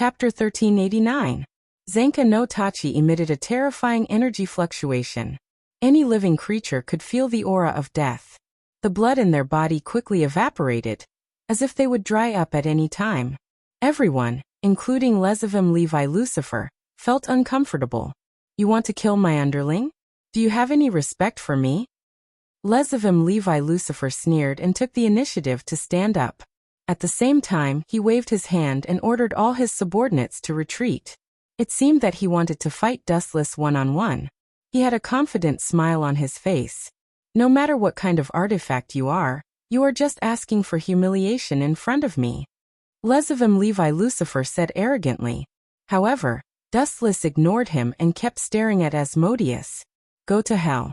Chapter 1389. Zenka no Tachi emitted a terrifying energy fluctuation. Any living creature could feel the aura of death. The blood in their body quickly evaporated, as if they would dry up at any time. Everyone, including Lesavim Levi Lucifer, felt uncomfortable. You want to kill my underling? Do you have any respect for me? Lesavim Levi Lucifer sneered and took the initiative to stand up. At the same time, he waved his hand and ordered all his subordinates to retreat. It seemed that he wanted to fight Dustless one-on-one. He had a confident smile on his face. No matter what kind of artifact you are just asking for humiliation in front of me. Lesavim Levi Lucifer said arrogantly. However, Dustless ignored him and kept staring at Asmodeus. Go to hell.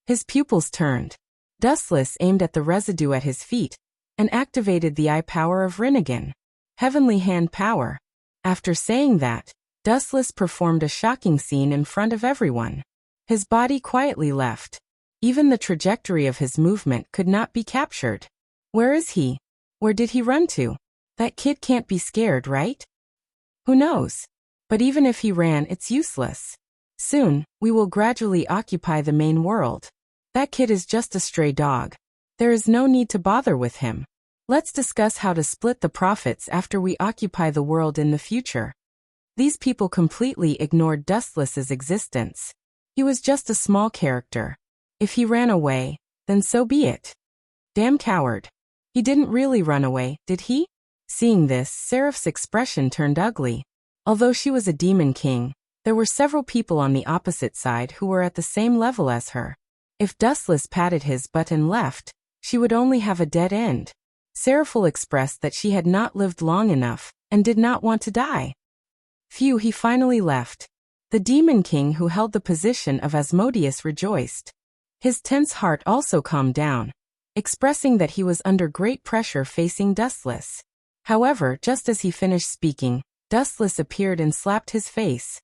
His pupils turned. Dustless aimed at the residue at his feet and activated the eye power of Rinnegan. Heavenly hand power. After saying that, Dustless performed a shocking scene in front of everyone. His body quietly left. Even the trajectory of his movement could not be captured. Where is he? Where did he run to? That kid can't be scared, right? Who knows? But even if he ran, it's useless. Soon, we will gradually occupy the main world. That kid is just a stray dog. There is no need to bother with him. Let's discuss how to split the profits after we occupy the world in the future. These people completely ignored Dustless's existence. He was just a small character. If he ran away, then so be it. Damn coward. He didn't really run away, did he? Seeing this, Seraph's expression turned ugly. Although she was a demon king, there were several people on the opposite side who were at the same level as her. If Dustless patted his butt and left, she would only have a dead end. Seraphil expressed that she had not lived long enough and did not want to die. Phew, he finally left. The demon king who held the position of Asmodeus rejoiced. His tense heart also calmed down, expressing that he was under great pressure facing Dustless. However, just as he finished speaking, Dustless appeared and slapped his face.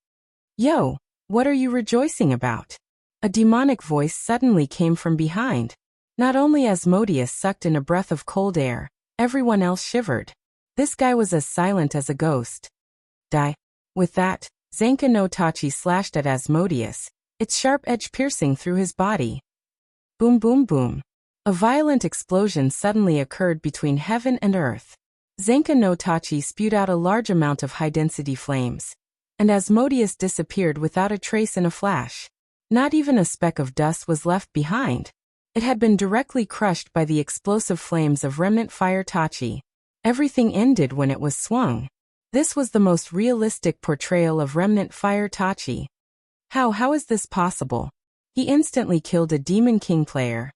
Yo, what are you rejoicing about? A demonic voice suddenly came from behind. Not only Asmodeus sucked in a breath of cold air, everyone else shivered. This guy was as silent as a ghost. Die. With that, Zenka no Tachi slashed at Asmodeus, its sharp edge piercing through his body. Boom boom boom. A violent explosion suddenly occurred between heaven and earth. Zenka no Tachi spewed out a large amount of high-density flames, and Asmodeus disappeared without a trace in a flash. Not even a speck of dust was left behind. It had been directly crushed by the explosive flames of Remnant Fire Tachi. Everything ended when it was swung. This was the most realistic portrayal of Remnant Fire Tachi. How is this possible? He instantly killed a Demon King player.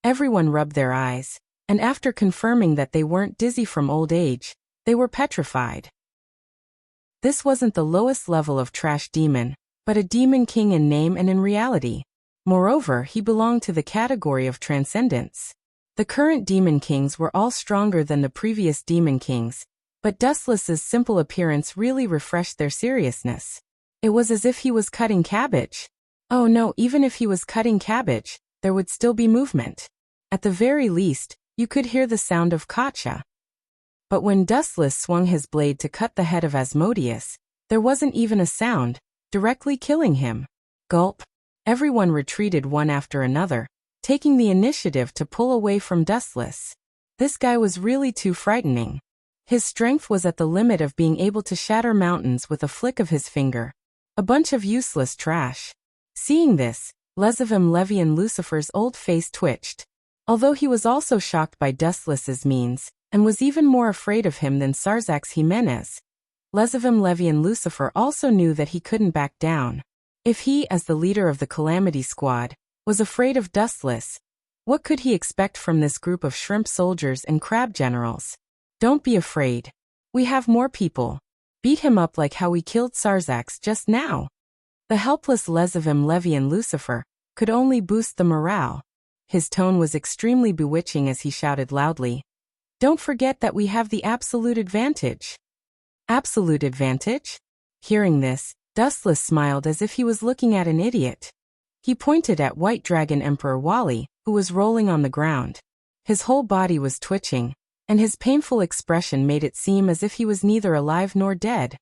Everyone rubbed their eyes, and after confirming that they weren't dizzy from old age, they were petrified. This wasn't the lowest level of trash demon, but a Demon King in name and in reality. Moreover, he belonged to the category of transcendence. The current Demon Kings were all stronger than the previous Demon Kings, but Dustless's simple appearance really refreshed their seriousness. It was as if he was cutting cabbage. Oh no, even if he was cutting cabbage, there would still be movement. At the very least, you could hear the sound of Kacha. But when Dustless swung his blade to cut the head of Asmodeus, there wasn't even a sound, directly killing him. Gulp. Everyone retreated one after another, taking the initiative to pull away from Dustless. This guy was really too frightening. His strength was at the limit of being able to shatter mountains with a flick of his finger. A bunch of useless trash. Seeing this, Lesavim Levian Lucifer's old face twitched. Although he was also shocked by Dustless's means, and was even more afraid of him than Sarzax Jimenez, Lesavim Levian Lucifer also knew that he couldn't back down. If he, as the leader of the Calamity Squad, was afraid of Dustless, what could he expect from this group of shrimp soldiers and crab generals? Don't be afraid. We have more people. Beat him up like how we killed Sarzax just now. The helpless Lesavim Levian Lucifer could only boost the morale. His tone was extremely bewitching as he shouted loudly. Don't forget that we have the absolute advantage. Absolute advantage? Hearing this, Dustless smiled as if he was looking at an idiot. He pointed at White Dragon Emperor Wally, who was rolling on the ground. His whole body was twitching, and his painful expression made it seem as if he was neither alive nor dead.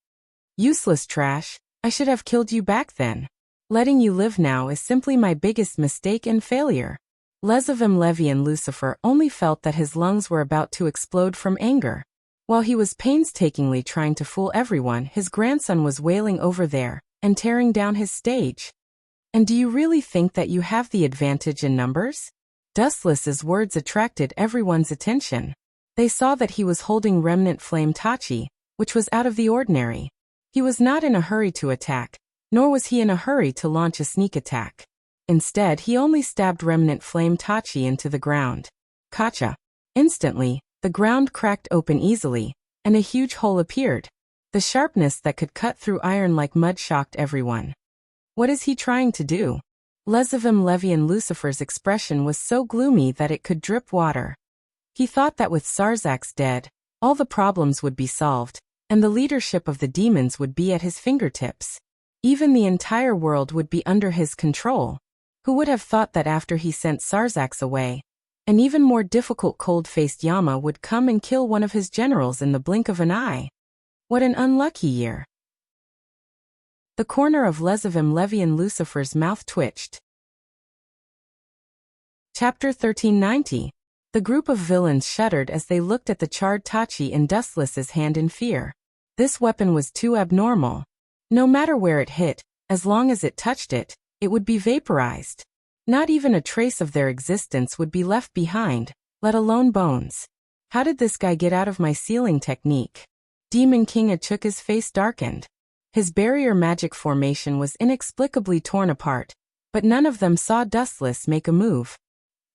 Useless trash, I should have killed you back then. Letting you live now is simply my biggest mistake and failure. Lesavim Levi and Lucifer only felt that his lungs were about to explode from anger. While he was painstakingly trying to fool everyone, his grandson was wailing over there and tearing down his stage. And do you really think that you have the advantage in numbers? Dustless's words attracted everyone's attention. They saw that he was holding remnant flame Tachi, which was out of the ordinary. He was not in a hurry to attack, nor was he in a hurry to launch a sneak attack. Instead, he only stabbed remnant flame Tachi into the ground. Kacha. Instantly, the ground cracked open easily, and a huge hole appeared. The sharpness that could cut through iron like mud shocked everyone. What is he trying to do? Lesavim Levi and Lucifer's expression was so gloomy that it could drip water. He thought that with Sarzax dead, all the problems would be solved, and the leadership of the demons would be at his fingertips. Even the entire world would be under his control. Who would have thought that after he sent Sarzax away, an even more difficult cold-faced Yama would come and kill one of his generals in the blink of an eye? What an unlucky year. The corner of Lesavim Levi and Lucifer's mouth twitched. Chapter 1390. The group of villains shuddered as they looked at the charred Tachi in Dustless's hand in fear. This weapon was too abnormal. No matter where it hit, as long as it touched it, it would be vaporized. Not even a trace of their existence would be left behind, let alone bones. How did this guy get out of my sealing technique? Demon King Achuka's face darkened. His barrier magic formation was inexplicably torn apart, but none of them saw Dustless make a move.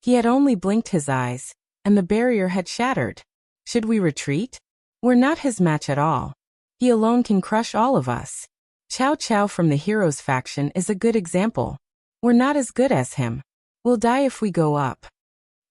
He had only blinked his eyes, and the barrier had shattered. Should we retreat? We're not his match at all. He alone can crush all of us. Chow Chow from the Heroes faction is a good example. We're not as good as him. We'll die if we go up.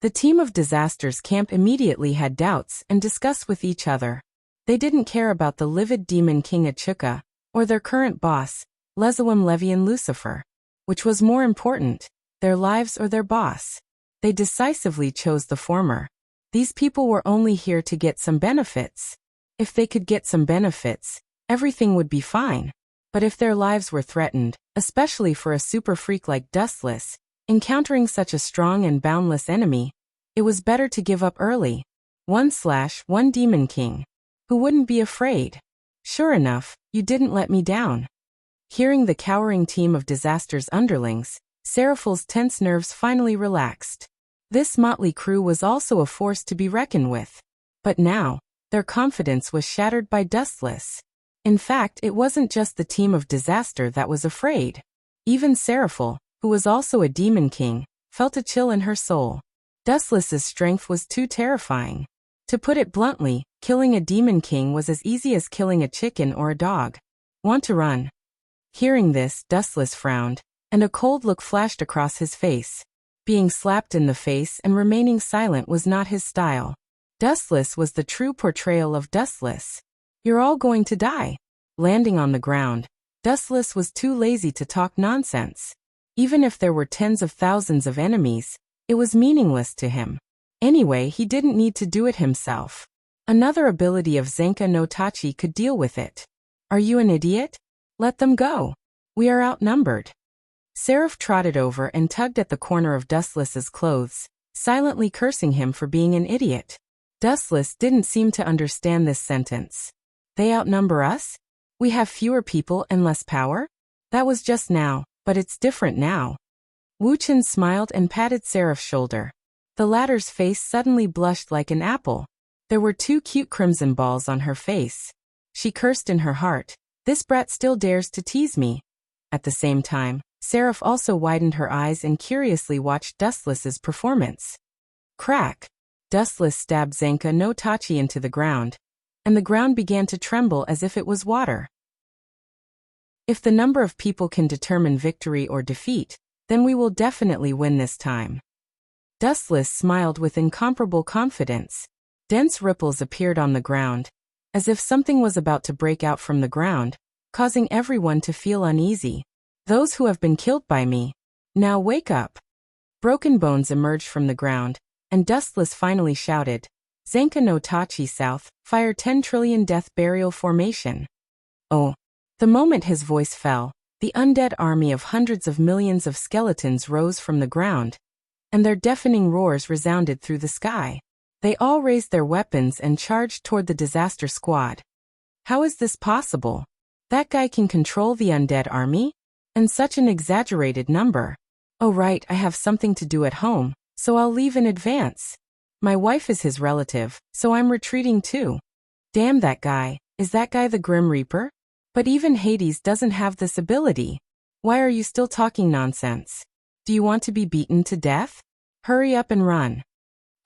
The team of Disaster's camp immediately had doubts and discussed with each other. They didn't care about the livid demon King Achuka, or their current boss, Lesawim Levi and Lucifer. Which was more important, their lives or their boss? They decisively chose the former. These people were only here to get some benefits. If they could get some benefits, everything would be fine. But if their lives were threatened, especially for a super freak like Dustless, encountering such a strong and boundless enemy, it was better to give up early. 1/1 Demon King. Who wouldn't be afraid? Sure enough, you didn't let me down. Hearing the cowering team of Disaster's underlings, Seraphil's tense nerves finally relaxed. This motley crew was also a force to be reckoned with. But now, their confidence was shattered by Dustless. In fact, it wasn't just the team of Disaster that was afraid. Even Seraphil, who was also a demon king, felt a chill in her soul. Dustless's strength was too terrifying. To put it bluntly, killing a demon king was as easy as killing a chicken or a dog. Want to run? Hearing this, Dustless frowned, and a cold look flashed across his face. Being slapped in the face and remaining silent was not his style. Dustless was the true portrayal of Dustless. You're all going to die. Landing on the ground, Dustless was too lazy to talk nonsense. Even if there were tens of thousands of enemies, it was meaningless to him. Anyway, he didn't need to do it himself. Another ability of Zenka no Tachi could deal with it. Are you an idiot? Let them go. We are outnumbered. Seraph trotted over and tugged at the corner of Dustless's clothes, silently cursing him for being an idiot. Dustless didn't seem to understand this sentence. They outnumber us? We have fewer people and less power? That was just now, but it's different now. Wu Chen smiled and patted Seraph's shoulder. The latter's face suddenly blushed like an apple. There were 2 cute crimson balls on her face. She cursed in her heart. This brat still dares to tease me. At the same time, Seraph also widened her eyes and curiously watched Dustless's performance. Crack! Dustless stabbed Zenka no Tachi into the ground, and the ground began to tremble as if it was water. If the number of people can determine victory or defeat, then we will definitely win this time. Dustless smiled with incomparable confidence. Dense ripples appeared on the ground, as if something was about to break out from the ground, causing everyone to feel uneasy. Those who have been killed by me, now wake up. Broken bones emerged from the ground, and Dustless finally shouted, Zenka no Tachi South, Fire 10 Trillion Death Burial Formation. Oh. The moment his voice fell, the undead army of hundreds of millions of skeletons rose from the ground, and their deafening roars resounded through the sky. They all raised their weapons and charged toward the disaster squad. How is this possible? That guy can control the undead army? And such an exaggerated number. Oh right, I have something to do at home, so I'll leave in advance. My wife is his relative, so I'm retreating too. Damn that guy, is that guy the Grim Reaper? But even Hades doesn't have this ability. Why are you still talking nonsense? Do you want to be beaten to death? Hurry up and run.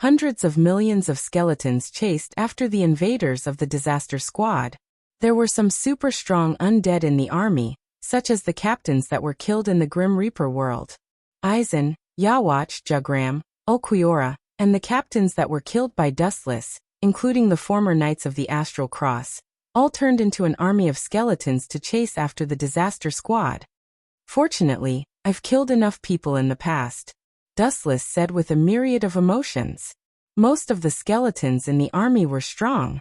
Hundreds of millions of skeletons chased after the invaders of the disaster squad. There were some super strong undead in the army, such as the captains that were killed in the Grim Reaper world. Aizen, Yawatch, Jugram, Ulquiorra, and the captains that were killed by Dustless, including the former Knights of the Astral Cross, all turned into an army of skeletons to chase after the disaster squad. Fortunately, I've killed enough people in the past, Dustless said with a myriad of emotions. Most of the skeletons in the army were strong.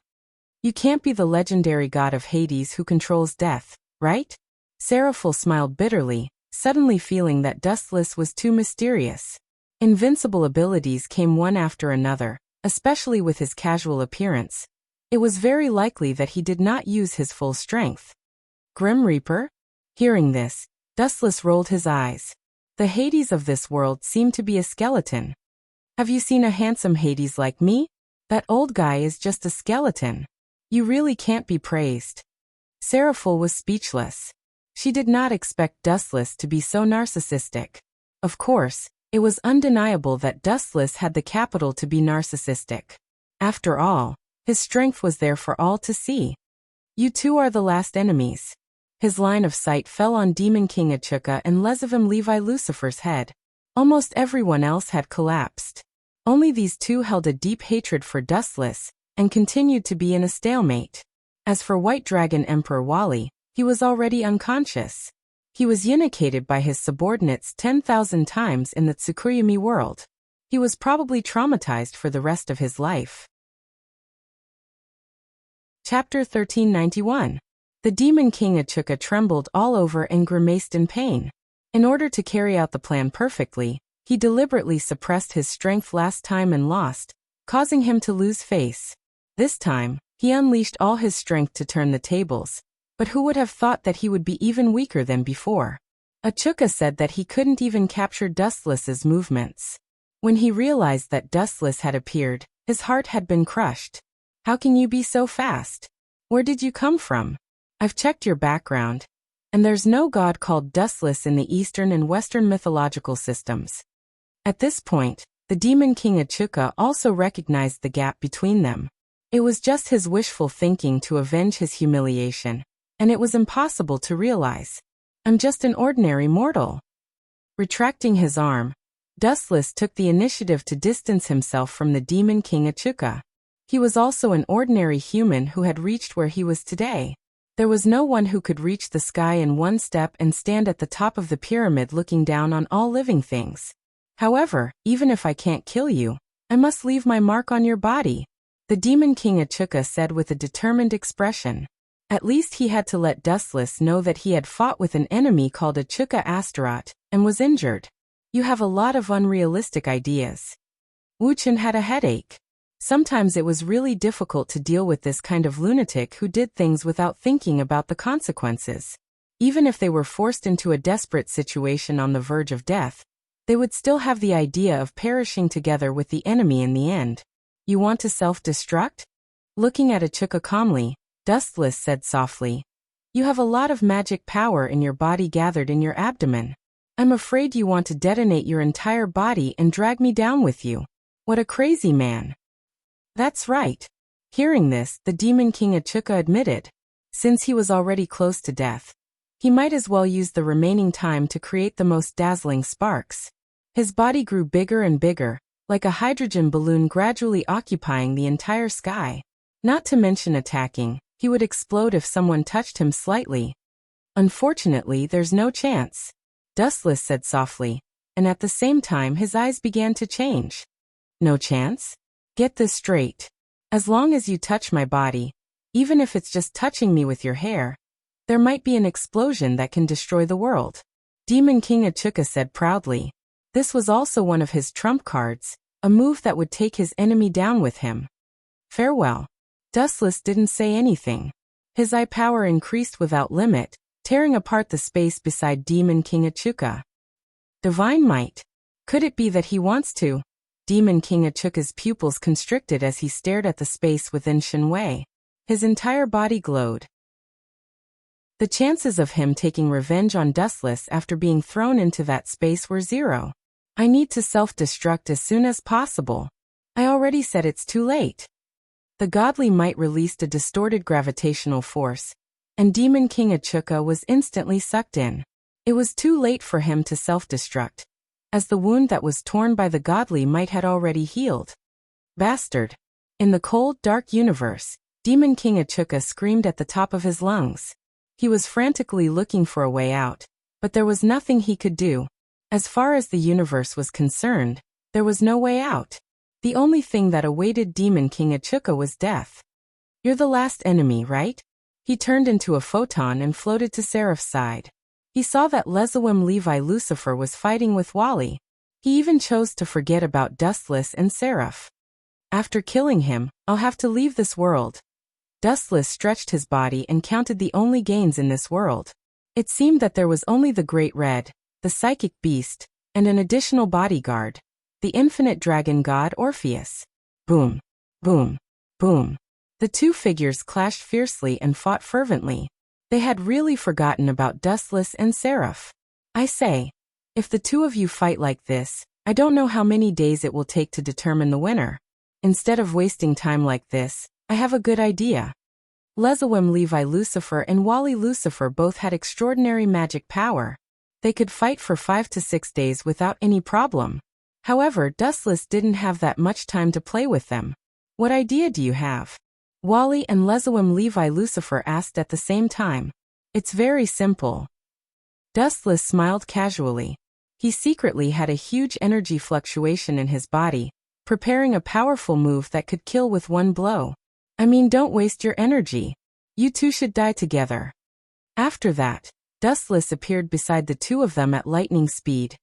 You can't be the legendary god of Hades who controls death, right? Seraphil smiled bitterly, suddenly feeling that Dustless was too mysterious. Invincible abilities came one after another, especially with his casual appearance. It was very likely that he did not use his full strength. Grim Reaper? Hearing this, Dustless rolled his eyes. The Hades of this world seemed to be a skeleton. Have you seen a handsome Hades like me? That old guy is just a skeleton. You really can't be praised. Seraphil was speechless. She did not expect Dustless to be so narcissistic. Of course, it was undeniable that Dustless had the capital to be narcissistic. After all, his strength was there for all to see. You two are the last enemies. His line of sight fell on Demon King Achuka and Lezivim Levi Lucifer's head. Almost everyone else had collapsed. Only these two held a deep hatred for Dustless, and continued to be in a stalemate. As for White Dragon Emperor Wally, he was already unconscious. He was unicated by his subordinates 10,000 times in the Tsukuyomi world. He was probably traumatized for the rest of his life. Chapter 1391. The Demon King Achuka trembled all over and grimaced in pain. In order to carry out the plan perfectly, he deliberately suppressed his strength last time and lost, causing him to lose face. This time, he unleashed all his strength to turn the tables, but who would have thought that he would be even weaker than before? Achuka said that he couldn't even capture Dustless's movements. When he realized that Dustless had appeared, his heart had been crushed. How can you be so fast? Where did you come from? I've checked your background, and there's no god called Dustless in the Eastern and Western mythological systems. At this point, the Demon King Achuka also recognized the gap between them. It was just his wishful thinking to avenge his humiliation, and it was impossible to realize. I'm just an ordinary mortal. Retracting his arm, Dustless took the initiative to distance himself from the Demon King Achuka. He was also an ordinary human who had reached where he was today. There was no one who could reach the sky in one step and stand at the top of the pyramid looking down on all living things. However, even if I can't kill you, I must leave my mark on your body, the Demon King Achuka said with a determined expression. At least he had to let Dustless know that he had fought with an enemy called Achuka Astaroth, and was injured. You have a lot of unrealistic ideas. Wuchen had a headache. Sometimes it was really difficult to deal with this kind of lunatic who did things without thinking about the consequences. Even if they were forced into a desperate situation on the verge of death, they would still have the idea of perishing together with the enemy in the end. You want to self-destruct? Looking at Achuka calmly, Dustless said softly. You have a lot of magic power in your body gathered in your abdomen. I'm afraid you want to detonate your entire body and drag me down with you. What a crazy man. That's right. Hearing this, the Demon King Achuka admitted. Since he was already close to death, he might as well use the remaining time to create the most dazzling sparks. His body grew bigger and bigger, like a hydrogen balloon gradually occupying the entire sky. Not to mention attacking, he would explode if someone touched him slightly. Unfortunately, there's no chance, Dustless said softly, and at the same time his eyes began to change. No chance? Get this straight. As long as you touch my body, even if it's just touching me with your hair, there might be an explosion that can destroy the world. Demon King Achuka said proudly. This was also one of his trump cards, a move that would take his enemy down with him. Farewell. Dustless didn't say anything. His eye power increased without limit, tearing apart the space beside Demon King Achuka. Divine might. Could it be that he wants to? Demon King Achuka's pupils constricted as he stared at the space within Shenwei. His entire body glowed. The chances of him taking revenge on Dustless after being thrown into that space were zero. I need to self-destruct as soon as possible. I already said it's too late. The godly might released a distorted gravitational force, and Demon King Achuka was instantly sucked in. It was too late for him to self-destruct, as the wound that was torn by the godly might had already healed. Bastard! In the cold, dark universe, Demon King Achuka screamed at the top of his lungs. He was frantically looking for a way out, but there was nothing he could do. As far as the universe was concerned, there was no way out. The only thing that awaited Demon King Achuka was death. You're the last enemy, right? He turned into a photon and floated to Seraph's side. He saw that Lezawim Levi Lucifer was fighting with Wally. He even chose to forget about Dustless and Seraph. After killing him, I'll have to leave this world. Dustless stretched his body and counted the only gains in this world. It seemed that there was only the Great Red, the Psychic Beast, and an additional bodyguard, the infinite dragon god Orpheus. Boom, boom, boom. The two figures clashed fiercely and fought fervently. They had really forgotten about Dustless and Seraph. I say, if the two of you fight like this, I don't know how many days it will take to determine the winner. Instead of wasting time like this, I have a good idea. Lezawim Levi Lucifer and Wally Lucifer both had extraordinary magic power. They could fight for 5 to 6 days without any problem. However, Dustless didn't have that much time to play with them. What idea do you have? Wally and Lezawim Levi Lucifer asked at the same time. It's very simple. Dustless smiled casually. He secretly had a huge energy fluctuation in his body, preparing a powerful move that could kill with one blow. I mean, don't waste your energy. You two should die together. After that, Dustless appeared beside the two of them at lightning speed,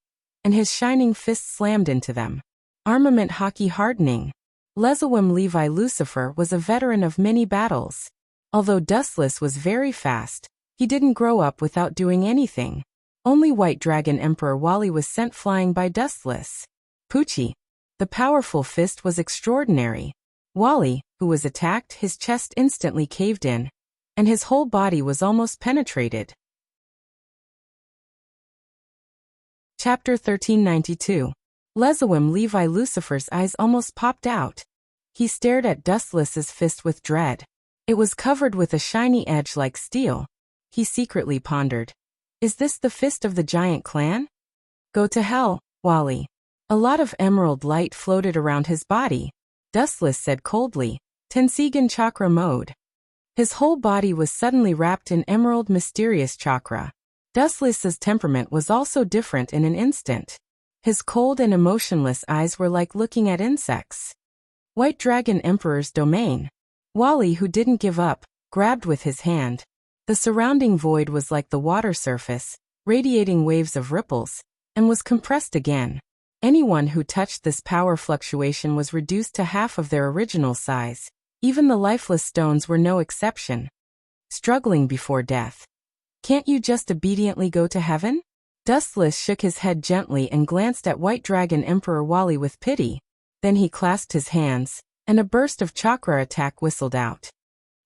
and his shining fist slammed into them. Armament hockey hardening. Lezawim Levi Lucifer was a veteran of many battles. Although Dustless was very fast, he didn't grow up without doing anything. Only White Dragon Emperor Wally was sent flying by Dustless. Poochie. The powerful fist was extraordinary. Wally, who was attacked, his chest instantly caved in, and his whole body was almost penetrated. Chapter 1392. Lezawim Levi Lucifer's eyes almost popped out. He stared at Dustless's fist with dread. It was covered with a shiny edge like steel. He secretly pondered. Is this the fist of the giant clan? Go to hell, Wally. A lot of emerald light floated around his body. Dustless said coldly, Tensigan chakra mode. His whole body was suddenly wrapped in emerald mysterious chakra. Dustless's temperament was also different in an instant. His cold and emotionless eyes were like looking at insects. White Dragon Emperor's domain. Wally, who didn't give up, grabbed with his hand. The surrounding void was like the water surface, radiating waves of ripples, and was compressed again. Anyone who touched this power fluctuation was reduced to half of their original size. Even the lifeless stones were no exception. Struggling before death. Can't you just obediently go to heaven? Dustless shook his head gently and glanced at White Dragon Emperor Wally with pity. Then he clasped his hands, and a burst of chakra attack whistled out.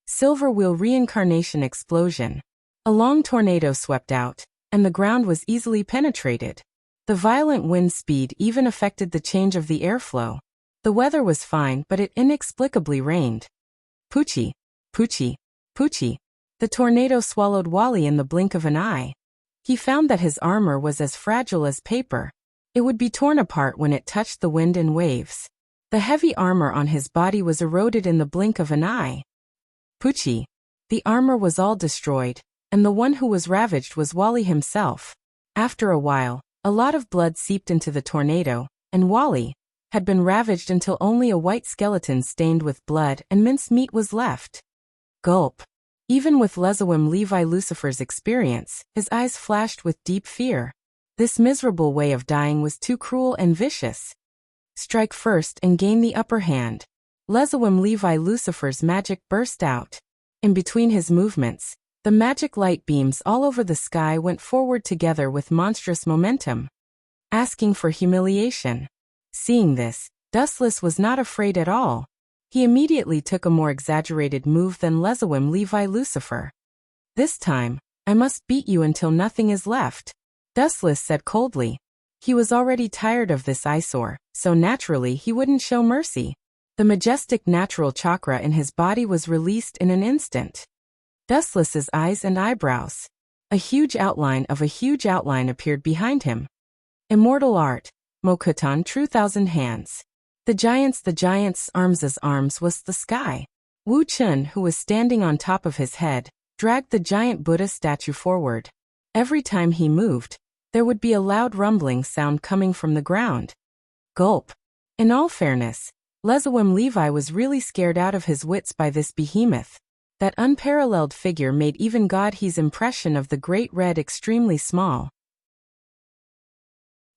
Silver Wheel Reincarnation Explosion. A long tornado swept out, and the ground was easily penetrated. The violent wind speed even affected the change of the airflow. The weather was fine, but it inexplicably rained. Poochie, Poochie, Poochie. The tornado swallowed Wally in the blink of an eye. He found that his armor was as fragile as paper. It would be torn apart when it touched the wind and waves. The heavy armor on his body was eroded in the blink of an eye. Poochie. The armor was all destroyed, and the one who was ravaged was Wally himself. After a while, a lot of blood seeped into the tornado, and Wally, had been ravaged until only a white skeleton stained with blood and minced meat was left. Gulp. Even with Lezawim Levi Lucifer's experience, his eyes flashed with deep fear. This miserable way of dying was too cruel and vicious. Strike first and gain the upper hand. Lezawim Levi Lucifer's magic burst out. In between his movements, the magic light beams all over the sky went forward together with monstrous momentum, asking for humiliation. Seeing this, Dustless was not afraid at all. He immediately took a more exaggerated move than Lezawim Levi Lucifer. This time, I must beat you until nothing is left, Dustless said coldly. He was already tired of this eyesore, so naturally he wouldn't show mercy. The majestic natural chakra in his body was released in an instant. Dustless's eyes and eyebrows. A huge outline of a huge outline appeared behind him. Immortal art. Mokutan True Thousand Hands. The giant's arms as arms was the sky. Wu Chun, who was standing on top of his head, dragged the giant Buddha statue forward. Every time he moved, there would be a loud rumbling sound coming from the ground. Gulp. In all fairness, Lezawim Levi was really scared out of his wits by this behemoth. That unparalleled figure made even God He's impression of the Great Red extremely small.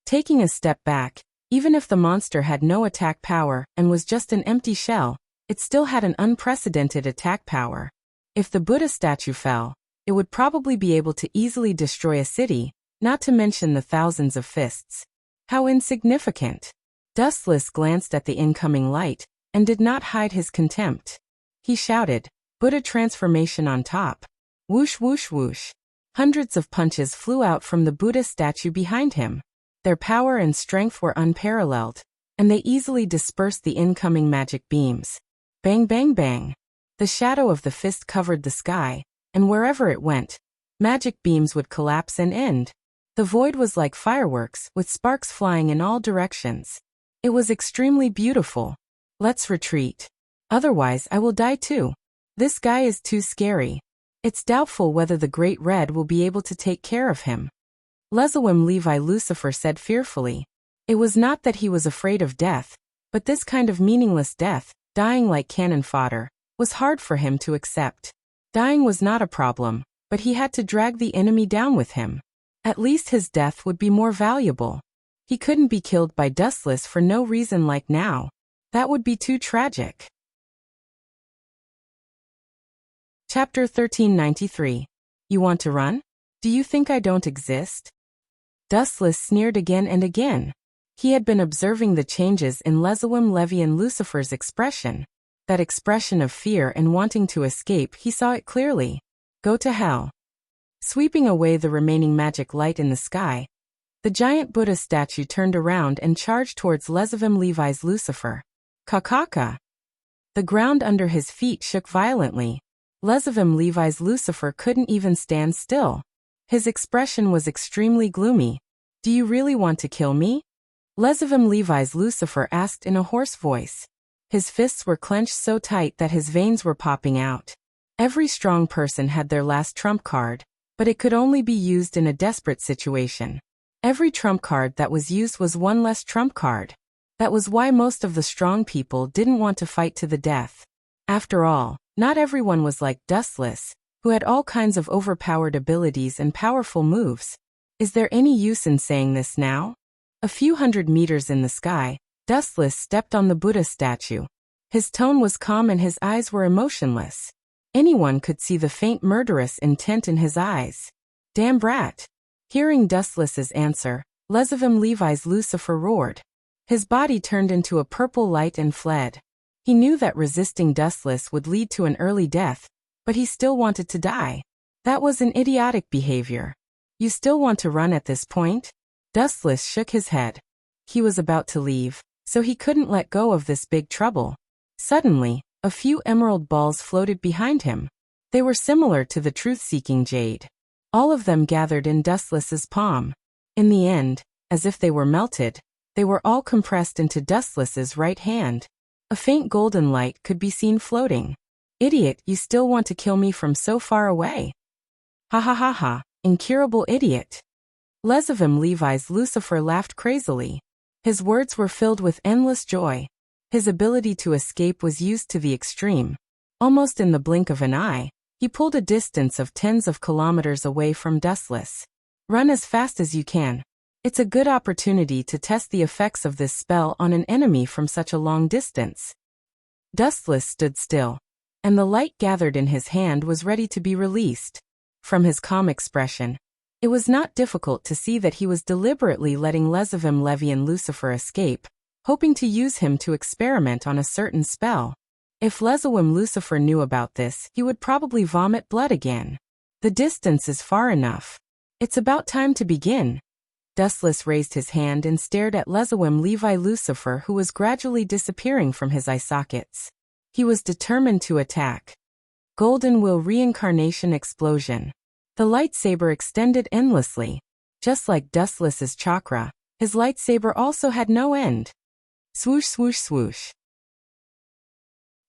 Taking a step back, even if the monster had no attack power and was just an empty shell, it still had an unprecedented attack power. If the Buddha statue fell, it would probably be able to easily destroy a city, not to mention the thousands of fists. How insignificant! Dustless glanced at the incoming light, and did not hide his contempt. He shouted, Buddha transformation on top. Whoosh whoosh whoosh. Hundreds of punches flew out from the Buddha statue behind him. Their power and strength were unparalleled, and they easily dispersed the incoming magic beams. Bang bang bang. The shadow of the fist covered the sky, and wherever it went, magic beams would collapse and end. The void was like fireworks, with sparks flying in all directions. It was extremely beautiful. Let's retreat. Otherwise I will die too. This guy is too scary. It's doubtful whether the Great Red will be able to take care of him. Lezawim Levi Lucifer said fearfully. It was not that he was afraid of death, but this kind of meaningless death, dying like cannon fodder, was hard for him to accept. Dying was not a problem, but he had to drag the enemy down with him. At least his death would be more valuable. He couldn't be killed by Dustless for no reason like now. That would be too tragic. Chapter 1393. You want to run? Do you think I don't exist? Dustless sneered again and again. He had been observing the changes in Lezawim Levi and Lucifer's expression. That expression of fear and wanting to escape, he saw it clearly. Go to hell. Sweeping away the remaining magic light in the sky, the giant Buddha statue turned around and charged towards Lezawim Levi's Lucifer. Kakaka. The ground under his feet shook violently. Lezawim Levi's Lucifer couldn't even stand still. His expression was extremely gloomy. Do you really want to kill me? Lezawim Levi's Lucifer asked in a hoarse voice. His fists were clenched so tight that his veins were popping out. Every strong person had their last trump card, but it could only be used in a desperate situation. Every trump card that was used was one less trump card. That was why most of the strong people didn't want to fight to the death. After all, not everyone was like Dustless, who had all kinds of overpowered abilities and powerful moves. Is there any use in saying this now? A few hundred meters in the sky, Dustless stepped on the Buddha statue. His tone was calm and his eyes were emotionless. Anyone could see the faint murderous intent in his eyes. Damn brat. Hearing Dustless's answer, Lezawim Levi's Lucifer roared. His body turned into a purple light and fled. He knew that resisting Dustless would lead to an early death, but he still wanted to die. That was an idiotic behavior. You still want to run at this point? Dustless shook his head. He was about to leave, so he couldn't let go of this big trouble. Suddenly, a few emerald balls floated behind him. They were similar to the truth-seeking jade. All of them gathered in Dustless's palm. In the end, as if they were melted, they were all compressed into Dustless's right hand. A faint golden light could be seen floating. Idiot, you still want to kill me from so far away? Ha ha ha ha, incurable idiot. Lezawim Levi's Lucifer laughed crazily. His words were filled with endless joy. His ability to escape was used to the extreme. Almost in the blink of an eye, he pulled a distance of tens of kilometers away from Dustless. Run as fast as you can. It's a good opportunity to test the effects of this spell on an enemy from such a long distance. Dustless stood still, and the light gathered in his hand was ready to be released. From his calm expression, it was not difficult to see that he was deliberately letting Lezavim Levi and Lucifer escape, hoping to use him to experiment on a certain spell. If Lezawim Lucifer knew about this, he would probably vomit blood again. The distance is far enough. It's about time to begin. Dustless raised his hand and stared at Lezawim Levi Lucifer, who was gradually disappearing from his eye sockets. He was determined to attack. Golden Will Reincarnation Explosion. The lightsaber extended endlessly. Just like Dustless's chakra, his lightsaber also had no end. Swoosh swoosh swoosh.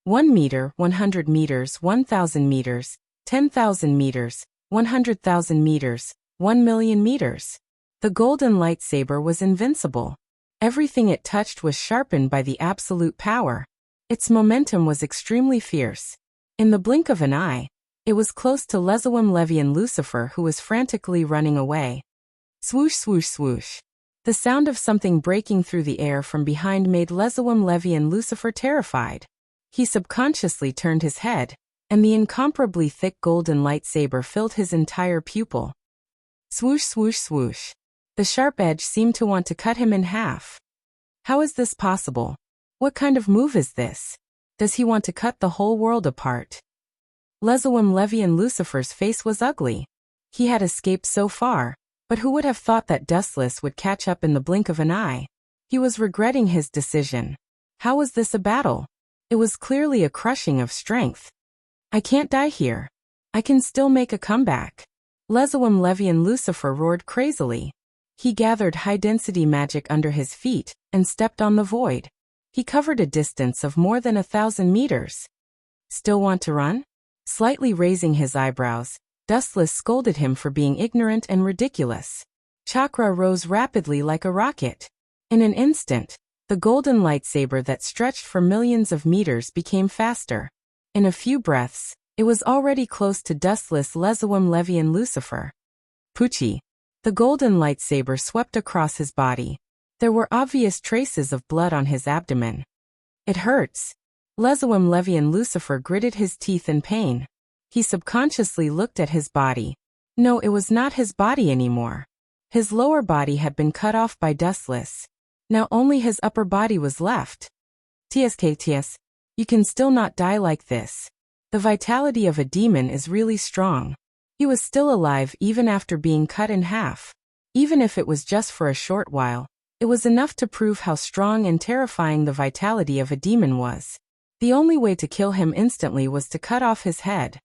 1 meter, 100 meters, 1,000 meters, 10,000 meters, 100,000 meters, 1,000,000 meters. The golden lightsaber was invincible. Everything it touched was sharpened by the absolute power. Its momentum was extremely fierce. In the blink of an eye, it was close to Lezawim Levi and Lucifer, who was frantically running away. Swoosh swoosh swoosh. The sound of something breaking through the air from behind made Lezawim Levi and Lucifer terrified. He subconsciously turned his head, and the incomparably thick golden lightsaber filled his entire pupil. Swoosh swoosh swoosh. The sharp edge seemed to want to cut him in half. How is this possible? What kind of move is this? Does he want to cut the whole world apart? Lezawim Levi and Lucifer's face was ugly. He had escaped so far, but who would have thought that Dustless would catch up in the blink of an eye? He was regretting his decision. How was this a battle? It was clearly a crushing of strength. I can't die here. I can still make a comeback. Lezawim Levi and Lucifer roared crazily. He gathered high-density magic under his feet and stepped on the void. He covered a distance of more than 1,000 meters. Still want to run? Slightly raising his eyebrows, Dustless scolded him for being ignorant and ridiculous. Chakra rose rapidly like a rocket. In an instant, the golden lightsaber that stretched for millions of meters became faster. In a few breaths, it was already close to Dustless Lezawim Levi and Lucifer. Poochie. The golden lightsaber swept across his body. There were obvious traces of blood on his abdomen. It hurts. Lezawim Levi and Lucifer gritted his teeth in pain. He subconsciously looked at his body. No, it was not his body anymore. His lower body had been cut off by Dustless. Now only his upper body was left. TSKTS, you can still not die like this. The vitality of a demon is really strong. He was still alive even after being cut in half. Even if it was just for a short while, it was enough to prove how strong and terrifying the vitality of a demon was. The only way to kill him instantly was to cut off his head.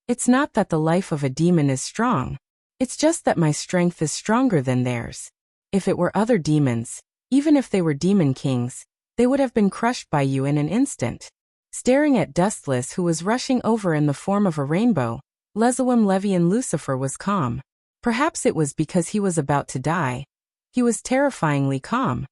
It's not that the life of a demon is strong. It's just that my strength is stronger than theirs. If it were other demons, even if they were demon kings, they would have been crushed by you in an instant. Staring at Dustless, who was rushing over in the form of a rainbow, Lezawim Levi and Lucifer was calm. Perhaps it was because he was about to die. He was terrifyingly calm.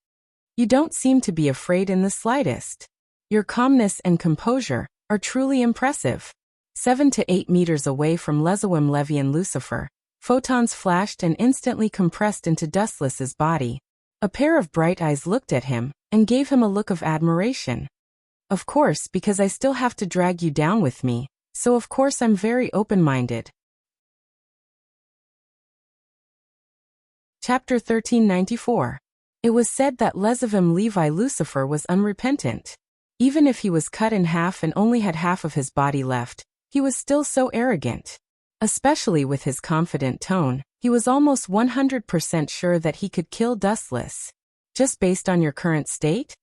You don't seem to be afraid in the slightest. Your calmness and composure are truly impressive. 7 to 8 meters away from Lezawim Levi and Lucifer, photons flashed and instantly compressed into Dustless's body. A pair of bright eyes looked at him and gave him a look of admiration. Of course, because I still have to drag you down with me, so of course I'm very open-minded. Chapter 1394. It was said that Lezavim Levi Lucifer was unrepentant. Even if he was cut in half and only had half of his body left, he was still so arrogant. Especially with his confident tone, he was almost 100% sure that he could kill Dustless. Just based on your current state?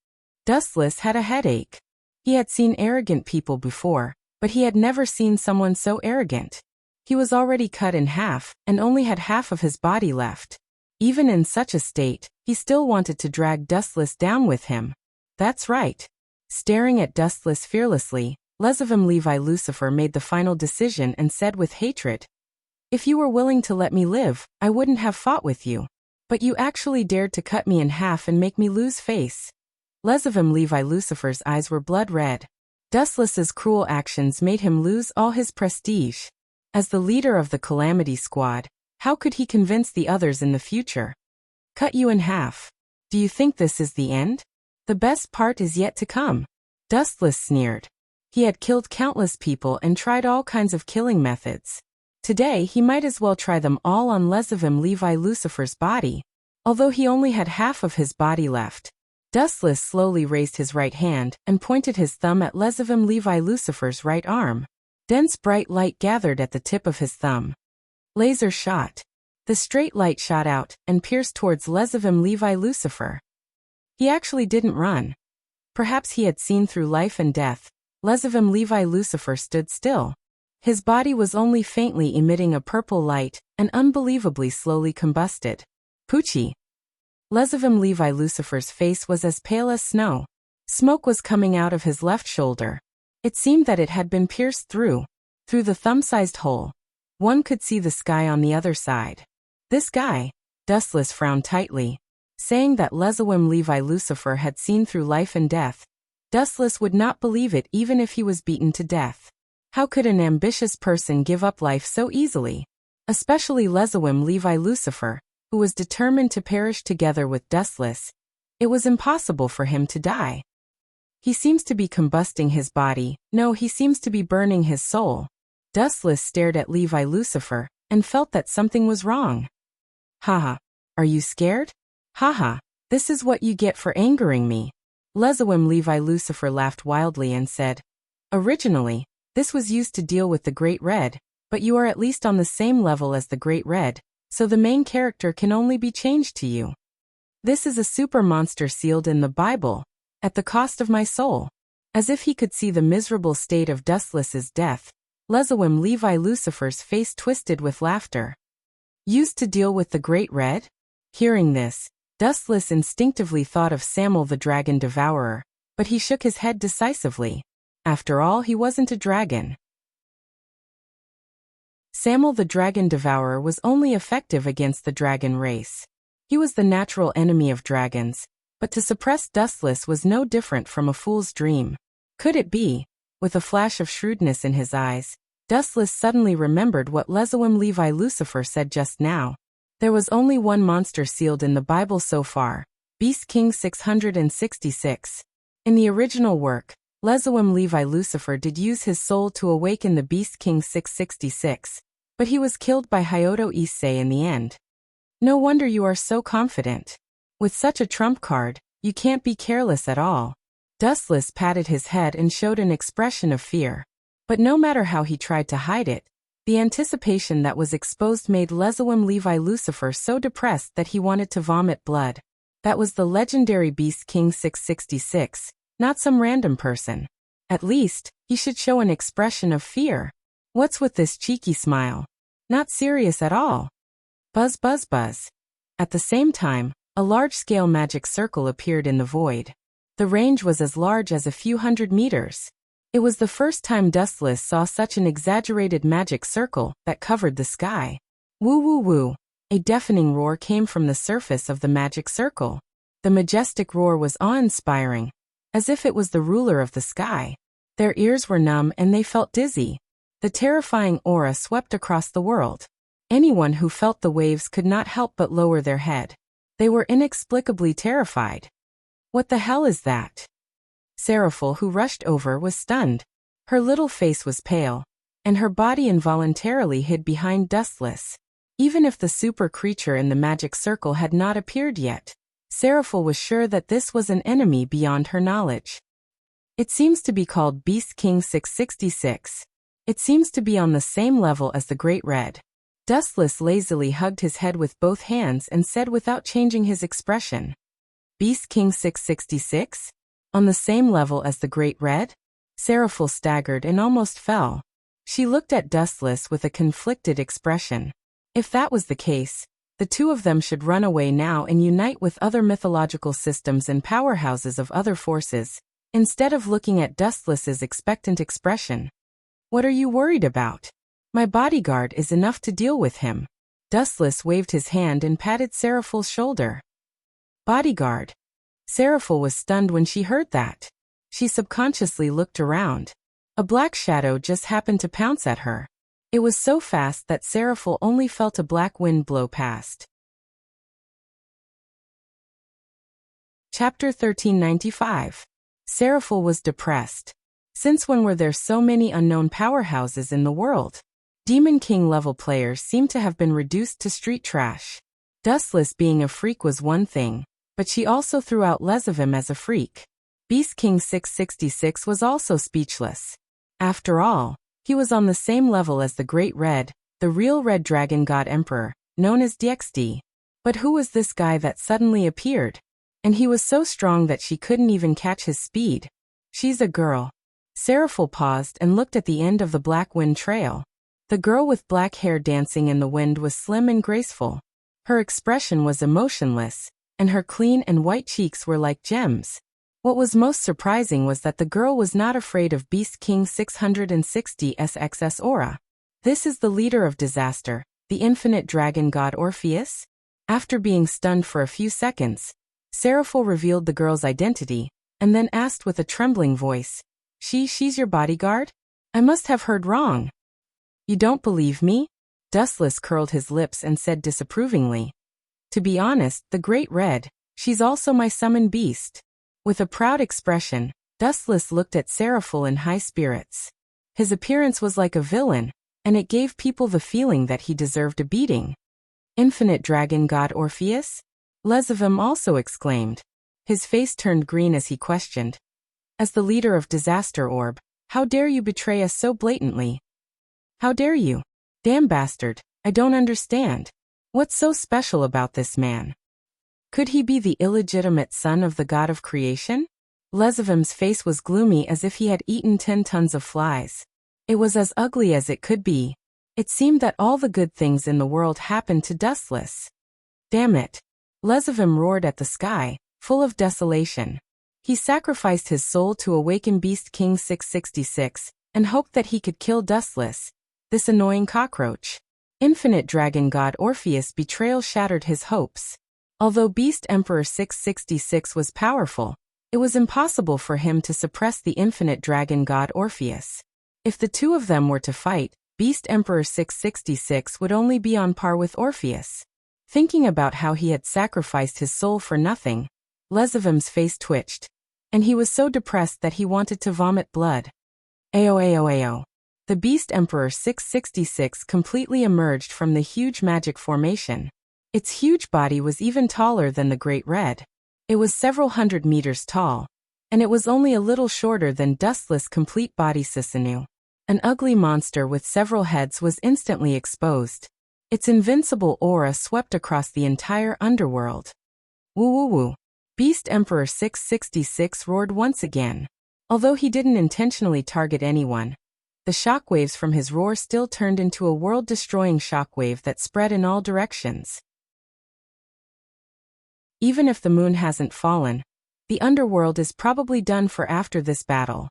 Dustless had a headache. He had seen arrogant people before, but he had never seen someone so arrogant. He was already cut in half and only had half of his body left. Even in such a state, he still wanted to drag Dustless down with him. That's right. Staring at Dustless fearlessly, Lezavim Levi Lucifer made the final decision and said with hatred, "If you were willing to let me live, I wouldn't have fought with you. But you actually dared to cut me in half and make me lose face. Lesavim Levi Lucifer's eyes were blood red. Dustless's cruel actions made him lose all his prestige. As the leader of the Calamity Squad, how could he convince the others in the future? Cut you in half. Do you think this is the end? The best part is yet to come. Dustless sneered. He had killed countless people and tried all kinds of killing methods. Today he might as well try them all on Lesavim Levi Lucifer's body. Although he only had half of his body left, Dustless slowly raised his right hand and pointed his thumb at Lesavim Levi Lucifer's right arm. Dense bright light gathered at the tip of his thumb. Laser shot. The straight light shot out and pierced towards Lesavim Levi Lucifer. He actually didn't run. Perhaps he had seen through life and death. Lesavim Levi Lucifer stood still. His body was only faintly emitting a purple light and unbelievably slowly combusted. Poochie. Lesavim Levi Lucifer's face was as pale as snow. Smoke was coming out of his left shoulder. It seemed that it had been pierced through the thumb-sized hole. One could see the sky on the other side. This guy, Dustless frowned tightly. Saying that Lesavim Levi Lucifer had seen through life and death, Dustless would not believe it even if he was beaten to death. How could an ambitious person give up life so easily? Especially Lesavim Levi Lucifer, who was determined to perish together with Dustless. It was impossible for him to die. He seems to be combusting his body. No, he seems to be burning his soul. Dustless stared at Levi Lucifer and felt that something was wrong. Haha. Are you scared? Haha. This is what you get for angering me. Lesavim Levi Lucifer laughed wildly and said, Originally, this was used to deal with the Great Red, but you are at least on the same level as the Great Red, so the main character can only be changed to you. This is a super monster sealed in the Bible, at the cost of my soul. As if he could see the miserable state of Dustless's death, Lesavim Levi Lucifer's face twisted with laughter. Used to deal with the Great Red? Hearing this, Dustless instinctively thought of Samuel the Dragon Devourer, but he shook his head decisively. After all, he wasn't a dragon. Samuel the Dragon Devourer was only effective against the dragon race. He was the natural enemy of dragons, but to suppress Dustless was no different from a fool's dream. Could it be? With a flash of shrewdness in his eyes, Dustless suddenly remembered what Lesavim Levi Lucifer said just now. There was only one monster sealed in the Bible so far, Beast King 666. In the original work, Lesavim Levi Lucifer did use his soul to awaken the Beast King 666, but he was killed by Hyoto Issei in the end. No wonder you are so confident. With such a trump card, you can't be careless at all. Dustless patted his head and showed an expression of fear. But no matter how he tried to hide it, the anticipation that was exposed made Lesavim Levi Lucifer so depressed that he wanted to vomit blood. That was the legendary Beast King 666, not some random person. At least, he should show an expression of fear. What's with this cheeky smile? Not serious at all. Buzz buzz buzz. At the same time, a large-scale magic circle appeared in the void. The range was as large as a few hundred meters. It was the first time Dustless saw such an exaggerated magic circle that covered the sky. Woo woo woo. A deafening roar came from the surface of the magic circle. The majestic roar was awe-inspiring, as if it was the ruler of the sky. Their ears were numb and they felt dizzy. The terrifying aura swept across the world. Anyone who felt the waves could not help but lower their head. They were inexplicably terrified. What the hell is that? Seraphil, who rushed over, was stunned. Her little face was pale, and her body involuntarily hid behind Dustless. Even if the super creature in the magic circle had not appeared yet, Seraphil was sure that this was an enemy beyond her knowledge. It seems to be called Beast King 666. It seems to be on the same level as the Great Red. Dustless lazily hugged his head with both hands and said without changing his expression, Beast King 666? On the same level as the Great Red? Seraphil staggered and almost fell. She looked at Dustless with a conflicted expression. If that was the case, the two of them should run away now and unite with other mythological systems and powerhouses of other forces, instead of looking at Dustless's expectant expression. What are you worried about? My bodyguard is enough to deal with him. Dustless waved his hand and patted Seraphil's shoulder. Bodyguard. Seraphil was stunned when she heard that. She subconsciously looked around. A black shadow just happened to pounce at her. It was so fast that Seraphil only felt a black wind blow past. Chapter 1395. Seraphil was depressed. Since when were there so many unknown powerhouses in the world? Demon King level players seemed to have been reduced to street trash. Dustless being a freak was one thing, but she also threw out Lezavim as a freak. Beast King 666 was also speechless. After all, he was on the same level as the Great Red, the real Red Dragon God Emperor, known as DXD. But who was this guy that suddenly appeared? And he was so strong that she couldn't even catch his speed. She's a girl. Seraphil paused and looked at the end of the black wind trail. The girl with black hair dancing in the wind was slim and graceful. Her expression was emotionless, and her clean and white cheeks were like gems. What was most surprising was that the girl was not afraid of Beast King 660's XS aura. This is the leader of disaster, the infinite dragon god Orpheus? After being stunned for a few seconds, Seraphil revealed the girl's identity, and then asked with a trembling voice, She's your bodyguard? I must have heard wrong. You don't believe me? Dustless curled his lips and said disapprovingly. To be honest, the Great Red, she's also my summoned beast. With a proud expression, Dustless looked at Seraphil in high spirits. His appearance was like a villain, and it gave people the feeling that he deserved a beating. Infinite dragon god Orpheus? Lezavim also exclaimed. His face turned green as he questioned. As the leader of Disaster Orb, how dare you betray us so blatantly? How dare you? Damn bastard, I don't understand. What's so special about this man? Could he be the illegitimate son of the god of creation? Lezavim's face was gloomy as if he had eaten 10 tons of flies. It was as ugly as it could be. It seemed that all the good things in the world happened to Dustless. Damn it. Lezavim roared at the sky, full of desolation. He sacrificed his soul to awaken Beast King 666, and hoped that he could kill Dustless, this annoying cockroach. Infinite dragon god Orpheus' betrayal shattered his hopes. Although Beast Emperor 666 was powerful, it was impossible for him to suppress the infinite dragon god Orpheus. If the two of them were to fight, Beast Emperor 666 would only be on par with Orpheus. Thinking about how he had sacrificed his soul for nothing, Lezavim's face twitched, and he was so depressed that he wanted to vomit blood. Ao. The Beast Emperor 666 completely emerged from the huge magic formation. Its huge body was even taller than the Great Red. It was several hundred meters tall, and it was only a little shorter than Dustless' complete body Sisanu. An ugly monster with several heads was instantly exposed. Its invincible aura swept across the entire underworld. Woo. Beast Emperor 666 roared once again. Although he didn't intentionally target anyone, the shockwaves from his roar still turned into a world-destroying shockwave that spread in all directions. Even if the moon hasn't fallen, the underworld is probably done for after this battle.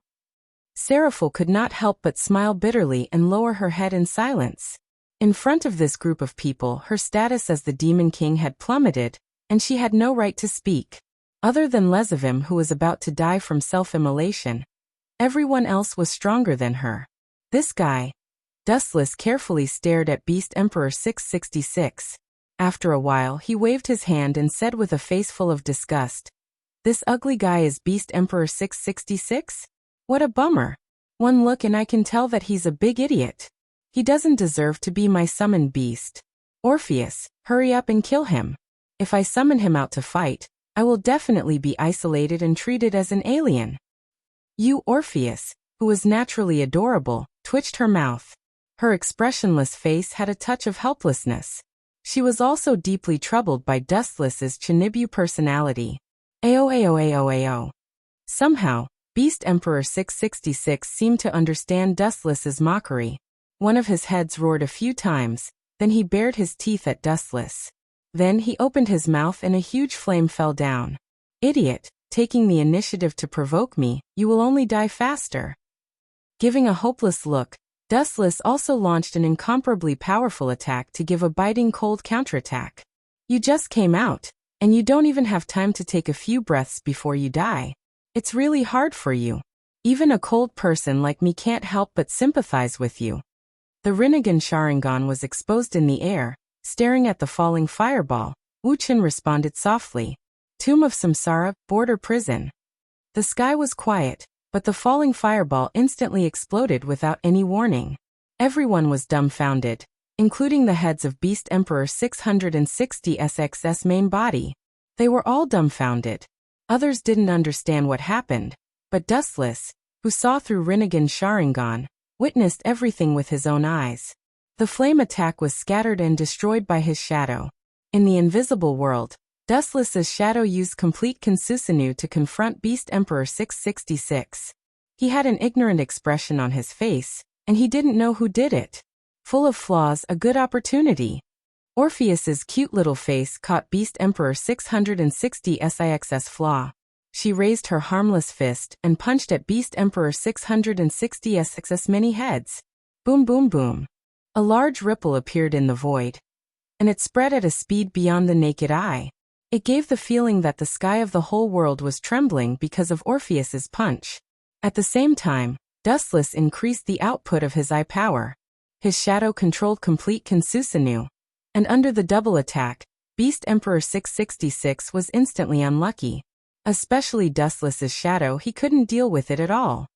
Seraphil could not help but smile bitterly and lower her head in silence. In front of this group of people, her status as the Demon King had plummeted, and she had no right to speak. Other than Lezavim, who was about to die from self-immolation, everyone else was stronger than her. This guy. Dustless carefully stared at Beast Emperor 666. After a while, he waved his hand and said with a face full of disgust, "This ugly guy is Beast Emperor 666? What a bummer. One look and I can tell that he's a big idiot. He doesn't deserve to be my summoned beast. Orpheus, hurry up and kill him. If I summon him out to fight, I will definitely be isolated and treated as an alien." You, Orpheus, who was naturally adorable, twitched her mouth. Her expressionless face had a touch of helplessness. She was also deeply troubled by Dustless's Chinibu personality. Ao. Somehow, Beast Emperor 666 seemed to understand Dustless's mockery. One of his heads roared a few times, then he bared his teeth at Dustless. Then he opened his mouth and a huge flame fell down. "Idiot, taking the initiative to provoke me, you will only die faster." Giving a hopeless look, Dustless also launched an incomparably powerful attack to give a biting cold counterattack. You just came out, and you don't even have time to take a few breaths before you die. It's really hard for you. Even a cold person like me can't help but sympathize with you. The Rinnegan Sharingan was exposed in the air, staring at the falling fireball. Wuxia responded softly. Tomb of Samsara, border prison. The sky was quiet, but the falling fireball instantly exploded without any warning. Everyone was dumbfounded, including the heads of Beast Emperor 660SX's main body. They were all dumbfounded. Others didn't understand what happened, but Dustless, who saw through Rinnegan Sharingan, witnessed everything with his own eyes. The flame attack was scattered and destroyed by his shadow. In the invisible world, Dustless's shadow used complete Kinsusinu to confront Beast Emperor 666. He had an ignorant expression on his face, and he didn't know who did it. Full of flaws, a good opportunity. Orpheus's cute little face caught Beast Emperor 660SIX's flaw. She raised her harmless fist and punched at Beast Emperor 660SX's many heads. Boom boom boom. A large ripple appeared in the void, and it spread at a speed beyond the naked eye. It gave the feeling that the sky of the whole world was trembling because of Orpheus's punch. At the same time, Dustless increased the output of his eye power. His shadow controlled complete Kinsusinu, and under the double attack, Beast Emperor 666 was instantly unlucky. Especially Dustless's shadow, he couldn't deal with it at all.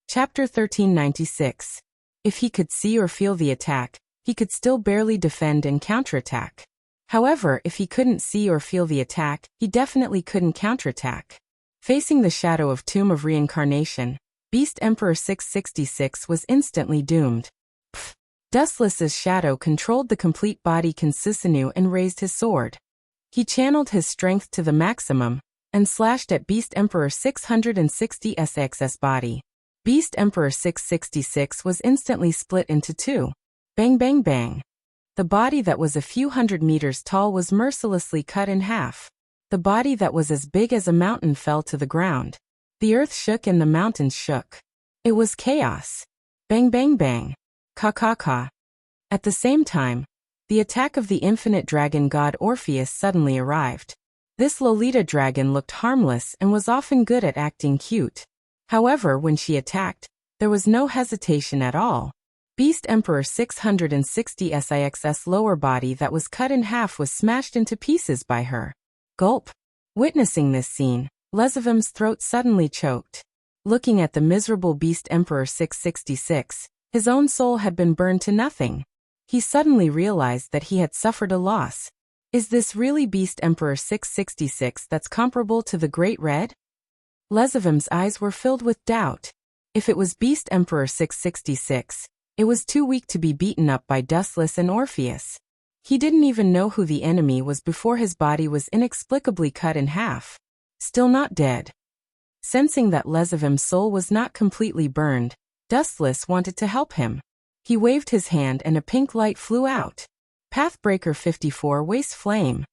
Chapter 1396. If he could see or feel the attack, he could still barely defend and counterattack. However, if he couldn't see or feel the attack, he definitely couldn't counterattack. Facing the shadow of Tomb of Reincarnation, Beast Emperor 666 was instantly doomed. Pfft. Dustless's shadow controlled the complete body Kinsusinu and raised his sword. He channeled his strength to the maximum, and slashed at Beast Emperor 660SX's body. Beast Emperor 666 was instantly split into two. Bang bang bang. The body that was a few hundred meters tall was mercilessly cut in half. The body that was as big as a mountain fell to the ground. The earth shook and the mountains shook. It was chaos. Bang bang bang. Ka ka ka. At the same time, the attack of the infinite dragon god Orpheus suddenly arrived. This Lolita dragon looked harmless and was often good at acting cute. However, when she attacked, there was no hesitation at all. Beast Emperor 660SIX's lower body that was cut in half was smashed into pieces by her. Gulp. Witnessing this scene, Lezivim's throat suddenly choked. Looking at the miserable Beast Emperor 666, his own soul had been burned to nothing. He suddenly realized that he had suffered a loss. Is this really Beast Emperor 666 that's comparable to the Great Red? Lezivim's eyes were filled with doubt. If it was Beast Emperor 666, it was too weak to be beaten up by Dustless and Orpheus. He didn't even know who the enemy was before his body was inexplicably cut in half. Still not dead. Sensing that Lezivim's soul was not completely burned, Dustless wanted to help him. He waved his hand and a pink light flew out. Pathbreaker 54 Waste Flame.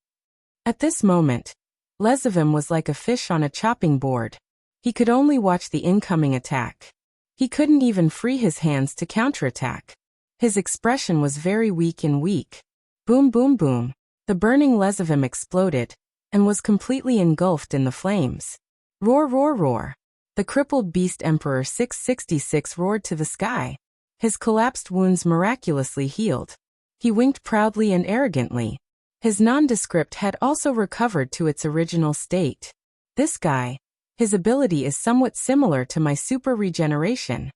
At this moment, Lezivim was like a fish on a chopping board. He could only watch the incoming attack. He couldn't even free his hands to counterattack. His expression was very weak and weak. Boom boom boom. The burning Lezivim exploded, and was completely engulfed in the flames. Roar roar roar. The crippled Beast Emperor 666 roared to the sky. His collapsed wounds miraculously healed. He winked proudly and arrogantly. His nondescript had also recovered to its original state. This guy, his ability is somewhat similar to my super regeneration.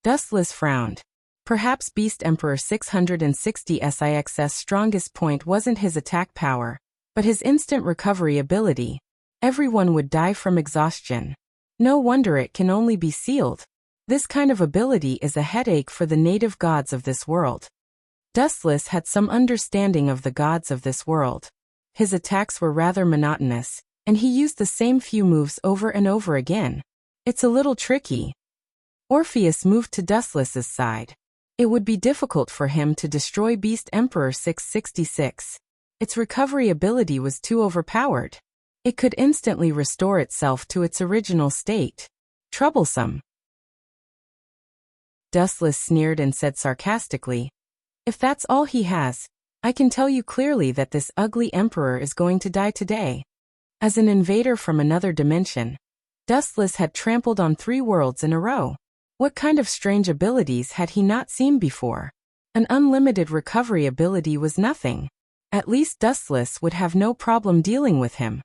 Dustless frowned. Perhaps Beast Emperor 660SIX's strongest point wasn't his attack power, but his instant recovery ability. Everyone would die from exhaustion. No wonder it can only be sealed. This kind of ability is a headache for the native gods of this world. Dustless had some understanding of the gods of this world. His attacks were rather monotonous, and he used the same few moves over and over again. It's a little tricky. Orpheus moved to Dustless's side. It would be difficult for him to destroy Beast Emperor 666. Its recovery ability was too overpowered. It could instantly restore itself to its original state. Troublesome. Dustless sneered and said sarcastically, "If that's all he has, I can tell you clearly that this ugly emperor is going to die today." As an invader from another dimension, Dustless had trampled on 3 worlds in a row. What kind of strange abilities had he not seen before? An unlimited recovery ability was nothing. At least Dustless would have no problem dealing with him.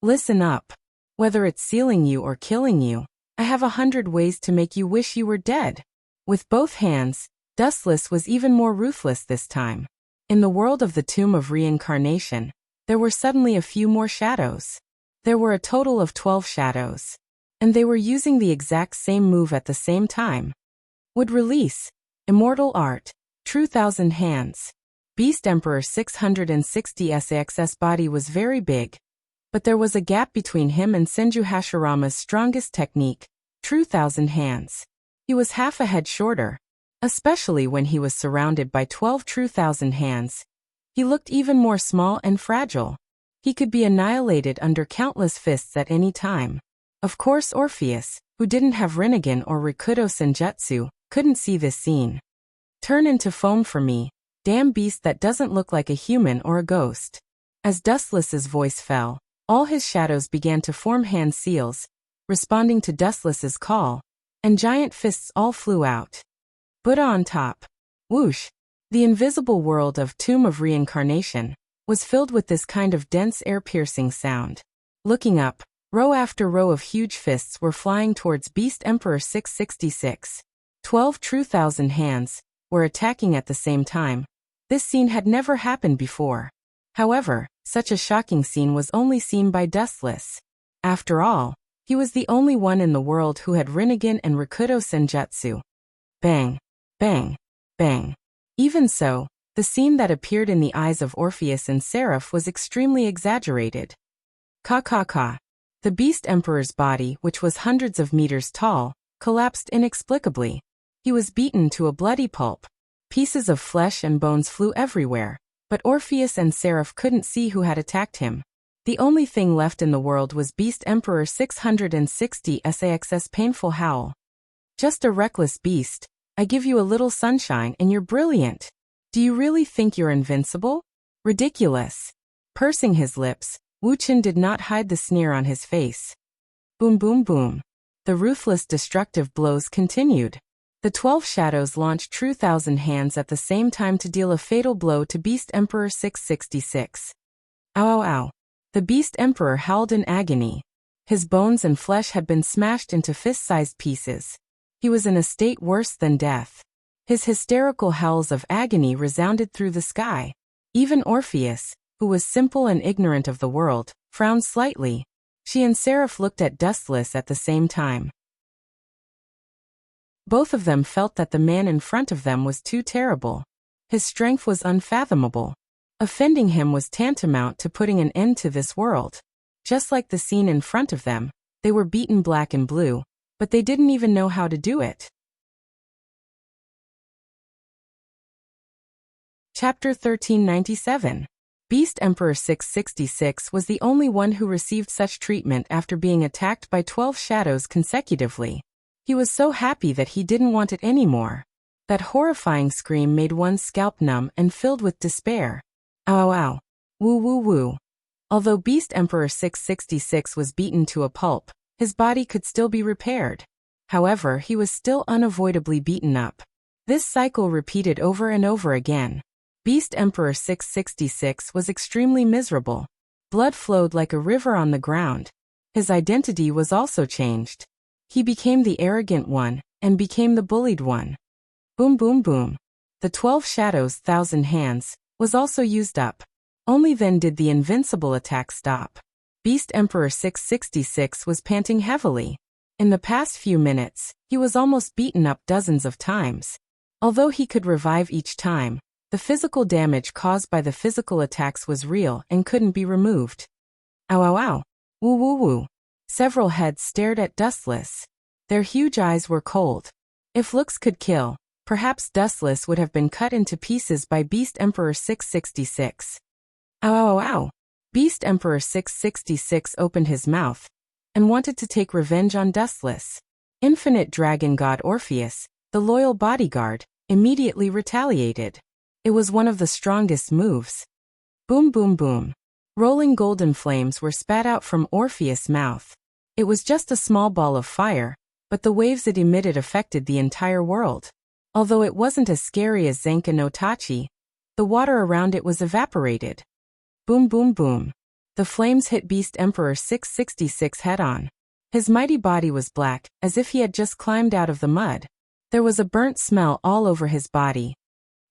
Listen up. Whether it's sealing you or killing you, I have 100 ways to make you wish you were dead. With both hands, Dustless was even more ruthless this time. In the world of the Tomb of Reincarnation, there were suddenly a few more shadows. There were a total of 12 shadows. And they were using the exact same move at the same time. Would release. Immortal Art. True Thousand Hands. Beast Emperor 660 SAX's body was very big. But there was a gap between him and Senju Hashirama's strongest technique, True Thousand Hands. He was half a head shorter. Especially when he was surrounded by 12 True Thousand Hands. He looked even more small and fragile. He could be annihilated under countless fists at any time. Of course Orpheus, who didn't have Rinnegan or Rikudo Senjutsu, couldn't see this scene. Turn into foam for me, damn beast that doesn't look like a human or a ghost. As Dustless's voice fell, all his shadows began to form hand seals, responding to Dustless's call, and giant fists all flew out. Buddha on top. Whoosh. The invisible world of Tomb of Reincarnation was filled with this kind of dense air-piercing sound. Looking up, row after row of huge fists were flying towards Beast Emperor 666. 12 True Thousand Hands were attacking at the same time. This scene had never happened before. However, such a shocking scene was only seen by Dustless. After all, he was the only one in the world who had Rinnegan and Rikudo Senjutsu. Bang, bang, bang. Even so, the scene that appeared in the eyes of Orpheus and Seraph was extremely exaggerated. Ka. The Beast Emperor's body, which was hundreds of meters tall, collapsed inexplicably. He was beaten to a bloody pulp. Pieces of flesh and bones flew everywhere, but Orpheus and Seraph couldn't see who had attacked him. The only thing left in the world was Beast Emperor 660 SAX's painful howl. Just a reckless beast. I give you a little sunshine and you're brilliant. Do you really think you're invincible? Ridiculous. Pursing his lips, Wuxia did not hide the sneer on his face. Boom boom boom. The ruthless destructive blows continued. The 12 shadows launched True Thousand Hands at the same time to deal a fatal blow to Beast Emperor 666. Ow ow ow. The Beast Emperor howled in agony. His bones and flesh had been smashed into fist-sized pieces. He was in a state worse than death. His hysterical howls of agony resounded through the sky. Even Orpheus, who was simple and ignorant of the world, frowned slightly. She and Seraph looked at Dustless at the same time. Both of them felt that the man in front of them was too terrible. His strength was unfathomable. Offending him was tantamount to putting an end to this world. Just like the scene in front of them, they were beaten black and blue, but they didn't even know how to do it. Chapter 1397. Beast Emperor 666 was the only one who received such treatment after being attacked by 12 shadows consecutively. He was so happy that he didn't want it anymore. That horrifying scream made one's scalp numb and filled with despair. Ow ow ow. Woo woo woo. Although Beast Emperor 666 was beaten to a pulp, his body could still be repaired. However, he was still unavoidably beaten up. This cycle repeated over and over again. Beast Emperor 666 was extremely miserable. Blood flowed like a river on the ground. His identity was also changed. He became the arrogant one, and became the bullied one. Boom boom boom. The 12 shadows' thousand hands was also used up. Only then did the invincible attack stop. Beast Emperor 666 was panting heavily. In the past few minutes, he was almost beaten up dozens of times. Although he could revive each time, the physical damage caused by the physical attacks was real and couldn't be removed. Ow ow ow. Woo woo woo. Several heads stared at Dustless. Their huge eyes were cold. If looks could kill, perhaps Dustless would have been cut into pieces by Beast Emperor 666. Ow ow ow. Beast Emperor 666 opened his mouth and wanted to take revenge on Dustless. Infinite dragon god Orpheus, the loyal bodyguard, immediately retaliated. It was one of the strongest moves. Boom boom boom. Rolling golden flames were spat out from Orpheus' mouth. It was just a small ball of fire, but the waves it emitted affected the entire world. Although it wasn't as scary as Zenka no Tachi, the water around it was evaporated. Boom boom boom. The flames hit Beast Emperor 666 head-on. His mighty body was black, as if he had just climbed out of the mud. There was a burnt smell all over his body.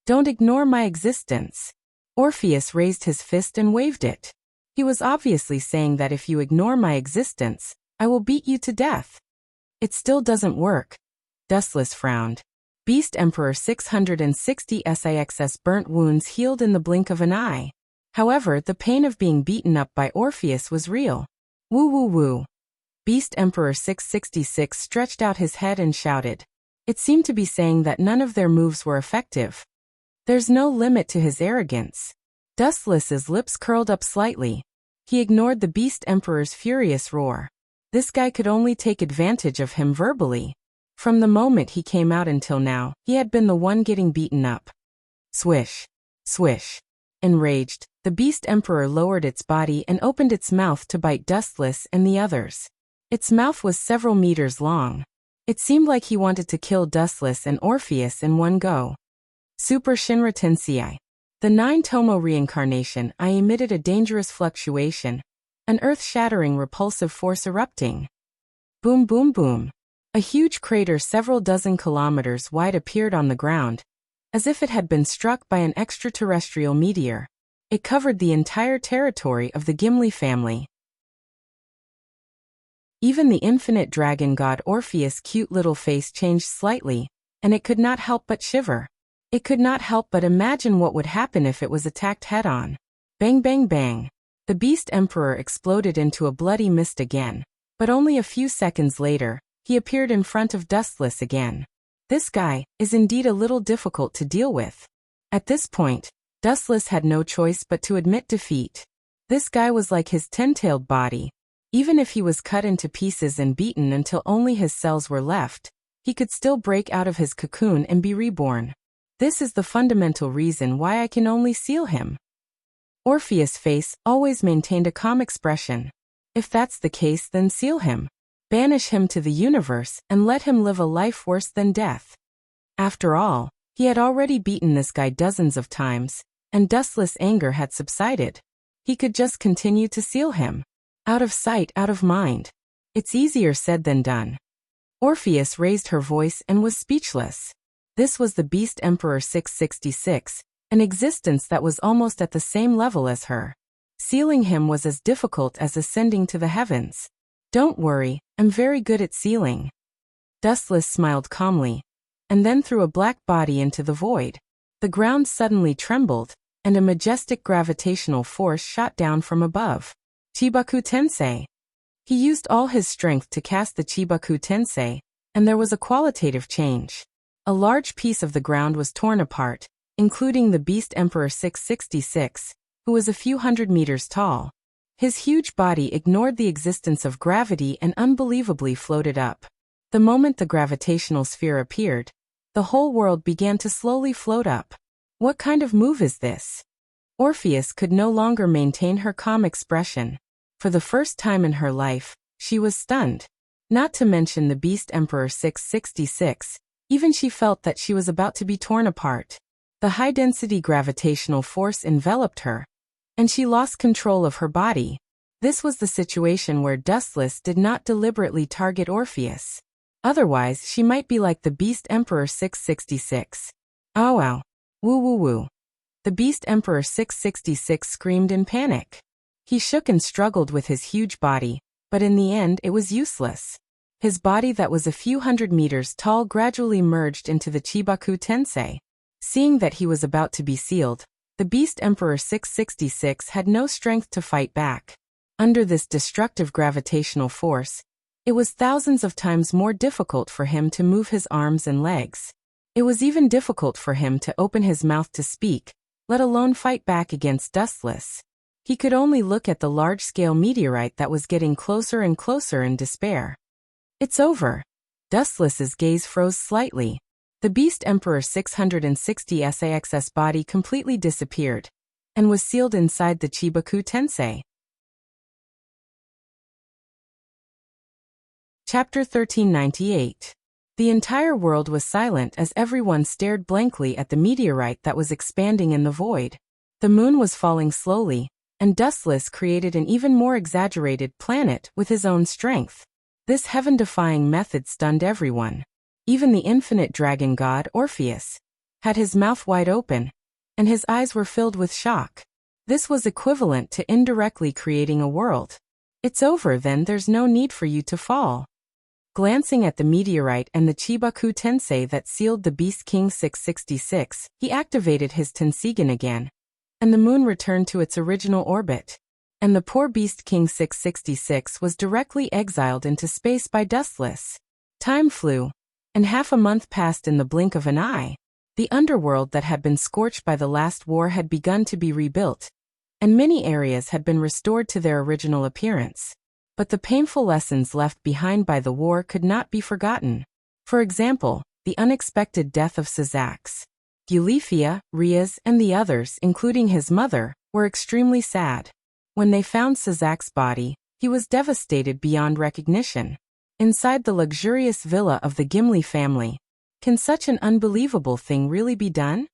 Don't ignore my existence. Orpheus raised his fist and waved it. He was obviously saying that if you ignore my existence, I will beat you to death. It still doesn't work. Dustless frowned. Beast Emperor 660's burnt wounds healed in the blink of an eye. However, the pain of being beaten up by Orpheus was real. Woo woo woo. Beast Emperor 666 stretched out his head and shouted. It seemed to be saying that none of their moves were effective. There's no limit to his arrogance. Dustless's lips curled up slightly. He ignored the Beast Emperor's furious roar. This guy could only take advantage of him verbally. From the moment he came out until now, he had been the one getting beaten up. Swish. Swish. Enraged, the Beast Emperor lowered its body and opened its mouth to bite Dustless and the others. Its mouth was several meters long. It seemed like he wanted to kill Dustless and Orpheus in one go. Super Shinra Tensei. The 9 Tomo reincarnation, I emitted a dangerous fluctuation, an earth-shattering repulsive force erupting. Boom boom boom. A huge crater several dozen kilometers wide appeared on the ground, as if it had been struck by an extraterrestrial meteor. It covered the entire territory of the Gimli family. Even the infinite dragon god Orpheus' cute little face changed slightly, and it could not help but shiver. It could not help but imagine what would happen if it was attacked head-on. Bang bang bang. The Beast Emperor exploded into a bloody mist again, but only a few seconds later, he appeared in front of Dustless again. This guy is indeed a little difficult to deal with. At this point, Dustless had no choice but to admit defeat. This guy was like his 10-tailed body. Even if he was cut into pieces and beaten until only his cells were left, he could still break out of his cocoon and be reborn. This is the fundamental reason why I can only seal him. Orpheus' face always maintained a calm expression. If that's the case, then seal him. Banish him to the universe and let him live a life worse than death. After all, he had already beaten this guy dozens of times, and Dustless' anger had subsided. He could just continue to seal him. Out of sight, out of mind. It's easier said than done. Orpheus raised her voice and was speechless. This was the Beast Emperor 666, an existence that was almost at the same level as her. Sealing him was as difficult as ascending to the heavens. Don't worry, I'm very good at sealing. Dustless smiled calmly, and then threw a black body into the void. The ground suddenly trembled, and a majestic gravitational force shot down from above. Chibaku Tensei. He used all his strength to cast the Chibaku Tensei, and there was a qualitative change. A large piece of the ground was torn apart, including the Beast Emperor 666, who was a few hundred meters tall. His huge body ignored the existence of gravity and unbelievably floated up. The moment the gravitational sphere appeared, the whole world began to slowly float up. What kind of move is this? Orpheus could no longer maintain her calm expression. For the first time in her life, she was stunned. Not to mention the Beast Emperor 666, even she felt that she was about to be torn apart. The high-density gravitational force enveloped her, and she lost control of her body. This was the situation where Dustless did not deliberately target Orpheus. Otherwise, she might be like the Beast Emperor 666. Oh wow. Woo woo woo. The Beast Emperor 666 screamed in panic. He shook and struggled with his huge body, but in the end it was useless. His body that was a few hundred meters tall gradually merged into the Chibaku Tensei. Seeing that he was about to be sealed, the Beast Emperor 666 had no strength to fight back. Under this destructive gravitational force, it was thousands of times more difficult for him to move his arms and legs. It was even difficult for him to open his mouth to speak, let alone fight back against Dustless. He could only look at the large-scale meteorite that was getting closer and closer in despair. It's over. Dustless's gaze froze slightly. The Beast Emperor 660 SAX's body completely disappeared and was sealed inside the Chibaku Tensei. Chapter 1398. The entire world was silent as everyone stared blankly at the meteorite that was expanding in the void. The moon was falling slowly, and Dustless created an even more exaggerated planet with his own strength. This heaven-defying method stunned everyone. Even the infinite dragon god, Orpheus, had his mouth wide open, and his eyes were filled with shock. This was equivalent to indirectly creating a world. It's over then, there's no need for you to fall. Glancing at the meteorite and the Chibaku Tensei that sealed the Beast King 666, he activated his Tensigen again, and the moon returned to its original orbit. And the poor Beast King 666 was directly exiled into space by Dustless. Time flew, and half a month passed in the blink of an eye. The underworld that had been scorched by the last war had begun to be rebuilt, and many areas had been restored to their original appearance. But the painful lessons left behind by the war could not be forgotten. For example, the unexpected death of Sazax. Eulifia, Riaz, and the others, including his mother, were extremely sad. When they found Sazax's body, he was devastated beyond recognition. Inside the luxurious villa of the Gimli family, can such an unbelievable thing really be done?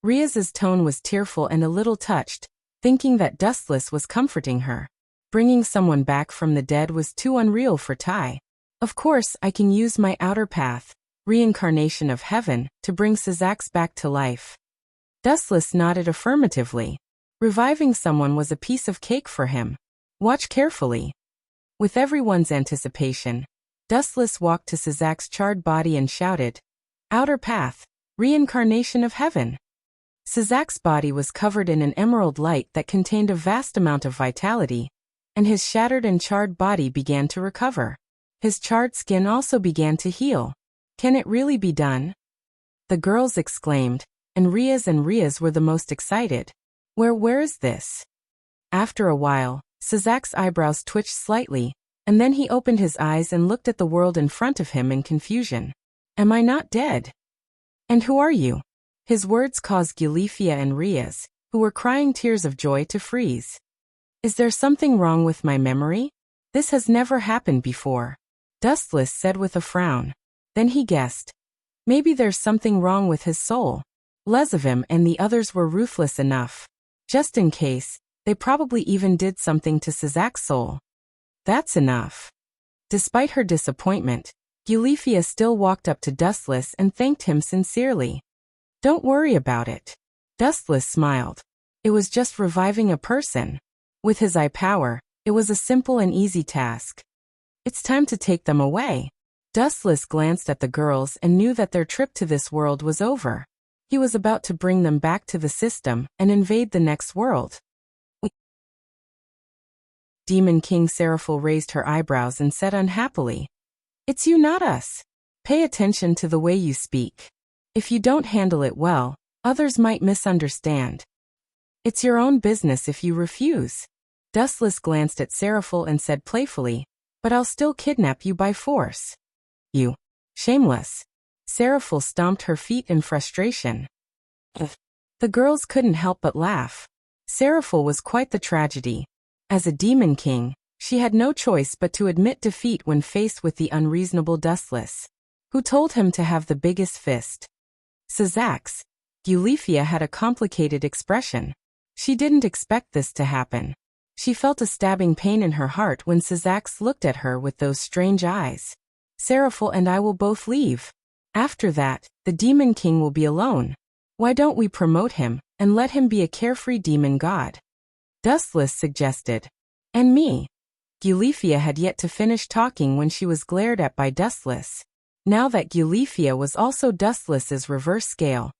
Riaz's tone was tearful and a little touched, thinking that Dustless was comforting her. Bringing someone back from the dead was too unreal for Tai. Of course, I can use my outer path, reincarnation of heaven, to bring Sazax back to life. Dustless nodded affirmatively. Reviving someone was a piece of cake for him. Watch carefully. With everyone's anticipation, Dustless walked to Sazax's charred body and shouted, "Outer path, reincarnation of heaven." Sazax's body was covered in an emerald light that contained a vast amount of vitality, and his shattered and charred body began to recover. His charred skin also began to heal. Can it really be done? The girls exclaimed, and Riaz were the most excited. Where is this? After a while, Sazax's eyebrows twitched slightly, and then he opened his eyes and looked at the world in front of him in confusion. Am I not dead? And who are you? His words caused Eulifia and Riaz, who were crying tears of joy, to freeze. Is there something wrong with my memory? This has never happened before, Dustless said with a frown. Then he guessed. Maybe there's something wrong with his soul. Lezavim and the others were ruthless enough. Just in case, they probably even did something to Sazax's soul. That's enough. Despite her disappointment, Eulifia still walked up to Dustless and thanked him sincerely. Don't worry about it. Dustless smiled. It was just reviving a person. With his eye power, it was a simple and easy task. It's time to take them away. Dustless glanced at the girls and knew that their trip to this world was over. He was about to bring them back to the system and invade the next world. Demon King Seraphil raised her eyebrows and said unhappily, "It's you, not us. Pay attention to the way you speak. If you don't handle it well, others might misunderstand. It's your own business if you refuse." Dustless glanced at Seraphil and said playfully, "But I'll still kidnap you by force." You. Shameless. Seraphil stomped her feet in frustration. The girls couldn't help but laugh. Seraphil was quite the tragedy. As a demon king, she had no choice but to admit defeat when faced with the unreasonable Dustless, who told him to have the biggest fist. Sazax. Eulifia had a complicated expression. She didn't expect this to happen. She felt a stabbing pain in her heart when Sazax looked at her with those strange eyes. Seraphil and I will both leave. After that, the Demon King will be alone. Why don't we promote him, and let him be a carefree demon god? Dustless suggested. And me. Eulifia had yet to finish talking when she was glared at by Dustless. Now that Eulifia was also Dustless's reverse scale,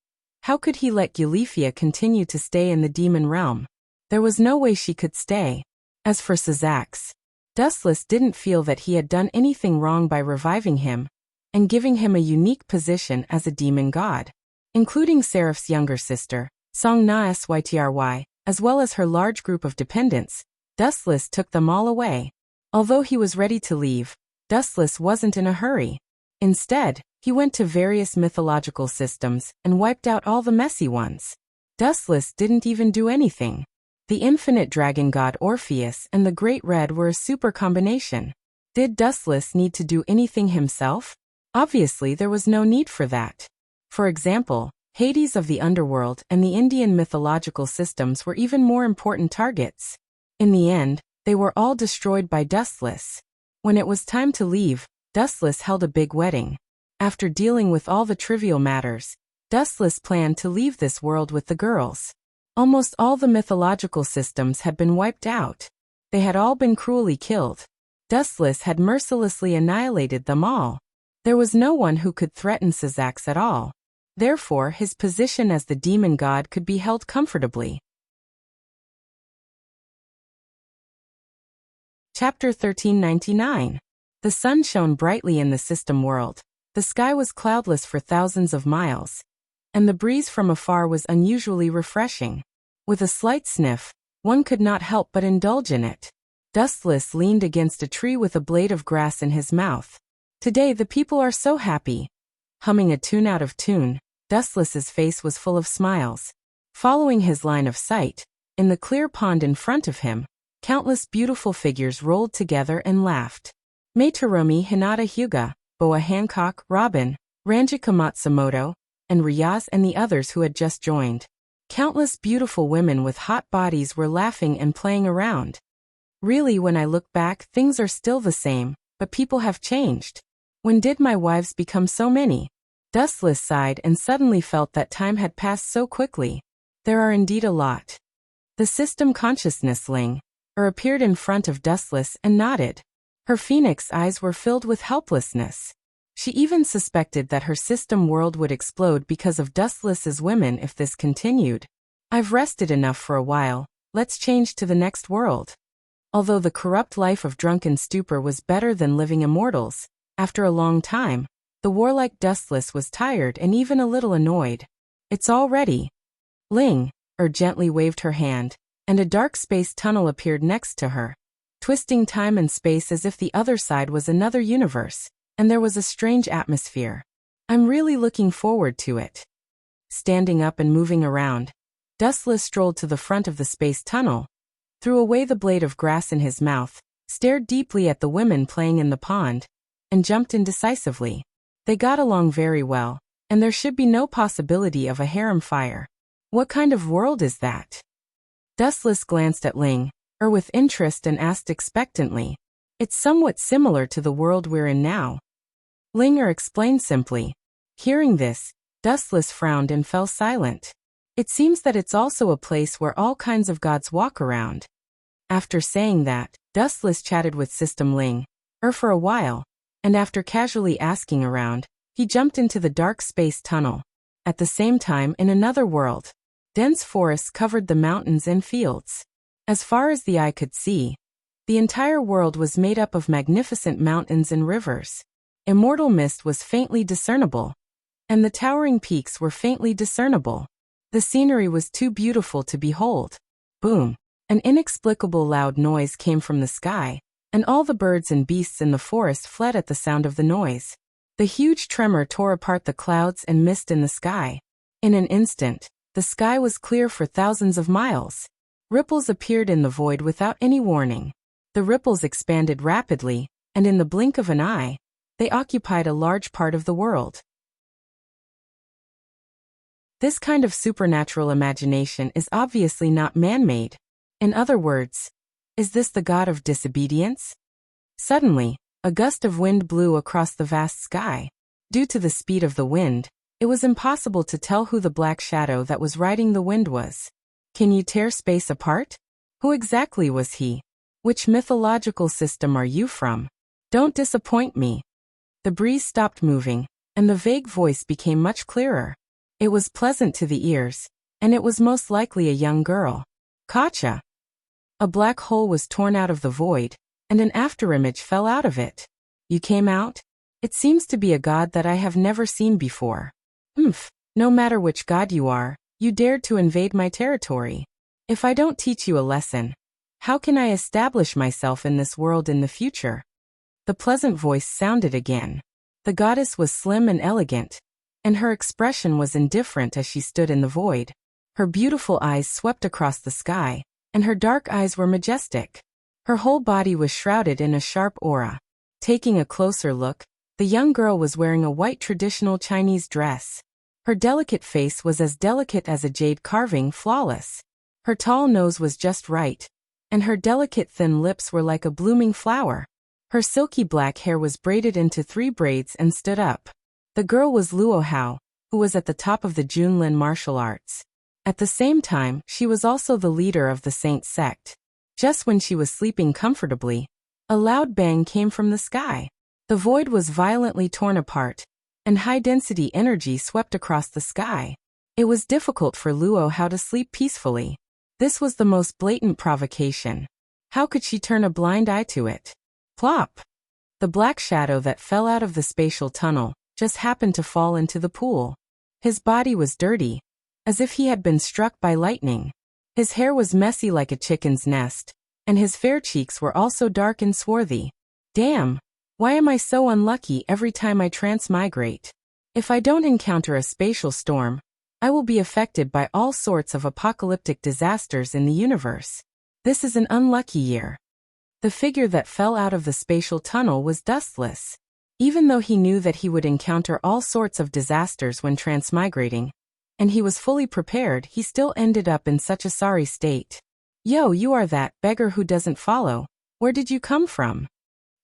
how could he let Eulifia continue to stay in the demon realm? There was no way she could stay. As for Sazax, Dustless didn't feel that he had done anything wrong by reviving him and giving him a unique position as a demon god, including Seraph's younger sister, Song Na Sytry, as well as her large group of dependents. Dustless took them all away. Although he was ready to leave, Dustless wasn't in a hurry. Instead, he went to various mythological systems and wiped out all the messy ones. Dustless didn't even do anything. The infinite dragon god Orpheus and the Great Red were a super combination. Did Dustless need to do anything himself? Obviously there was no need for that. For example, Hades of the underworld and the Indian mythological systems were even more important targets. In the end, they were all destroyed by Dustless. When it was time to leave, Dustless held a big wedding. After dealing with all the trivial matters, Dustless planned to leave this world with the girls. Almost all the mythological systems had been wiped out. They had all been cruelly killed. Dustless had mercilessly annihilated them all. There was no one who could threaten Syzax at all. Therefore, his position as the demon god could be held comfortably. Chapter 1399. The sun shone brightly in the system world. The sky was cloudless for thousands of miles, and the breeze from afar was unusually refreshing. With a slight sniff, one could not help but indulge in it. Dustless leaned against a tree with a blade of grass in his mouth. Today the people are so happy. Humming a tune out of tune, Dustless's face was full of smiles. Following his line of sight, in the clear pond in front of him, countless beautiful figures rolled together and laughed. Materumi Hinata Hyuga, Boa Hancock, Robin, Ranjika Matsumoto, and Ryaz and the others who had just joined. Countless beautiful women with hot bodies were laughing and playing around. Really, when I look back, things are still the same, but people have changed. When did my wives become so many? Dustless sighed and suddenly felt that time had passed so quickly. There are indeed a lot. The system consciousness Ling appeared in front of Dustless and nodded. Her phoenix eyes were filled with helplessness. She even suspected that her system world would explode because of Dustless's women if this continued. I've rested enough for a while, let's change to the next world. Although the corrupt life of drunken stupor was better than living immortals, after a long time, the warlike Dustless was tired and even a little annoyed. It's all ready. Ling gently waved her hand, and a dark space tunnel appeared next to her, twisting time and space as if the other side was another universe, and there was a strange atmosphere. I'm really looking forward to it. Standing up and moving around, Dustless strolled to the front of the space tunnel, threw away the blade of grass in his mouth, stared deeply at the women playing in the pond, and jumped in decisively. They got along very well, and there should be no possibility of a harem fire. What kind of world is that? Dustless glanced at Ling with interest and asked expectantly. It's somewhat similar to the world we're in now. Ling explained simply. Hearing this, Dustless frowned and fell silent. It seems that it's also a place where all kinds of gods walk around. After saying that, Dustless chatted with System Ling for a while, and after casually asking around, he jumped into the dark space tunnel. At the same time, in another world, dense forests covered the mountains and fields. As far as the eye could see, the entire world was made up of magnificent mountains and rivers. Immortal mist was faintly discernible, and the towering peaks were faintly discernible. The scenery was too beautiful to behold. Boom! An inexplicable loud noise came from the sky, and all the birds and beasts in the forest fled at the sound of the noise. The huge tremor tore apart the clouds and mist in the sky. In an instant, the sky was clear for thousands of miles. Ripples appeared in the void without any warning. The ripples expanded rapidly, and in the blink of an eye, they occupied a large part of the world. This kind of supernatural imagination is obviously not man-made. In other words, is this the god of disobedience? Suddenly, a gust of wind blew across the vast sky. Due to the speed of the wind, it was impossible to tell who the black shadow that was riding the wind was. Can you tear space apart? Who exactly was he? Which mythological system are you from? Don't disappoint me. The breeze stopped moving, and the vague voice became much clearer. It was pleasant to the ears, and it was most likely a young girl. Gotcha! A black hole was torn out of the void, and an afterimage fell out of it. You came out? It seems to be a god that I have never seen before. No matter which god you are, you dared to invade my territory. If I don't teach you a lesson, how can I establish myself in this world in the future? The pleasant voice sounded again. The goddess was slim and elegant, and her expression was indifferent as she stood in the void. Her beautiful eyes swept across the sky, and her dark eyes were majestic. Her whole body was shrouded in a sharp aura. Taking a closer look, the young girl was wearing a white traditional Chinese dress. Her delicate face was as delicate as a jade carving, flawless. Her tall nose was just right, and her delicate thin lips were like a blooming flower. Her silky black hair was braided into 3 braids and stood up. The girl was Luo Hao, who was at the top of the Junlin martial arts. At the same time, she was also the leader of the Saint sect. Just when she was sleeping comfortably, a loud bang came from the sky. The void was violently torn apart, and high-density energy swept across the sky. It was difficult for Luo Hao to sleep peacefully. This was the most blatant provocation. How could she turn a blind eye to it? Plop! The black shadow that fell out of the spatial tunnel just happened to fall into the pool. His body was dirty, as if he had been struck by lightning. His hair was messy like a chicken's nest, and his fair cheeks were also dark and swarthy. Damn! Why am I so unlucky every time I transmigrate? If I don't encounter a spatial storm, I will be affected by all sorts of apocalyptic disasters in the universe. This is an unlucky year. The figure that fell out of the spatial tunnel was dustless. Even though he knew that he would encounter all sorts of disasters when transmigrating, and he was fully prepared, he still ended up in such a sorry state. Yo, you are that beggar who doesn't follow. Where did you come from?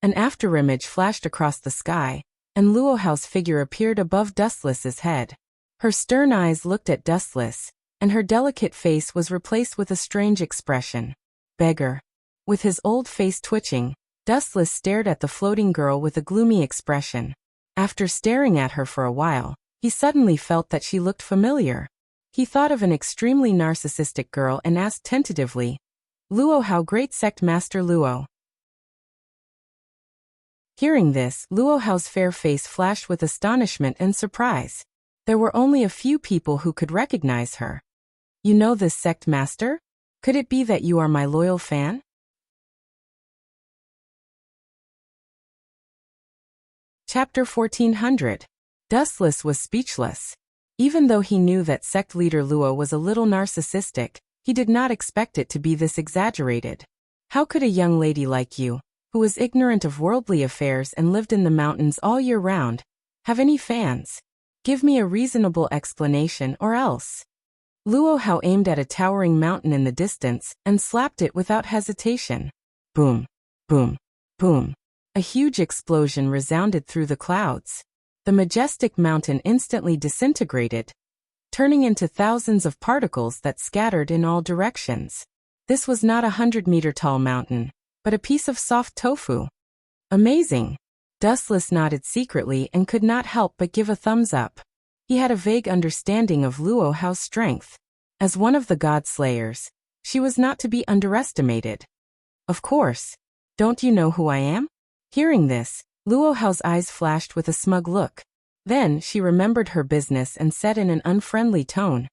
An afterimage flashed across the sky, and Luo Hao's figure appeared above Dustless's head. Her stern eyes looked at Dustless, and her delicate face was replaced with a strange expression. Beggar. With his old face twitching, Dustless stared at the floating girl with a gloomy expression. After staring at her for a while, he suddenly felt that she looked familiar. He thought of an extremely narcissistic girl and asked tentatively, Luo Hao, Great Sect Master Luo. Hearing this, Luo Hao's fair face flashed with astonishment and surprise. There were only a few people who could recognize her. You know this sect master? Could it be that you are my loyal fan? Chapter 1400. Dustless was speechless. Even though he knew that sect leader Luo was a little narcissistic, he did not expect it to be this exaggerated. How could a young lady like you, who was ignorant of worldly affairs and lived in the mountains all year round, have any fans? Give me a reasonable explanation or else. Luo Hao aimed at a towering mountain in the distance and slapped it without hesitation. Boom, boom, boom. A huge explosion resounded through the clouds. The majestic mountain instantly disintegrated, turning into thousands of particles that scattered in all directions. This was not a 100-meter-tall mountain, but a piece of soft tofu. Amazing! Dustless nodded secretly and could not help but give a thumbs up. He had a vague understanding of Luo Hao's strength. As one of the god slayers, she was not to be underestimated. Of course. Don't you know who I am? Hearing this, Luo Hao's eyes flashed with a smug look. Then she remembered her business and said in an unfriendly tone,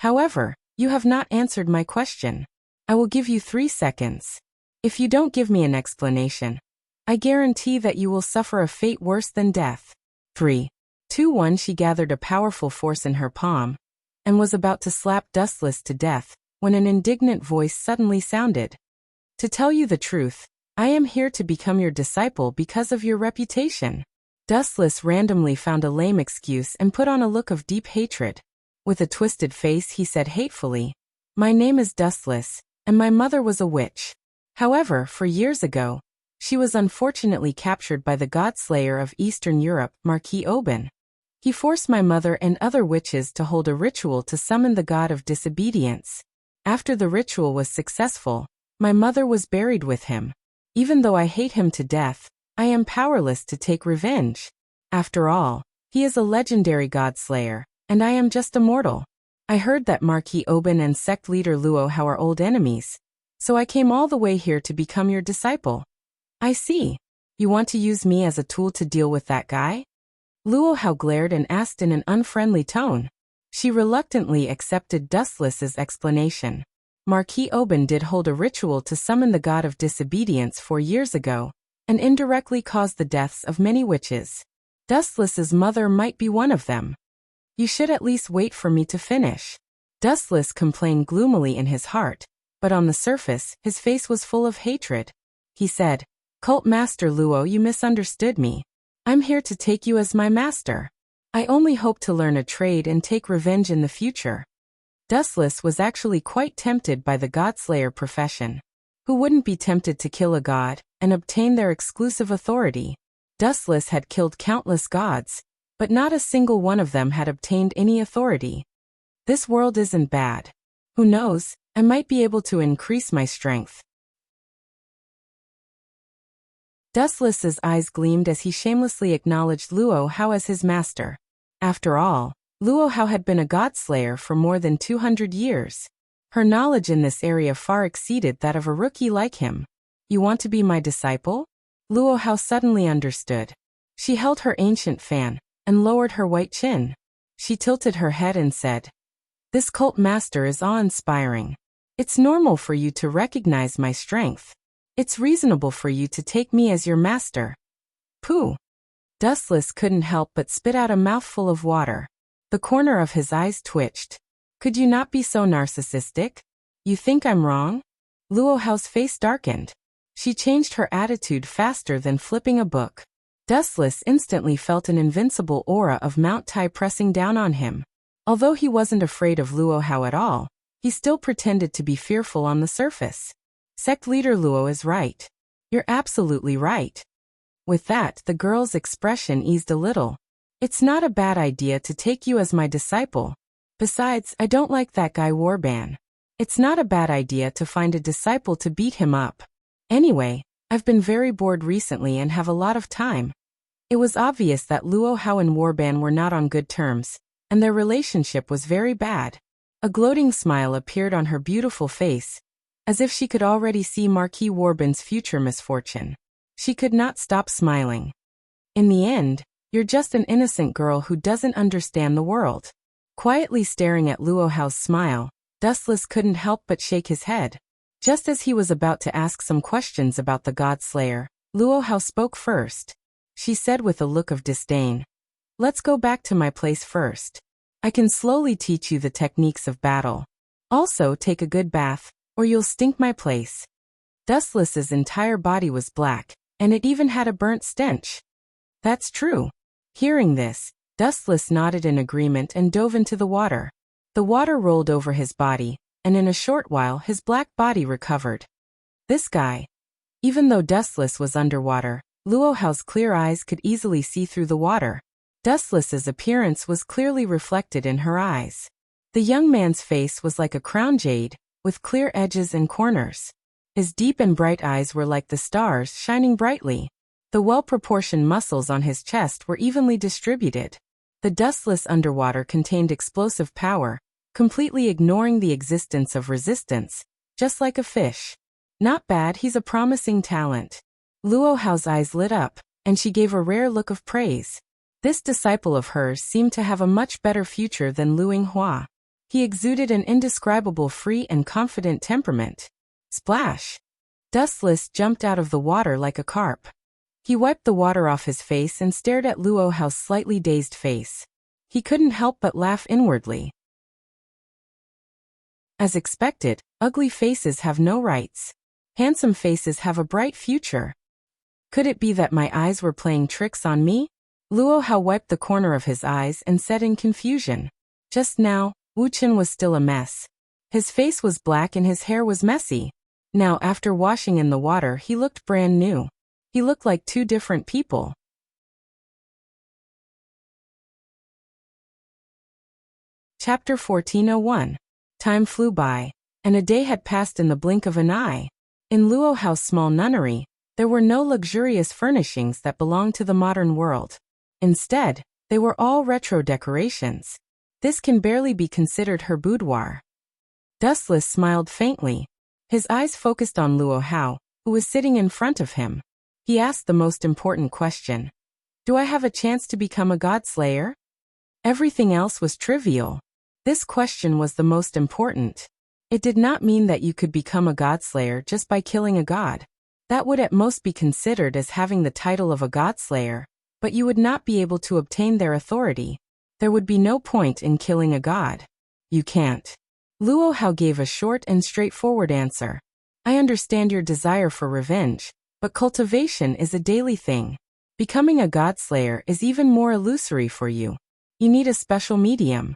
However, you have not answered my question. I will give you 3 seconds. If you don't give me an explanation, I guarantee that you will suffer a fate worse than death. 3, 2, 1. She gathered a powerful force in her palm, and was about to slap Dustless to death, when an indignant voice suddenly sounded. To tell you the truth, I am here to become your disciple because of your reputation. Dustless randomly found a lame excuse and put on a look of deep hatred. With a twisted face he said hatefully, My name is Dustless, and my mother was a witch. However, for years ago, she was unfortunately captured by the god-slayer of Eastern Europe, Marquis Oben. He forced my mother and other witches to hold a ritual to summon the god of disobedience. After the ritual was successful, my mother was buried with him. Even though I hate him to death, I am powerless to take revenge. After all, he is a legendary god-slayer, and I am just a mortal. I heard that Marquis Oben and sect leader Luo Hao are old enemies, so I came all the way here to become your disciple. I see. You want to use me as a tool to deal with that guy? Luo Hao glared and asked in an unfriendly tone. She reluctantly accepted Dustless's explanation. Marquis Oben did hold a ritual to summon the god of disobedience 4 years ago, and indirectly caused the deaths of many witches. Dustless's mother might be one of them. You should at least wait for me to finish. Dustless complained gloomily in his heart, but on the surface, his face was full of hatred. He said, Cult Master Luo, you misunderstood me. I'm here to take you as my master. I only hope to learn a trade and take revenge in the future. Dustless was actually quite tempted by the Godslayer profession. Who wouldn't be tempted to kill a god and obtain their exclusive authority? Dustless had killed countless gods, but not a single one of them had obtained any authority. This world isn't bad. Who knows, I might be able to increase my strength. Dustless's eyes gleamed as he shamelessly acknowledged Luo Hao as his master. After all, Luo Hao had been a godslayer for more than 200 years. Her knowledge in this area far exceeded that of a rookie like him. You want to be my disciple? Luo Hao suddenly understood. She held her ancient fan and lowered her white chin. She tilted her head and said, This cult master is awe-inspiring. It's normal for you to recognize my strength. It's reasonable for you to take me as your master. Pooh. Dustless couldn't help but spit out a mouthful of water. The corner of his eyes twitched. Could you not be so narcissistic? You think I'm wrong? Luo Hao's face darkened. She changed her attitude faster than flipping a book. Dustless instantly felt an invincible aura of Mount Tai pressing down on him. Although he wasn't afraid of Luo Hao at all, he still pretended to be fearful on the surface. Sect leader Luo is right. You're absolutely right. With that, the girl's expression eased a little. It's not a bad idea to take you as my disciple. Besides, I don't like that guy Warban. It's not a bad idea to find a disciple to beat him up. Anyway, I've been very bored recently and have a lot of time. It was obvious that Luo Hao and Warban were not on good terms, and their relationship was very bad. A gloating smile appeared on her beautiful face, as if she could already see Marquis Warban's future misfortune. She could not stop smiling. In the end, you're just an innocent girl who doesn't understand the world. Quietly staring at Luo Hao's smile, Dustless couldn't help but shake his head. Just as he was about to ask some questions about the Godslayer, Luo Hao spoke first. She said with a look of disdain, Let's go back to my place first. I can slowly teach you the techniques of battle. Also, take a good bath, or you'll stink my place. Dustless's entire body was black, and it even had a burnt stench. That's true. Hearing this, Dustless nodded in agreement and dove into the water. The water rolled over his body, and in a short while his black body recovered. This guy. Even though Dustless was underwater, Luo Hao's clear eyes could easily see through the water. Dustless's appearance was clearly reflected in her eyes. The young man's face was like a crown jade, with clear edges and corners. His deep and bright eyes were like the stars shining brightly. The well-proportioned muscles on his chest were evenly distributed. The Dustless underwater contained explosive power, completely ignoring the existence of resistance, just like a fish. Not bad, he's a promising talent. Luo Hao's eyes lit up, and she gave a rare look of praise. This disciple of hers seemed to have a much better future than Luing Hua. He exuded an indescribable free and confident temperament. Splash! Dustless jumped out of the water like a carp. He wiped the water off his face and stared at Luo Hao's slightly dazed face. He couldn't help but laugh inwardly. As expected, ugly faces have no rights. Handsome faces have a bright future. Could it be that my eyes were playing tricks on me? Luo Hao wiped the corner of his eyes and said in confusion. Just now, Wuchen was still a mess. His face was black and his hair was messy. Now, after washing in the water, he looked brand new. He looked like two different people. Chapter 1401. Time flew by, and a day had passed in the blink of an eye. In Luo Hao's small nunnery, there were no luxurious furnishings that belonged to the modern world. Instead, they were all retro decorations. This can barely be considered her boudoir. Dustless smiled faintly. His eyes focused on Luo Hao, who was sitting in front of him. He asked the most important question. Do I have a chance to become a Godslayer? Everything else was trivial. This question was the most important. It did not mean that you could become a Godslayer just by killing a god. That would at most be considered as having the title of a Godslayer. but you would not be able to obtain their authority. There would be no point in killing a god. You can't. Luo Hao gave a short and straightforward answer. I understand your desire for revenge, but cultivation is a daily thing. Becoming a godslayer is even more illusory for you. You need a special medium.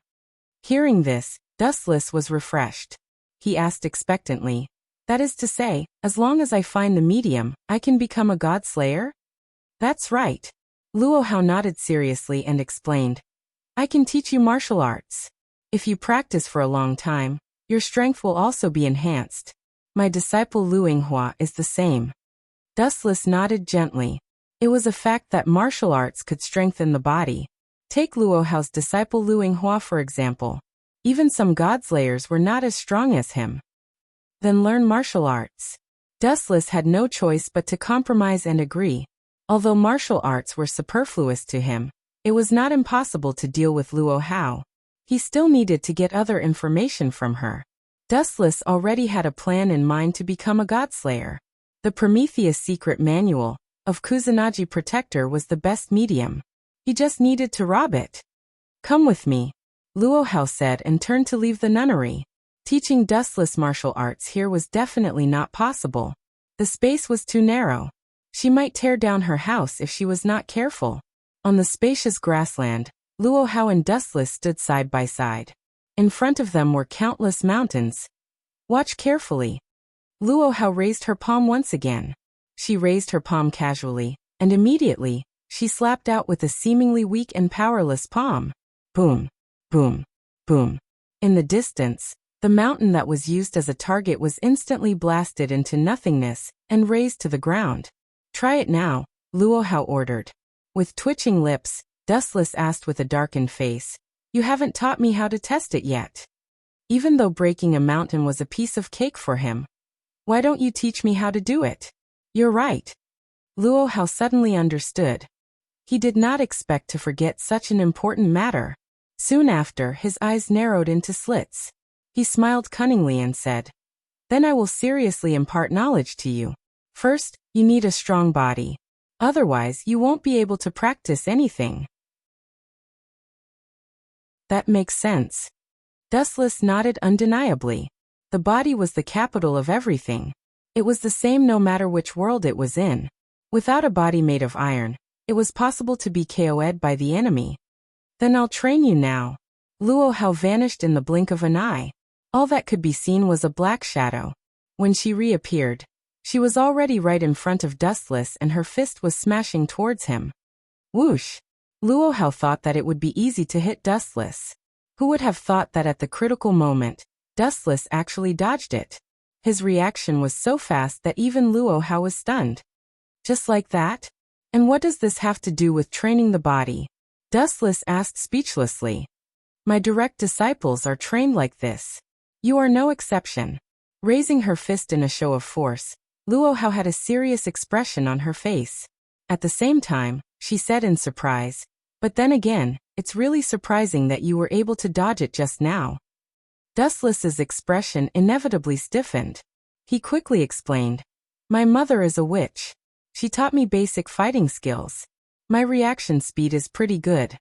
Hearing this, Dustless was refreshed. He asked expectantly, that is to say, as long as I find the medium, I can become a godslayer? That's right. Luo Hao nodded seriously and explained, I can teach you martial arts. If you practice for a long time, your strength will also be enhanced. My disciple Lu Yinghua is the same. Dustless nodded gently. It was a fact that martial arts could strengthen the body. Take Luo Hao's disciple Lu Yinghua for example. Even some godslayers were not as strong as him. Then learn martial arts. Dustless had no choice but to compromise and agree. Although martial arts were superfluous to him, it was not impossible to deal with Luo Hao. He still needed to get other information from her. Dustless already had a plan in mind to become a godslayer. The Prometheus secret manual of Kusanagi Protector was the best medium. He just needed to rob it. Come with me, Luo Hao said and turned to leave the nunnery. Teaching Dustless martial arts here was definitely not possible. The space was too narrow. She might tear down her house if she was not careful. On the spacious grassland, Luo Hao and Dustless stood side by side. In front of them were countless mountains. Watch carefully. Luo Hao raised her palm once again. She raised her palm casually, and immediately, she slapped out with a seemingly weak and powerless palm. Boom, boom, boom. In the distance, the mountain that was used as a target was instantly blasted into nothingness and razed to the ground. Try it now, Luo Hao ordered. With twitching lips, Dustless asked with a darkened face, You haven't taught me how to test it yet. Even though breaking a mountain was a piece of cake for him. Why don't you teach me how to do it? You're right. Luo Hao suddenly understood. He did not expect to forget such an important matter. Soon after, his eyes narrowed into slits. He smiled cunningly and said, Then I will seriously impart knowledge to you. First, you need a strong body. Otherwise, you won't be able to practice anything. That makes sense. Dustless nodded undeniably. The body was the capital of everything. It was the same no matter which world it was in. Without a body made of iron, it was possible to be KO'd by the enemy. Then I'll train you now. Luo Hao vanished in the blink of an eye. All that could be seen was a black shadow. When she reappeared, she was already right in front of Dustless and her fist was smashing towards him. Whoosh! Luo Hao thought that it would be easy to hit Dustless. Who would have thought that at the critical moment, Dustless actually dodged it? His reaction was so fast that even Luo Hao was stunned. Just like that? And what does this have to do with training the body? Dustless asked speechlessly. My direct disciples are trained like this. You are no exception. Raising her fist in a show of force, Luo Hao had a serious expression on her face. At the same time, she said in surprise, But then again, it's really surprising that you were able to dodge it just now. Dustless's expression inevitably stiffened. He quickly explained, My mother is a witch. She taught me basic fighting skills. My reaction speed is pretty good.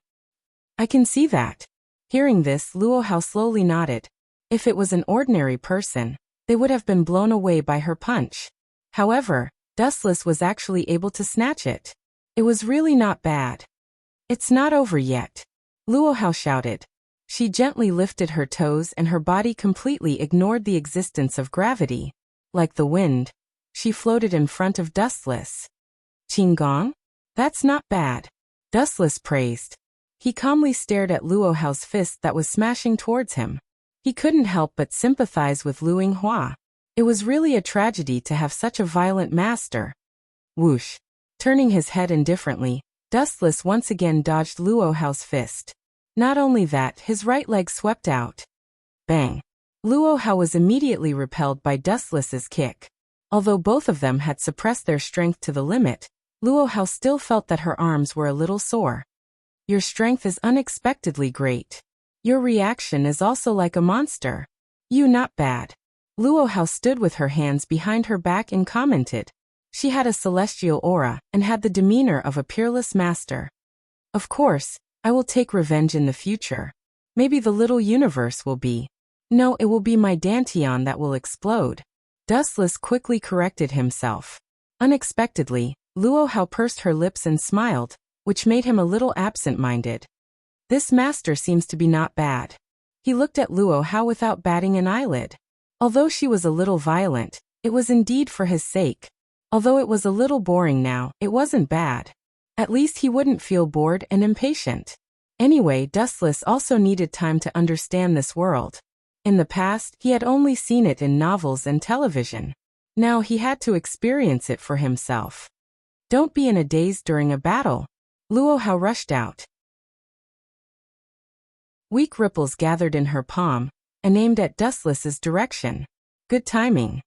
I can see that. Hearing this, Luo Hao slowly nodded. If it was an ordinary person, they would have been blown away by her punch. However, Dustless was actually able to snatch it. It was really not bad. It's not over yet. Luo Hao shouted. She gently lifted her toes and her body completely ignored the existence of gravity. Like the wind, she floated in front of Dustless. Qinggong? That's not bad. Dustless praised. He calmly stared at Luo Hao's fist that was smashing towards him. He couldn't help but sympathize with Lu Yinghua. It was really a tragedy to have such a violent master. Whoosh! Turning his head indifferently, Dustless once again dodged Luo Hao's fist. Not only that, his right leg swept out. Bang! Luo Hao was immediately repelled by Dustless's kick. Although both of them had suppressed their strength to the limit, Luo Hao still felt that her arms were a little sore. Your strength is unexpectedly great. Your reaction is also like a monster. You not bad. Luo Hao stood with her hands behind her back and commented. She had a celestial aura and had the demeanor of a peerless master. Of course, I will take revenge in the future. Maybe the little universe will be. No, it will be my Danteon that will explode. Dustless quickly corrected himself. Unexpectedly, Luo Hao pursed her lips and smiled, which made him a little absent-minded. This master seems to be not bad. He looked at Luo Hao without batting an eyelid. Although she was a little violent, it was indeed for his sake. Although it was a little boring now, it wasn't bad. At least he wouldn't feel bored and impatient. Anyway, Dustless also needed time to understand this world. In the past, he had only seen it in novels and television. Now he had to experience it for himself. Don't be in a daze during a battle. Luo Hao rushed out. Weak ripples gathered in her palm and aimed at Dustless's direction. Good timing.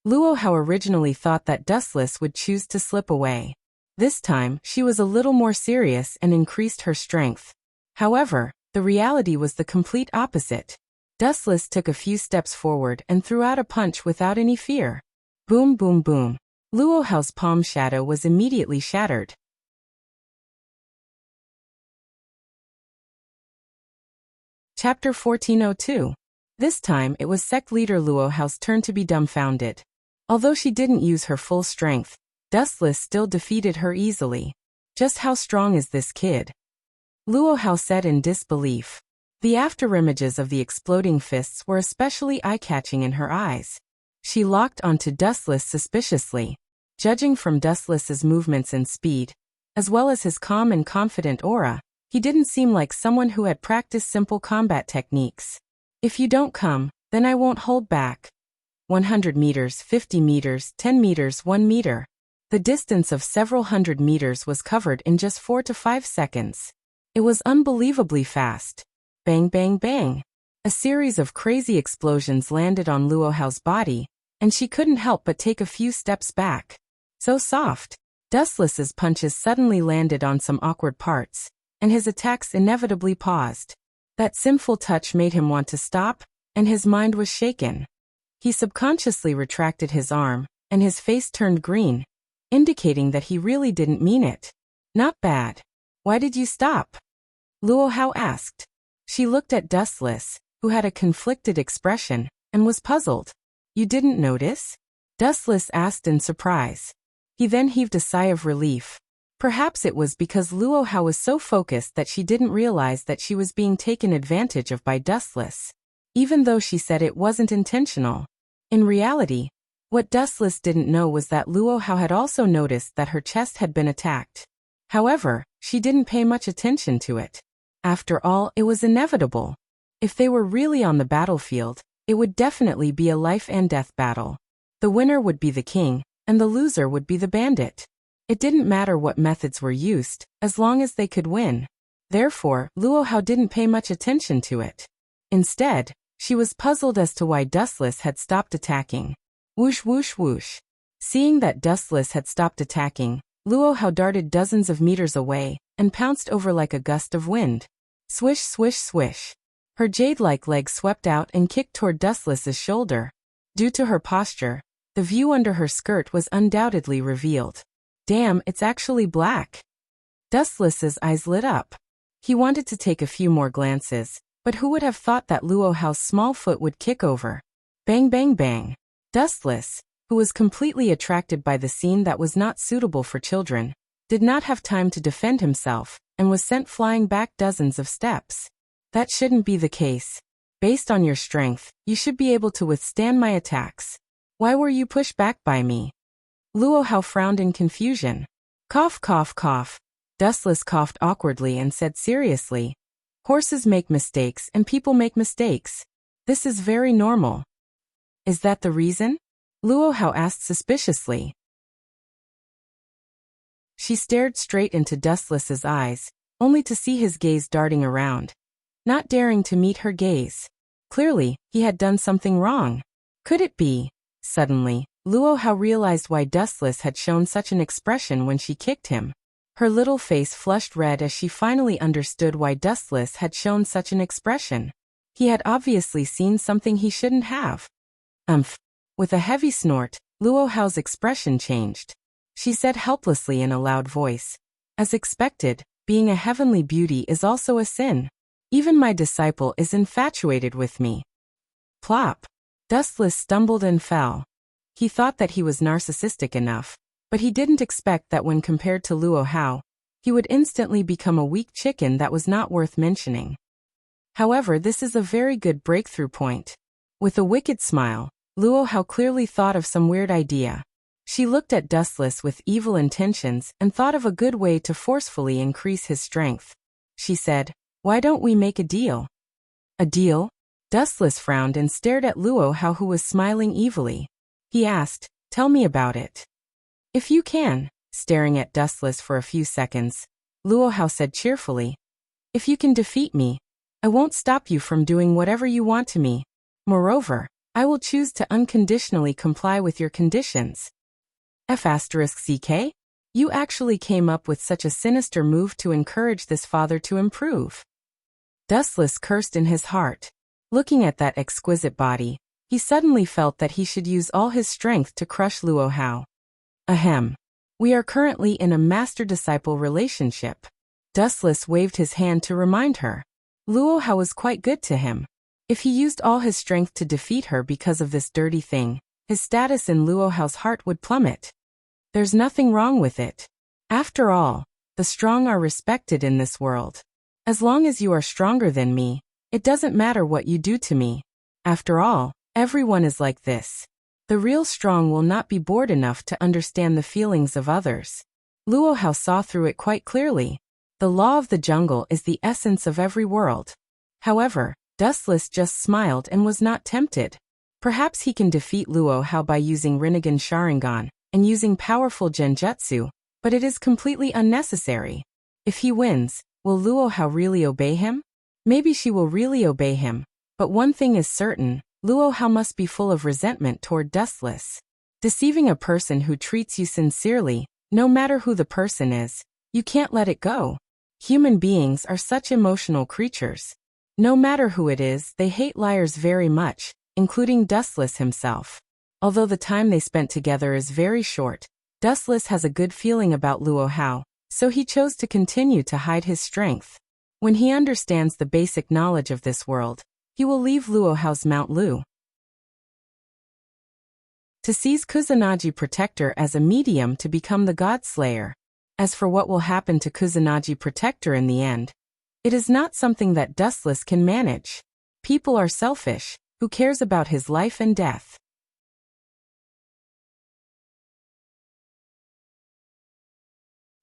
Luo Hao originally thought that Dustless would choose to slip away. This time, she was a little more serious and increased her strength. However, the reality was the complete opposite. Dustless took a few steps forward and threw out a punch without any fear. Boom, boom, boom. Luo Hao's palm shadow was immediately shattered. Chapter 1402. This time it was sect leader Luo Hao's turn to be dumbfounded. Although she didn't use her full strength, Dustless still defeated her easily. Just how strong is this kid? Luo Hao said in disbelief. The afterimages of the exploding fists were especially eye-catching in her eyes. She locked onto Dustless suspiciously. Judging from Dustless's movements and speed, as well as his calm and confident aura, he didn't seem like someone who had practiced simple combat techniques. If you don't come, then I won't hold back. 100 meters, 50 meters, 10 meters, 1 meter. The distance of several hundred meters was covered in just 4 to 5 seconds. It was unbelievably fast. Bang, bang, bang. A series of crazy explosions landed on Luo Hao's body, and she couldn't help but take a few steps back. So soft. Dustless's punches suddenly landed on some awkward parts, and his attacks inevitably paused. That sinful touch made him want to stop, and his mind was shaken. He subconsciously retracted his arm, and his face turned green, indicating that he really didn't mean it. Not bad. Why did you stop? Luo Hao asked. She looked at Dustless, who had a conflicted expression, and was puzzled. You didn't notice? Dustless asked in surprise. He then heaved a sigh of relief. Perhaps it was because Luo Hao was so focused that she didn't realize that she was being taken advantage of by Dustless, even though she said it wasn't intentional. In reality, what Dustless didn't know was that Luo Hao had also noticed that her chest had been attacked. However, she didn't pay much attention to it. After all, it was inevitable. If they were really on the battlefield, it would definitely be a life and death battle. The winner would be the king, and the loser would be the bandit. It didn't matter what methods were used, as long as they could win. Therefore, Luo Hao didn't pay much attention to it. Instead, she was puzzled as to why Dustless had stopped attacking. Whoosh, whoosh, whoosh. Seeing that Dustless had stopped attacking, Luo Hao darted dozens of meters away and pounced over like a gust of wind. Swish, swish, swish. Her jade-like leg swept out and kicked toward Dustless's shoulder. Due to her posture, the view under her skirt was undoubtedly revealed. Damn, it's actually black. Dustless's eyes lit up. He wanted to take a few more glances, but who would have thought that Luo Hao's small foot would kick over? Bang, bang, bang. Dustless, who was completely attracted by the scene that was not suitable for children, did not have time to defend himself, and was sent flying back dozens of steps. That shouldn't be the case. Based on your strength, you should be able to withstand my attacks. Why were you pushed back by me? Luo Hao frowned in confusion. Cough, cough, cough. Dustless coughed awkwardly and said seriously, horses make mistakes and people make mistakes. This is very normal. Is that the reason? Luo Hao asked suspiciously. She stared straight into Dustless's eyes, only to see his gaze darting around, not daring to meet her gaze. Clearly, he had done something wrong. Could it be? Suddenly, Luo Hao realized why Dustless had shown such an expression when she kicked him. Her little face flushed red as she finally understood why Dustless had shown such an expression. He had obviously seen something he shouldn't have. With a heavy snort, Luo Hao's expression changed. She said helplessly in a loud voice, "As expected, being a heavenly beauty is also a sin. Even my disciple is infatuated with me." Plop! Dustless stumbled and fell. He thought that he was narcissistic enough, but he didn't expect that when compared to Luo Hao, he would instantly become a weak chicken that was not worth mentioning. However, this is a very good breakthrough point. With a wicked smile, Luo Hao clearly thought of some weird idea. She looked at Dustless with evil intentions and thought of a good way to forcefully increase his strength. She said, "Why don't we make a deal?" "A deal?" Dustless frowned and stared at Luo Hao, who was smiling evilly. He asked, "Tell me about it." "If you can." Staring at Dustless for a few seconds, Luo Hao said cheerfully, "If you can defeat me, I won't stop you from doing whatever you want to me. Moreover, I will choose to unconditionally comply with your conditions." F***CK? You actually came up with such a sinister move to encourage this father to improve. Dustless cursed in his heart. Looking at that exquisite body, he suddenly felt that he should use all his strength to crush Luo Hao. Ahem. We are currently in a master-disciple relationship. Dustless waved his hand to remind her. Luo Hao was quite good to him. If he used all his strength to defeat her because of this dirty thing, his status in Luo Hao's heart would plummet. There's nothing wrong with it. After all, the strong are respected in this world. As long as you are stronger than me, it doesn't matter what you do to me. After all, everyone is like this. The real strong will not be bored enough to understand the feelings of others. Luo Hao saw through it quite clearly. The law of the jungle is the essence of every world. However, Dustless just smiled and was not tempted. Perhaps he can defeat Luo Hao by using Rinnegan Sharingan and using powerful genjutsu, but it is completely unnecessary. If he wins, will Luo Hao really obey him? Maybe she will really obey him, but one thing is certain, Luo Hao must be full of resentment toward Dustless. Deceiving a person who treats you sincerely, no matter who the person is, you can't let it go. Human beings are such emotional creatures. No matter who it is, they hate liars very much, including Dustless himself. Although the time they spent together is very short, Dustless has a good feeling about Luo Hao, so he chose to continue to hide his strength. When he understands the basic knowledge of this world, he will leave Luo Hao's Mount Lu. To seize Kusanagi Protector as a medium to become the God Slayer. As for what will happen to Kusanagi Protector in the end, it is not something that Dustless can manage. People are selfish. Who cares about his life and death?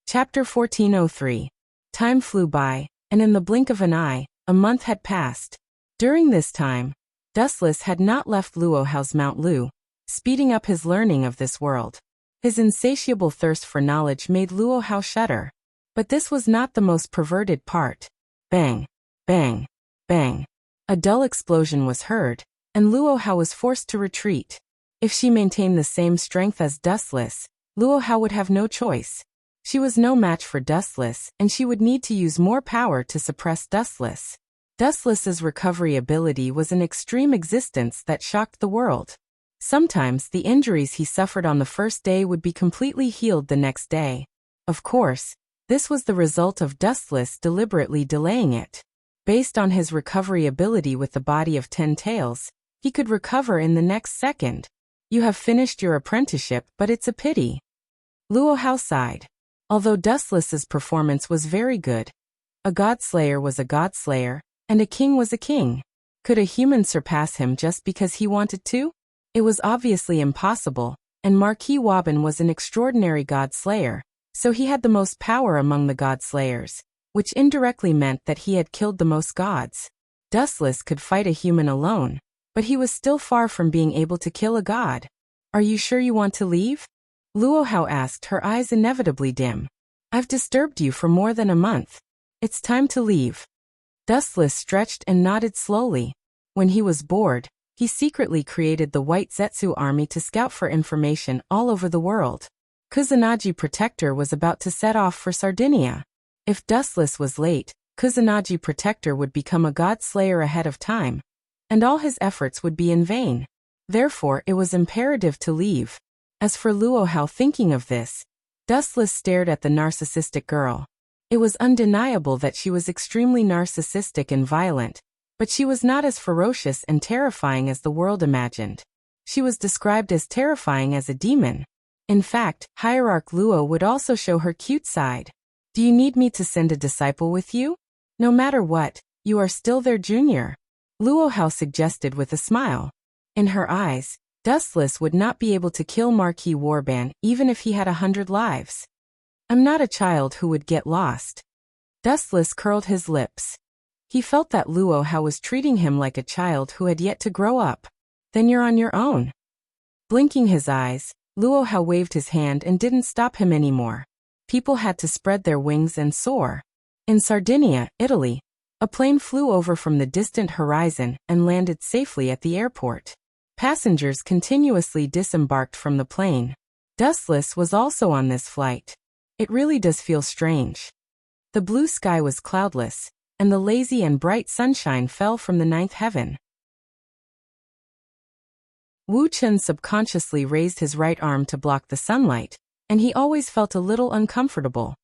Chapter 1403. Time flew by, and in the blink of an eye, a month had passed. During this time, Dustless had not left Luo Hao's Mount Lu, speeding up his learning of this world. His insatiable thirst for knowledge made Luo Hao shudder. But this was not the most perverted part. Bang! Bang! Bang! A dull explosion was heard, and Luo Hao was forced to retreat. If she maintained the same strength as Dustless, Luo Hao would have no choice. She was no match for Dustless, and she would need to use more power to suppress Dustless. Dustless's recovery ability was an extreme existence that shocked the world. Sometimes the injuries he suffered on the first day would be completely healed the next day. Of course, this was the result of Dustless deliberately delaying it. Based on his recovery ability with the body of 10 tails, he could recover in the next second. You have finished your apprenticeship, but it's a pity. Luo Hao sighed. Although Dustless's performance was very good, a God Slayer was a God Slayer, and a king was a king. Could a human surpass him just because he wanted to? It was obviously impossible, and Marquis Waban was an extraordinary God Slayer, so he had the most power among the God Slayers, which indirectly meant that he had killed the most gods. Dustless could fight a human alone, but he was still far from being able to kill a god. Are you sure you want to leave? Luo Hao asked, her eyes inevitably dim. I've disturbed you for more than a month. It's time to leave. Dustless stretched and nodded slowly. When he was bored, he secretly created the White Zetsu army to scout for information all over the world. Kusanagi Protector was about to set off for Sardinia. If Dustless was late, Kusanagi Protector would become a God Slayer ahead of time, and all his efforts would be in vain. Therefore, it was imperative to leave. As for Luo Hao thinking of this, Dustless stared at the narcissistic girl. It was undeniable that she was extremely narcissistic and violent, but she was not as ferocious and terrifying as the world imagined. She was described as terrifying as a demon. In fact, Hierarch Luo would also show her cute side. Do you need me to send a disciple with you? No matter what, you are still their junior. Luo Hao suggested with a smile. In her eyes, Dustless would not be able to kill Marquis Warban even if he had 100 lives. I'm not a child who would get lost. Dustless curled his lips. He felt that Luo Hao was treating him like a child who had yet to grow up. Then you're on your own. Blinking his eyes, Luo Hao waved his hand and didn't stop him anymore. People had to spread their wings and soar. In Sardinia, Italy, a plane flew over from the distant horizon and landed safely at the airport. Passengers continuously disembarked from the plane. Dustless was also on this flight. It really does feel strange. The blue sky was cloudless, and the lazy and bright sunshine fell from the ninth heaven. Wu Chen subconsciously raised his right arm to block the sunlight, and he always felt a little uncomfortable.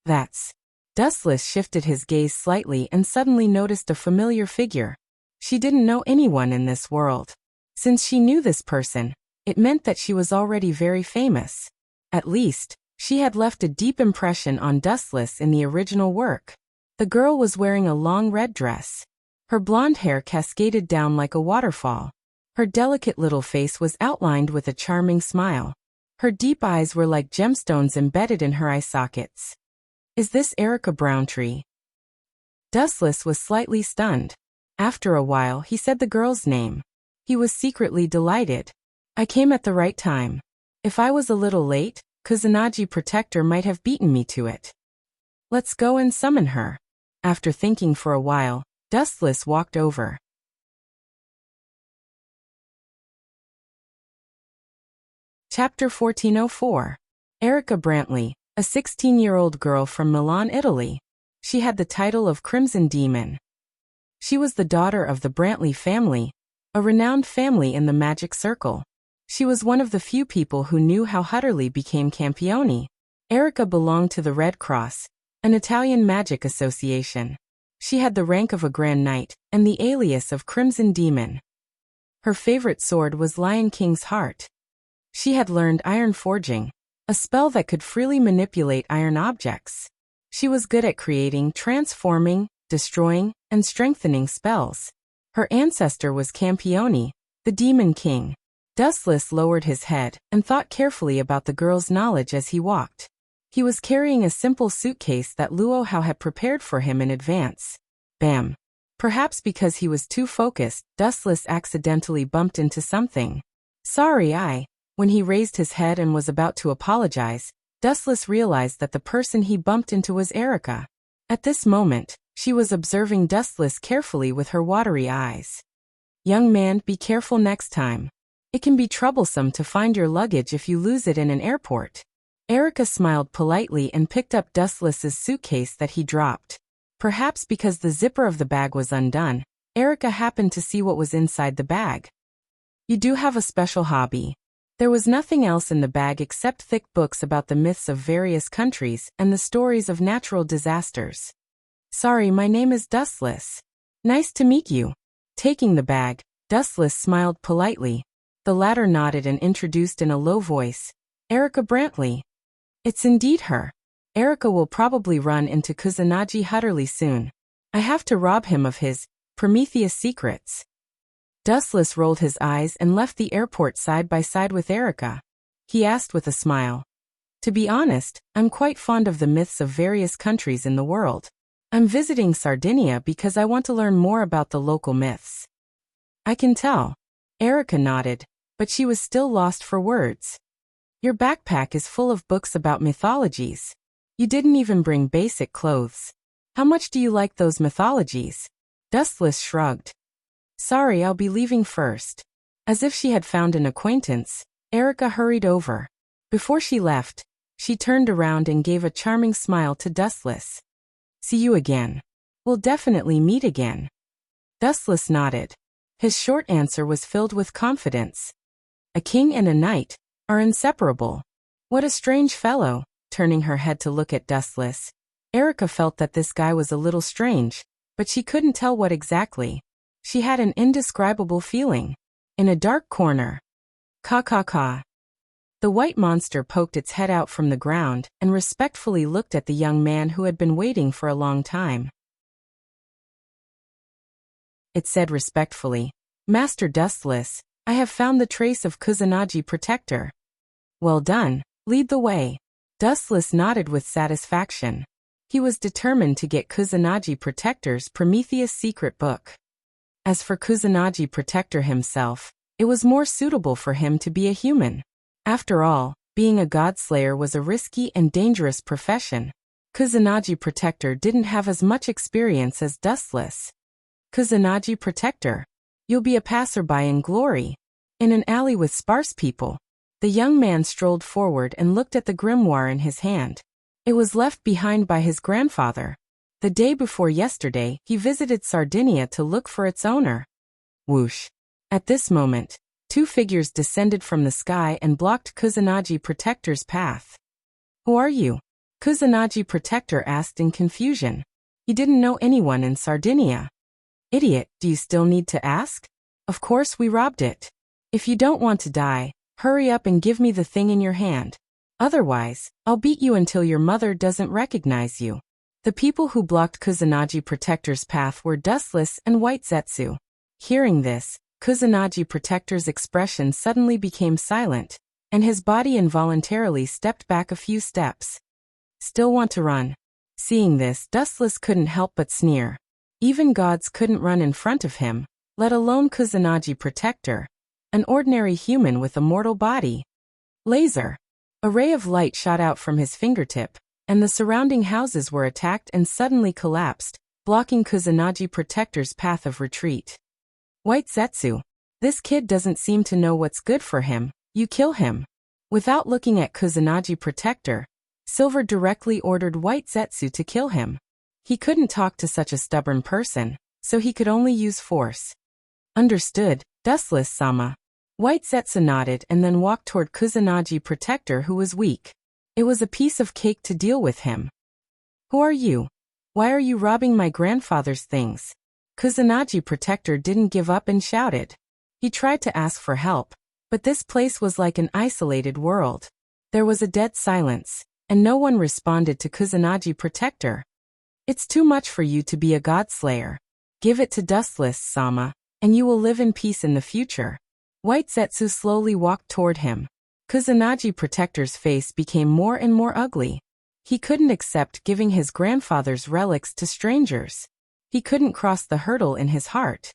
That's... Dustless shifted his gaze slightly and suddenly noticed a familiar figure. She didn't know anyone in this world. Since she knew this person, it meant that she was already very famous. At least, she had left a deep impression on Dustless in the original work. The girl was wearing a long red dress. Her blonde hair cascaded down like a waterfall. Her delicate little face was outlined with a charming smile. Her deep eyes were like gemstones embedded in her eye sockets. Is this Erica Browntree? Dustless was slightly stunned. After a while, he said the girl's name. He was secretly delighted. I came at the right time. If I was a little late, Kusanagi Protector might have beaten me to it. Let's go and summon her. After thinking for a while, Dustless walked over. Chapter 1404. Erica Brantley, a 16-year-old girl from Milan, Italy. She had the title of Crimson Demon. She was the daughter of the Brantley family, a renowned family in the magic circle. She was one of the few people who knew how Hutterly became Campione. Erica belonged to the Red Cross, an Italian magic association. She had the rank of a Grand Knight and the alias of Crimson Demon. Her favorite sword was Lion King's Heart. She had learned iron forging, a spell that could freely manipulate iron objects. She was good at creating, transforming, destroying, and strengthening spells. Her ancestor was Campione, the Demon King. Dustless lowered his head and thought carefully about the girl's knowledge as he walked. He was carrying a simple suitcase that Luo Hao had prepared for him in advance. Bam! Perhaps because he was too focused, Dustless accidentally bumped into something. Sorry. When he raised his head and was about to apologize, Dustless realized that the person he bumped into was Erica. At this moment, she was observing Dustless carefully with her watery eyes. Young man, be careful next time. It can be troublesome to find your luggage if you lose it in an airport. Erica smiled politely and picked up Dustless's suitcase that he dropped. Perhaps because the zipper of the bag was undone, Erica happened to see what was inside the bag. You do have a special hobby. There was nothing else in the bag except thick books about the myths of various countries and the stories of natural disasters. Sorry, my name is Dustless. Nice to meet you. Taking the bag, Dustless smiled politely. The latter nodded and introduced in a low voice, Erica Brantley. It's indeed her. Erica will probably run into Kusanagi Hutterly soon. I have to rob him of his Prometheus secrets. Dustless rolled his eyes and left the airport side by side with Erica. He asked with a smile. To be honest, I'm quite fond of the myths of various countries in the world. I'm visiting Sardinia because I want to learn more about the local myths. I can tell. Erica nodded, but she was still lost for words. Your backpack is full of books about mythologies. You didn't even bring basic clothes. How much do you like those mythologies? Dustless shrugged. Sorry, I'll be leaving first. As if she had found an acquaintance, Erica hurried over. Before she left, she turned around and gave a charming smile to Dustless. See you again. We'll definitely meet again. Dustless nodded. His short answer was filled with confidence. A king and a knight. are inseparable. What a strange fellow. Turning her head to look at Dustless, Erica felt that this guy was a little strange, but she couldn't tell what exactly. She had an indescribable feeling. In a dark corner. Caw caw caw. The white monster poked its head out from the ground and respectfully looked at the young man who had been waiting for a long time. It said respectfully, "Master Dustless, I have found the trace of Kusanagi Protector." "Well done, lead the way." Dustless nodded with satisfaction. He was determined to get Kusanagi Protector's Prometheus secret book. As for Kusanagi Protector himself, it was more suitable for him to be a human. After all, being a godslayer was a risky and dangerous profession. Kusanagi Protector didn't have as much experience as Dustless. Kusanagi Protector, you'll be a passerby in glory. In an alley with sparse people. The young man strolled forward and looked at the grimoire in his hand. It was left behind by his grandfather. The day before yesterday, he visited Sardinia to look for its owner. Whoosh. At this moment, two figures descended from the sky and blocked Kusanagi Protector's path. "Who are you?" Kusanagi Protector asked in confusion. He didn't know anyone in Sardinia. "Idiot, do you still need to ask? Of course we robbed it. If you don't want to die, hurry up and give me the thing in your hand. Otherwise, I'll beat you until your mother doesn't recognize you." The people who blocked Kusanagi Protector's path were Dustless and White Zetsu. Hearing this, Kusanagi Protector's expression suddenly became silent, and his body involuntarily stepped back a few steps. "Still want to run?" Seeing this, Dustless couldn't help but sneer. Even gods couldn't run in front of him, let alone Kusanagi Protector, an ordinary human with a mortal body. Laser. A ray of light shot out from his fingertip, and the surrounding houses were attacked and suddenly collapsed, blocking Kusanagi Protector's path of retreat. "White Zetsu, this kid doesn't seem to know what's good for him, you kill him." Without looking at Kusanagi Protector, Silver directly ordered White Zetsu to kill him. He couldn't talk to such a stubborn person, so he could only use force. "Understood, Dustless-sama." White Zetsu nodded and then walked toward Kusanagi Protector, who was weak. It was a piece of cake to deal with him. "Who are you? Why are you robbing my grandfather's things?" Kusanagi Protector didn't give up and shouted. He tried to ask for help, but this place was like an isolated world. There was a dead silence, and no one responded to Kusanagi Protector. "It's too much for you to be a godslayer. Give it to Dustless-sama, and you will live in peace in the future." White Zetsu slowly walked toward him. Kusanagi Protector's face became more and more ugly. He couldn't accept giving his grandfather's relics to strangers. He couldn't cross the hurdle in his heart.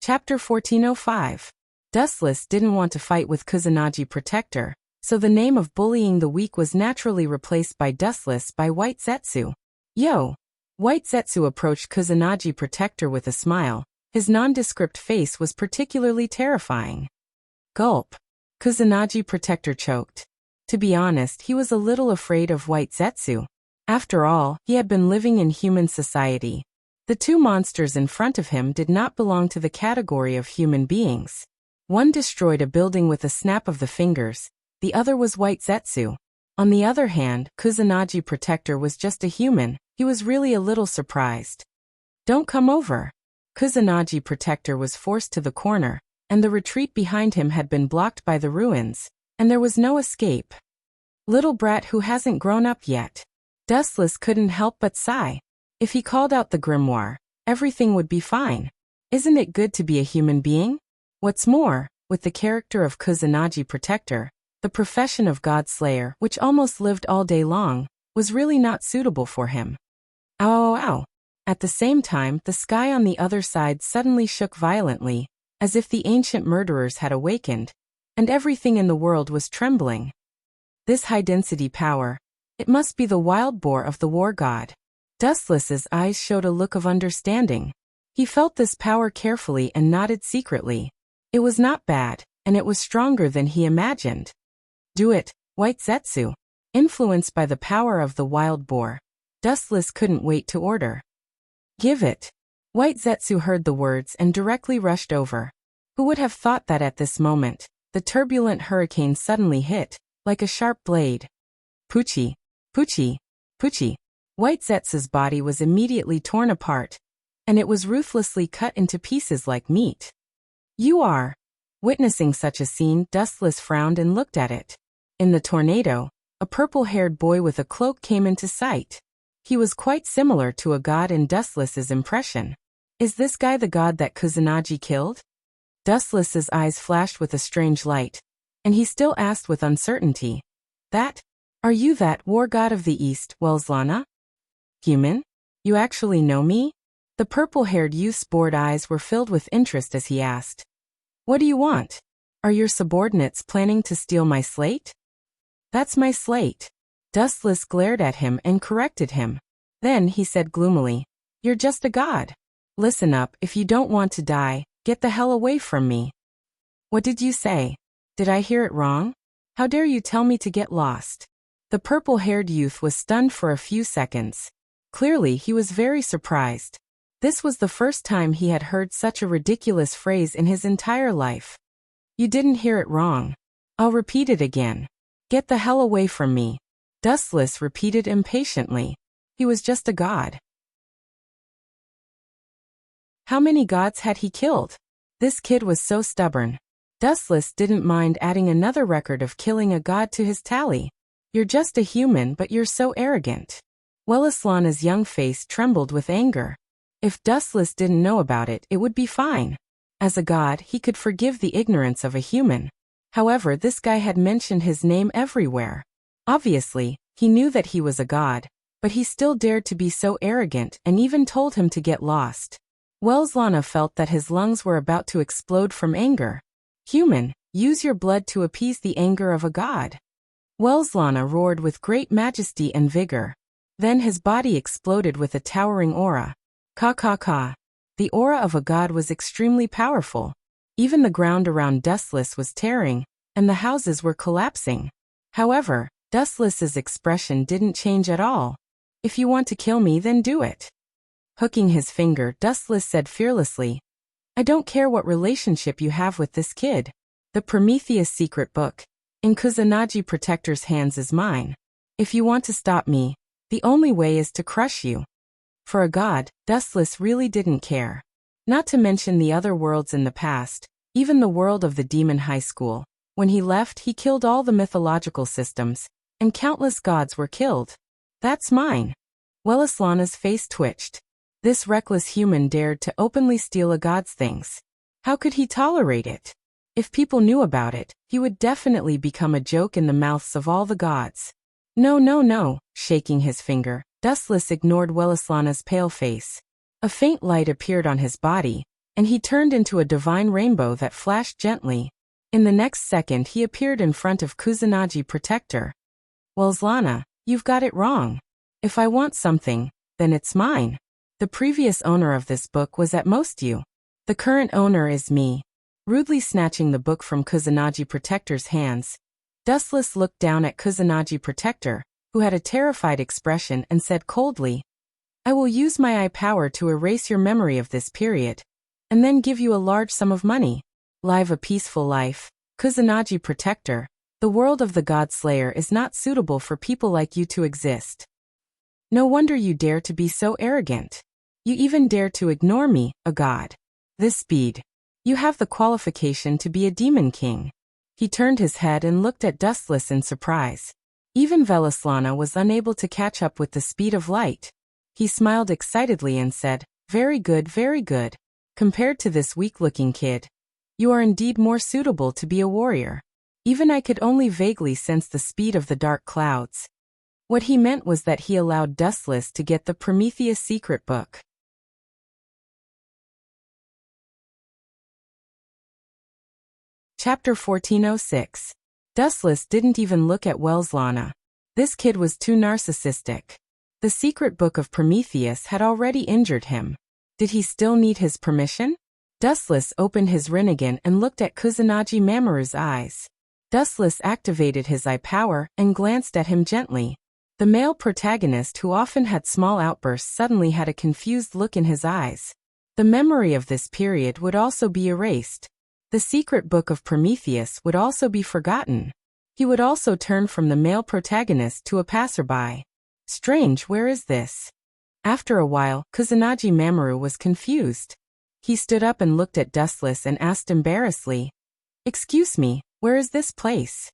Chapter 1405. Dustless didn't want to fight with Kusanagi Protector, so the name of bullying the weak was naturally replaced by Dustless by White Zetsu. "Yo!" White Zetsu approached Kusanagi Protector with a smile. His nondescript face was particularly terrifying. Gulp. Kusanagi Protector choked. To be honest, he was a little afraid of White Zetsu. After all, he had been living in human society. The two monsters in front of him did not belong to the category of human beings. One destroyed a building with a snap of the fingers, the other was White Zetsu. On the other hand, Kusanagi Protector was just a human. He was really a little surprised. "Don't come over." Kusanagi Protector was forced to the corner, and the retreat behind him had been blocked by the ruins, and there was no escape. "Little brat who hasn't grown up yet." Dustless couldn't help but sigh. If he called out the grimoire, everything would be fine. Isn't it good to be a human being? What's more, with the character of Kusanagi Protector, the profession of Godslayer, which almost lived all day long, was really not suitable for him. Ow, ow, ow. At the same time, the sky on the other side suddenly shook violently, as if the ancient murderers had awakened, and everything in the world was trembling. This high-density power, it must be the wild boar of the war god. Dustless's eyes showed a look of understanding. He felt this power carefully and nodded secretly. It was not bad, and it was stronger than he imagined. "Do it, White Zetsu." Influenced by the power of the wild boar, Dustless couldn't wait to order. "Give it." White Zetsu heard the words and directly rushed over. Who would have thought that at this moment, the turbulent hurricane suddenly hit, like a sharp blade. Poochie, Poochie, Poochie. White Zetsu's body was immediately torn apart, and it was ruthlessly cut into pieces like meat. You are. Witnessing such a scene, Dustless frowned and looked at it. In the tornado, a purple-haired boy with a cloak came into sight. He was quite similar to a god in Dustless's impression. Is this guy the god that Kusanagi killed? Dustless's eyes flashed with a strange light, and he still asked with uncertainty. That? Are you that war god of the East, Welslana? Human? You actually know me? The purple-haired youth's bored eyes were filled with interest as he asked. What do you want? Are your subordinates planning to steal my slate? That's my slate. Dustless glared at him and corrected him. Then he said gloomily, You're just a god. Listen up, if you don't want to die, get the hell away from me. What did you say? Did I hear it wrong? How dare you tell me to get lost? The purple-haired youth was stunned for a few seconds. Clearly he was very surprised. This was the first time he had heard such a ridiculous phrase in his entire life. You didn't hear it wrong. I'll repeat it again. Get the hell away from me. Dustless repeated impatiently. He was just a god. How many gods had he killed? This kid was so stubborn. Dustless didn't mind adding another record of killing a god to his tally. You're just a human, but you're so arrogant. Welslana's young face trembled with anger. If Dustless didn't know about it, it would be fine. As a god, he could forgive the ignorance of a human. However, this guy had mentioned his name everywhere. Obviously, he knew that he was a god, but he still dared to be so arrogant and even told him to get lost. Welslana felt that his lungs were about to explode from anger. Human, use your blood to appease the anger of a god. Welslana roared with great majesty and vigor. Then his body exploded with a towering aura. Ka. The aura of a god was extremely powerful. Even the ground around Dustless was tearing, and the houses were collapsing. However, Dustless's expression didn't change at all. If you want to kill me, then do it. Hooking his finger, Dustless said fearlessly, I don't care what relationship you have with this kid. The Prometheus secret book, in Kusanagi Protector's hands, is mine. If you want to stop me, the only way is to crush you. For a god, Dustless really didn't care. Not to mention the other worlds in the past, even the world of the Demon High School. When he left, he killed all the mythological systems, and countless gods were killed. That's mine. Welslana's face twitched. This reckless human dared to openly steal a god's things. How could he tolerate it? If people knew about it, he would definitely become a joke in the mouths of all the gods. No, shaking his finger, Dustless ignored Welslana's pale face. A faint light appeared on his body, and he turned into a divine rainbow that flashed gently. In the next second he appeared in front of Kusanagi Protector. Welslana, you've got it wrong. If I want something, then it's mine. The previous owner of this book was at most you. The current owner is me. Rudely snatching the book from Kusanagi Protector's hands, Dustless looked down at Kusanagi Protector, who had a terrified expression, and said coldly, I will use my eye power to erase your memory of this period, and then give you a large sum of money. Live a peaceful life. Kusanagi Protector, the world of the God Slayer is not suitable for people like you to exist. No wonder you dare to be so arrogant. You even dare to ignore me, a god. This speed. You have the qualification to be a demon king. He turned his head and looked at Dustless in surprise. Even Welslana was unable to catch up with the speed of light. He smiled excitedly and said, very good, very good. Compared to this weak-looking kid, you are indeed more suitable to be a warrior. Even I could only vaguely sense the speed of the dark clouds. What he meant was that he allowed Dustless to get the Prometheus secret book. Chapter 1406. Dustless didn't even look at Welslana. This kid was too narcissistic. The secret book of Prometheus had already injured him. Did he still need his permission? Dustless opened his Rinnegan and looked at Kusanagi Mamoru's eyes. Dustless activated his eye power and glanced at him gently. The male protagonist, who often had small outbursts, suddenly had a confused look in his eyes. The memory of this period would also be erased. The secret book of Prometheus would also be forgotten. He would also turn from the male protagonist to a passerby. Strange, where is this? After a while, Kusanagi Mamoru was confused. He stood up and looked at Dustless and asked embarrassedly, "Excuse me, where is this place?"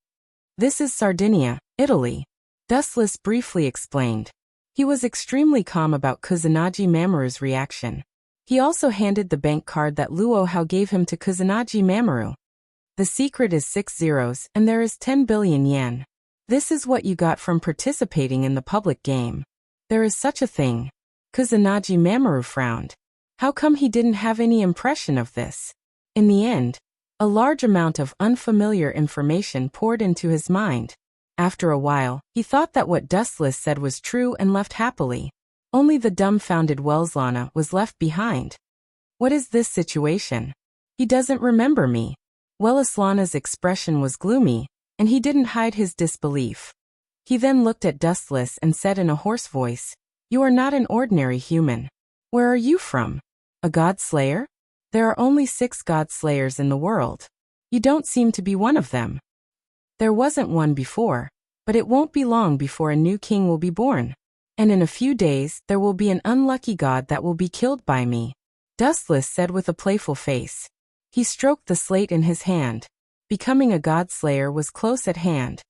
"This is Sardinia, Italy," Dustless briefly explained. He was extremely calm about Kusanagi Mamoru's reaction. He also handed the bank card that Luo Hao gave him to Kusanagi Mamoru. "The secret is 6 zeros and there is 10 billion yen. This is what you got from participating in the public game. There is such a thing." Kusanagi Mamoru frowned. How come he didn't have any impression of this? In the end, a large amount of unfamiliar information poured into his mind. After a while, he thought that what Dustless said was true and left happily. Only the dumbfounded Welslana was left behind. "What is this situation? He doesn't remember me." Welslana's expression was gloomy, and he didn't hide his disbelief. He then looked at Dustless and said in a hoarse voice, "You are not an ordinary human. Where are you from? A god slayer? There are only 6 god slayers in the world. You don't seem to be one of them." "There wasn't one before, but it won't be long before a new king will be born. And in a few days, there will be an unlucky god that will be killed by me," Dustless said with a playful face. He stroked the slate in his hand. Becoming a god slayer was close at hand.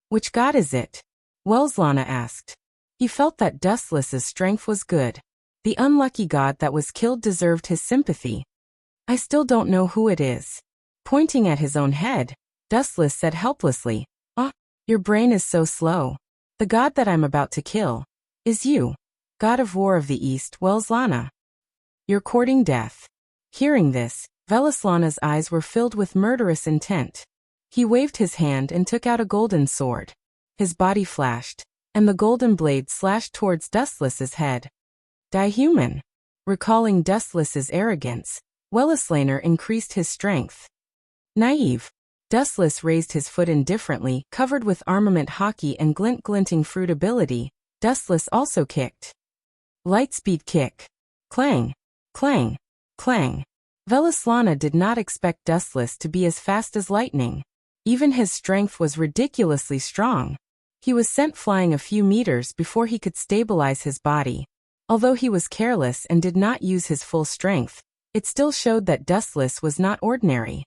"Which god is it?" Welslana asked. He felt that Dustless's strength was good. The unlucky god that was killed deserved his sympathy. "I still don't know who it is." Pointing at his own head, Dustless said helplessly, "Ah, your brain is so slow. The god that I'm about to kill is you, god of war of the East, Welslana. You're courting death." Hearing this, Welslana's eyes were filled with murderous intent. He waved his hand and took out a golden sword. His body flashed, and the golden blade slashed towards Dustless's head. "Die human." Recalling Dustless's arrogance, Welslana increased his strength. Naive. Dustless raised his foot indifferently, covered with armament hockey and glinting fruit ability. Dustless also kicked. Lightspeed kick. Clang. Clang. Clang. Welslana did not expect Dustless to be as fast as lightning. Even his strength was ridiculously strong. He was sent flying a few meters before he could stabilize his body. Although he was careless and did not use his full strength, it still showed that Dustless was not ordinary.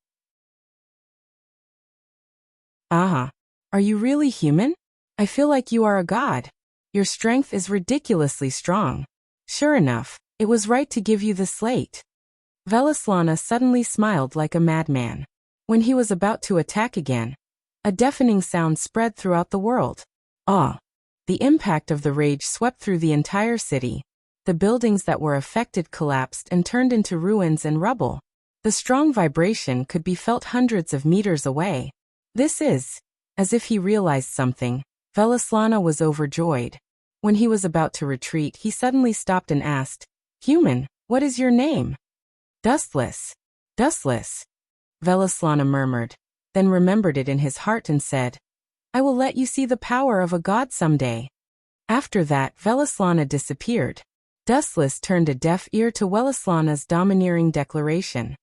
"Aha. Are you really human? I feel like you are a god. Your strength is ridiculously strong. Sure enough, it was right to give you the slate." Welslana suddenly smiled like a madman. When he was about to attack again, a deafening sound spread throughout the world. Ah! The impact of the rage swept through the entire city. The buildings that were affected collapsed and turned into ruins and rubble. The strong vibration could be felt hundreds of meters away. This is, as if he realized something, Welslana was overjoyed. When he was about to retreat, he suddenly stopped and asked, "Human, what is your name?" "Dustless." "Dustless," Welslana murmured, then remembered it in his heart and said, "I will let you see the power of a god someday." After that, Welslana disappeared. Dustless turned a deaf ear to Welslana's domineering declaration.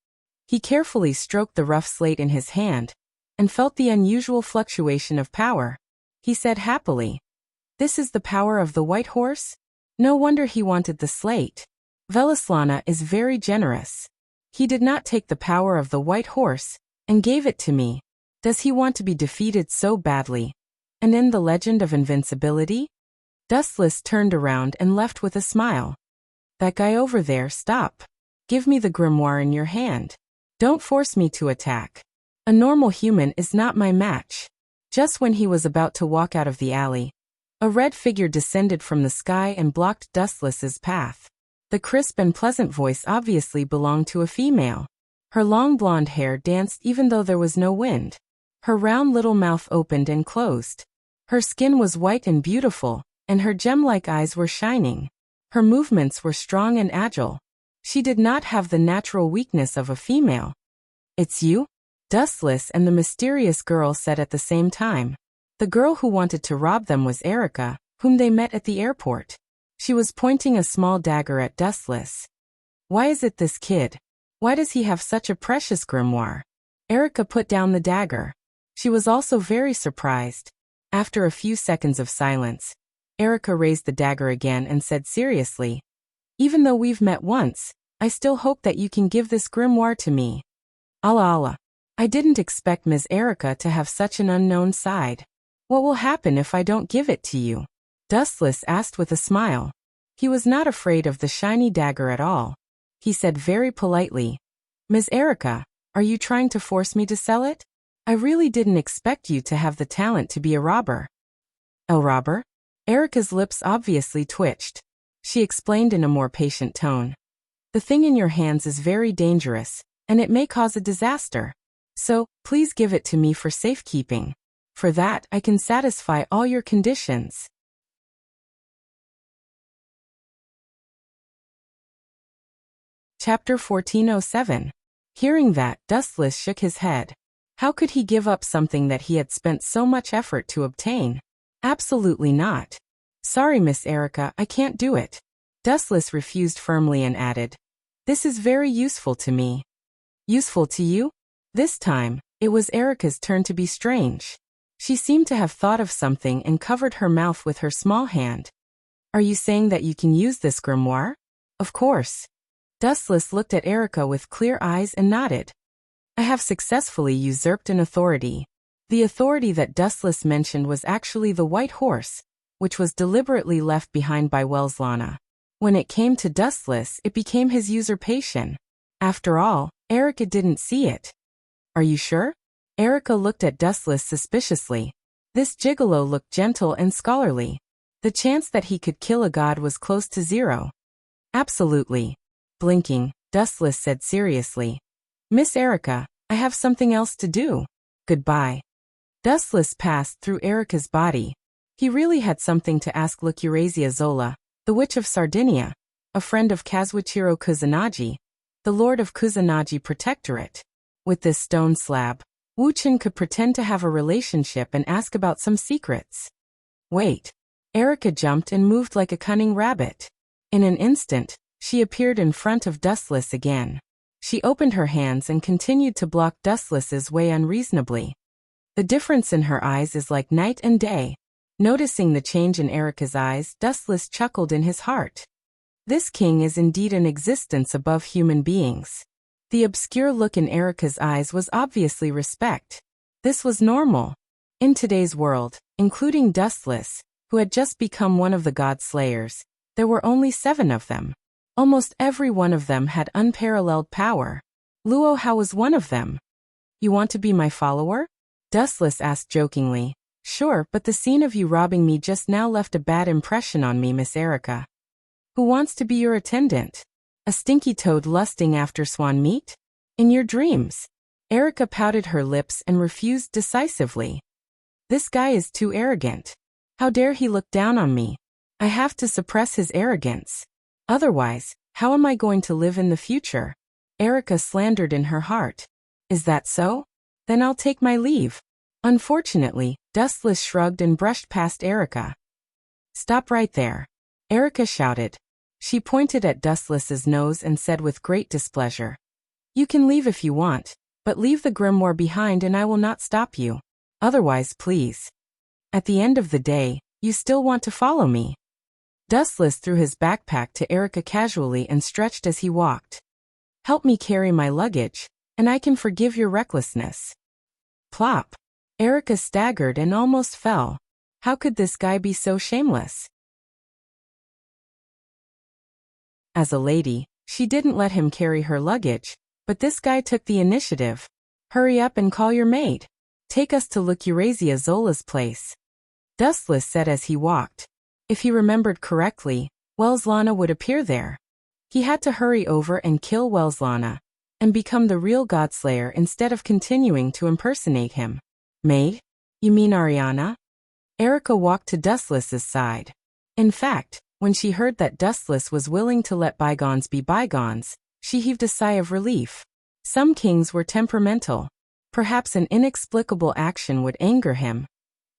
He carefully stroked the rough slate in his hand, and felt the unusual fluctuation of power. He said happily, "This is the power of the white horse? No wonder he wanted the slate. Welslana is very generous. He did not take the power of the white horse, and gave it to me. Does he want to be defeated so badly, and end the legend of invincibility?" Dustless turned around and left with a smile. "That guy over there, stop. Give me the grimoire in your hand. Don't force me to attack. A normal human is not my match." Just when he was about to walk out of the alley, a red figure descended from the sky and blocked Dustless's path. The crisp and pleasant voice obviously belonged to a female. Her long blonde hair danced even though there was no wind. Her round little mouth opened and closed. Her skin was white and beautiful, and her gem-like eyes were shining. Her movements were strong and agile. She did not have the natural weakness of a female. "It's you?" Dustless and the mysterious girl said at the same time. The girl who wanted to rob them was Erica, whom they met at the airport. She was pointing a small dagger at Dustless. Why is it this kid? Why does he have such a precious grimoire? Erica put down the dagger. She was also very surprised. After a few seconds of silence, Erica raised the dagger again and said seriously, "Even though we've met once, I still hope that you can give this grimoire to me." Allah Allah. I didn't expect Ms. Erica to have such an unknown side. What will happen if I don't give it to you? Dustless asked with a smile. He was not afraid of the shiny dagger at all. He said very politely, "Ms. Erica, are you trying to force me to sell it? I really didn't expect you to have the talent to be a robber." "A robber?" Erica's lips obviously twitched. She explained in a more patient tone. "The thing in your hands is very dangerous, and it may cause a disaster. So, please give it to me for safekeeping. For that, I can satisfy all your conditions." Chapter 1407. Hearing that, Dustless shook his head. How could he give up something that he had spent so much effort to obtain? Absolutely not. "Sorry, Miss Erica, I can't do it." Dustless refused firmly and added, "This is very useful to me." "Useful to you?" This time, it was Erica's turn to be strange. She seemed to have thought of something and covered her mouth with her small hand. "Are you saying that you can use this grimoire?" "Of course." Dustless looked at Erica with clear eyes and nodded. "I have successfully usurped an authority." The authority that Dustless mentioned was actually the white horse, which was deliberately left behind by Welslana. When it came to Dustless, it became his usurpation. After all, Erica didn't see it. "Are you sure?" Erica looked at Dustless suspiciously. This gigolo looked gentle and scholarly. The chance that he could kill a god was close to zero. "Absolutely." Blinking, Dustless said seriously, "Miss Erica, I have something else to do. Goodbye." Dustless passed through Erica's body. He really had something to ask Lucurezia Zola, the Witch of Sardinia, a friend of Kazuichiro Kusanagi, the Lord of Kusanagi Protectorate. With this stone slab, Wuxia could pretend to have a relationship and ask about some secrets. Wait. Erica jumped and moved like a cunning rabbit. In an instant, she appeared in front of Dustless again. She opened her hands and continued to block Dustless's way unreasonably. The difference in her eyes is like night and day. Noticing the change in Erica's eyes, Dustless chuckled in his heart. This king is indeed an existence above human beings. The obscure look in Erica's eyes was obviously respect. This was normal. In today's world, including Dustless, who had just become one of the god slayers, there were only 7 of them. Almost every one of them had unparalleled power. Luo Hao was one of them. "You want to be my follower?" Dustless asked jokingly. "Sure, but the scene of you robbing me just now left a bad impression on me, Miss Erica." "Who wants to be your attendant? A stinky toad lusting after swan meat? In your dreams." Erica pouted her lips and refused decisively. "This guy is too arrogant. How dare he look down on me? I have to suppress his arrogance. Otherwise, how am I going to live in the future?" Erica slandered in her heart. "Is that so? Then I'll take my leave." Unfortunately, Dustless shrugged and brushed past Erica. "Stop right there," Erica shouted. She pointed at Dustless's nose and said with great displeasure, "You can leave if you want, but leave the grimoire behind and I will not stop you. Otherwise, please. At the end of the day, you still want to follow me." Dustless threw his backpack to Erica casually and stretched as he walked. "Help me carry my luggage, and I can forgive your recklessness." Plop. Erica staggered and almost fell. How could this guy be so shameless? As a lady, she didn't let him carry her luggage, but this guy took the initiative. "Hurry up and call your maid. Take us to Lucurezia Zola's place," Dustless said as he walked. If he remembered correctly, Welslana would appear there. He had to hurry over and kill Welslana, and become the real Godslayer instead of continuing to impersonate him. "Maid? You mean Ariana?" Erica walked to Dustless's side. In fact, when she heard that Dustless was willing to let bygones be bygones, she heaved a sigh of relief. Some kings were temperamental. Perhaps an inexplicable action would anger him,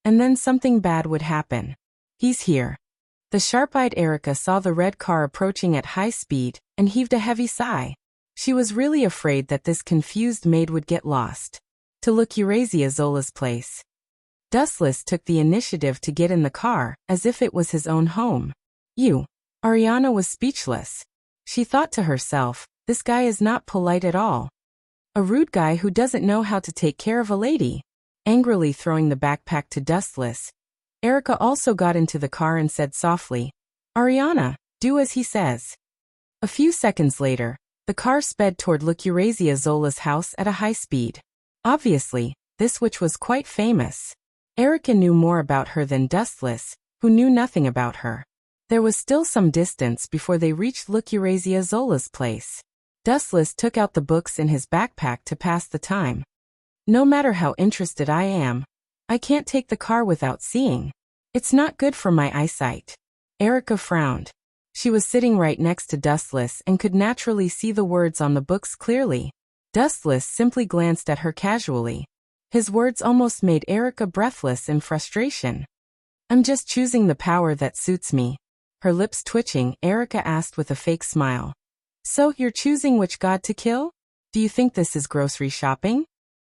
and then something bad would happen. "He's here." The sharp-eyed Erica saw the red car approaching at high speed and heaved a heavy sigh. She was really afraid that this confused maid would get lost. To look Zola's place. Dustless took the initiative to get in the car, as if it was his own home. Ariana was speechless. She thought to herself, this guy is not polite at all. A rude guy who doesn't know how to take care of a lady. Angrily throwing the backpack to Dustless, Erica also got into the car and said softly, Ariana, do as he says. A few seconds later, the car sped toward Zola's house at a high speed. Obviously, this witch was quite famous. Erica knew more about her than Dustless, who knew nothing about her. There was still some distance before they reached Zola's place. Dustless took out the books in his backpack to pass the time. No matter how interested I am, I can't take the car without seeing. It's not good for my eyesight. Erica frowned. She was sitting right next to Dustless and could naturally see the words on the books clearly. Dustless simply glanced at her casually. His words almost made Erica breathless in frustration. I'm just choosing the power that suits me. Her lips twitching, Erica asked with a fake smile. So, you're choosing which god to kill? Do you think this is grocery shopping?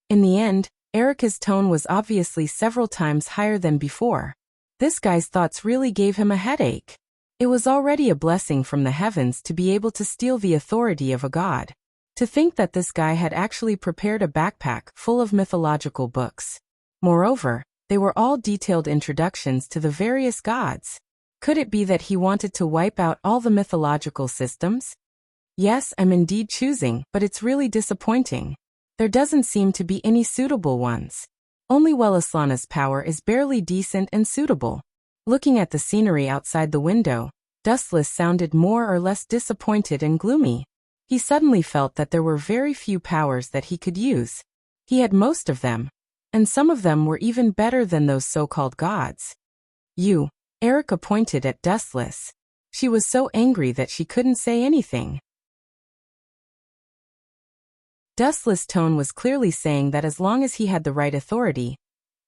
In the end, Erica's tone was obviously several times higher than before. This guy's thoughts really gave him a headache. It was already a blessing from the heavens to be able to steal the authority of a god. To think that this guy had actually prepared a backpack full of mythological books. Moreover, they were all detailed introductions to the various gods. Could it be that he wanted to wipe out all the mythological systems? Yes, I'm indeed choosing, but it's really disappointing. There doesn't seem to be any suitable ones. Only Wellislana's power is barely decent and suitable. Looking at the scenery outside the window, Dustless sounded more or less disappointed and gloomy. He suddenly felt that there were very few powers that he could use. He had most of them, and some of them were even better than those so-called gods. Erica pointed at Dustless. She was so angry that she couldn't say anything. Dustless' tone was clearly saying that as long as he had the right authority,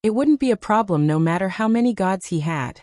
it wouldn't be a problem no matter how many gods he had.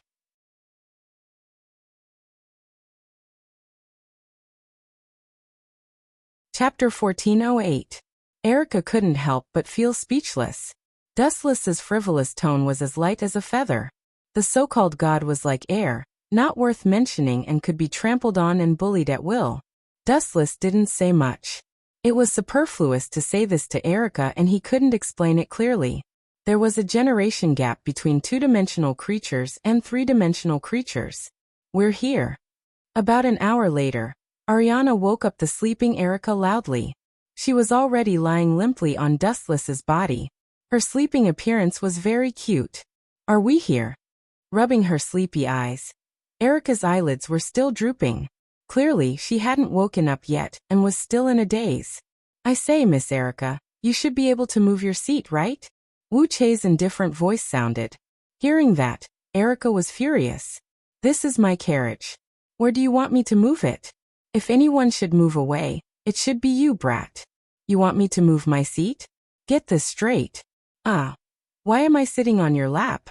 Chapter 1408. Erica couldn't help but feel speechless. Dustless's frivolous tone was as light as a feather. The so-called god was like air, not worth mentioning and could be trampled on and bullied at will. Dustless didn't say much. It was superfluous to say this to Erica and he couldn't explain it clearly. There was a generation gap between two-dimensional creatures and three-dimensional creatures. We're here. About an hour later, Ariana woke up the sleeping Erica loudly. She was already lying limply on Dustless's body. Her sleeping appearance was very cute. Are we here? Rubbing her sleepy eyes. Erica's eyelids were still drooping. Clearly, she hadn't woken up yet and was still in a daze. I say, Miss Erica, you should be able to move your seat, right? Wuxia's indifferent voice sounded. Hearing that, Erica was furious. This is my carriage. Where do you want me to move it? If anyone should move away, it should be you, brat. You want me to move my seat? Get this straight. Why am I sitting on your lap?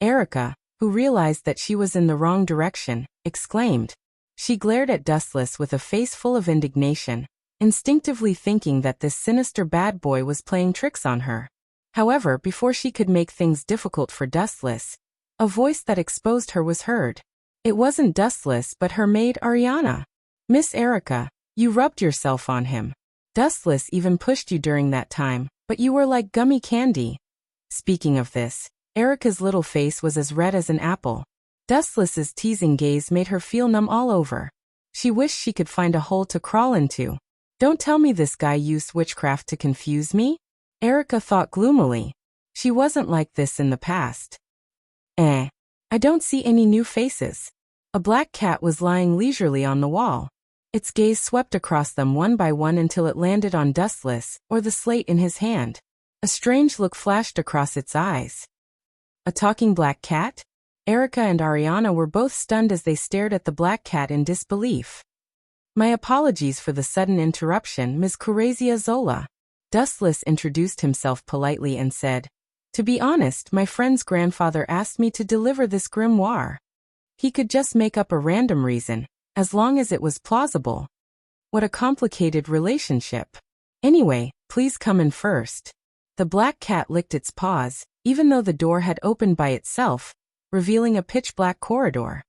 Erica, who realized that she was in the wrong direction, exclaimed. She glared at Dustless with a face full of indignation, instinctively thinking that this sinister bad boy was playing tricks on her. However, before she could make things difficult for Dustless, a voice that exposed her was heard. It wasn't Dustless but her maid Ariana. Miss Erica, you rubbed yourself on him. Dustless even pushed you during that time, but you were like gummy candy. Speaking of this, Erica's little face was as red as an apple. Dustless's teasing gaze made her feel numb all over. She wished she could find a hole to crawl into. Don't tell me this guy used witchcraft to confuse me? Erica thought gloomily. She wasn't like this in the past. I don't see any new faces. A black cat was lying leisurely on the wall. Its gaze swept across them one by one until it landed on Dustless, or the slate in his hand. A strange look flashed across its eyes. A talking black cat? Erica and Ariana were both stunned as they stared at the black cat in disbelief. My apologies for the sudden interruption, Ms. Zola. Dustless introduced himself politely and said, To be honest, my friend's grandfather asked me to deliver this grimoire. He could just make up a random reason, as long as it was plausible. What a complicated relationship. Anyway, please come in first. The black cat licked its paws, even though the door had opened by itself, revealing a pitch-black corridor.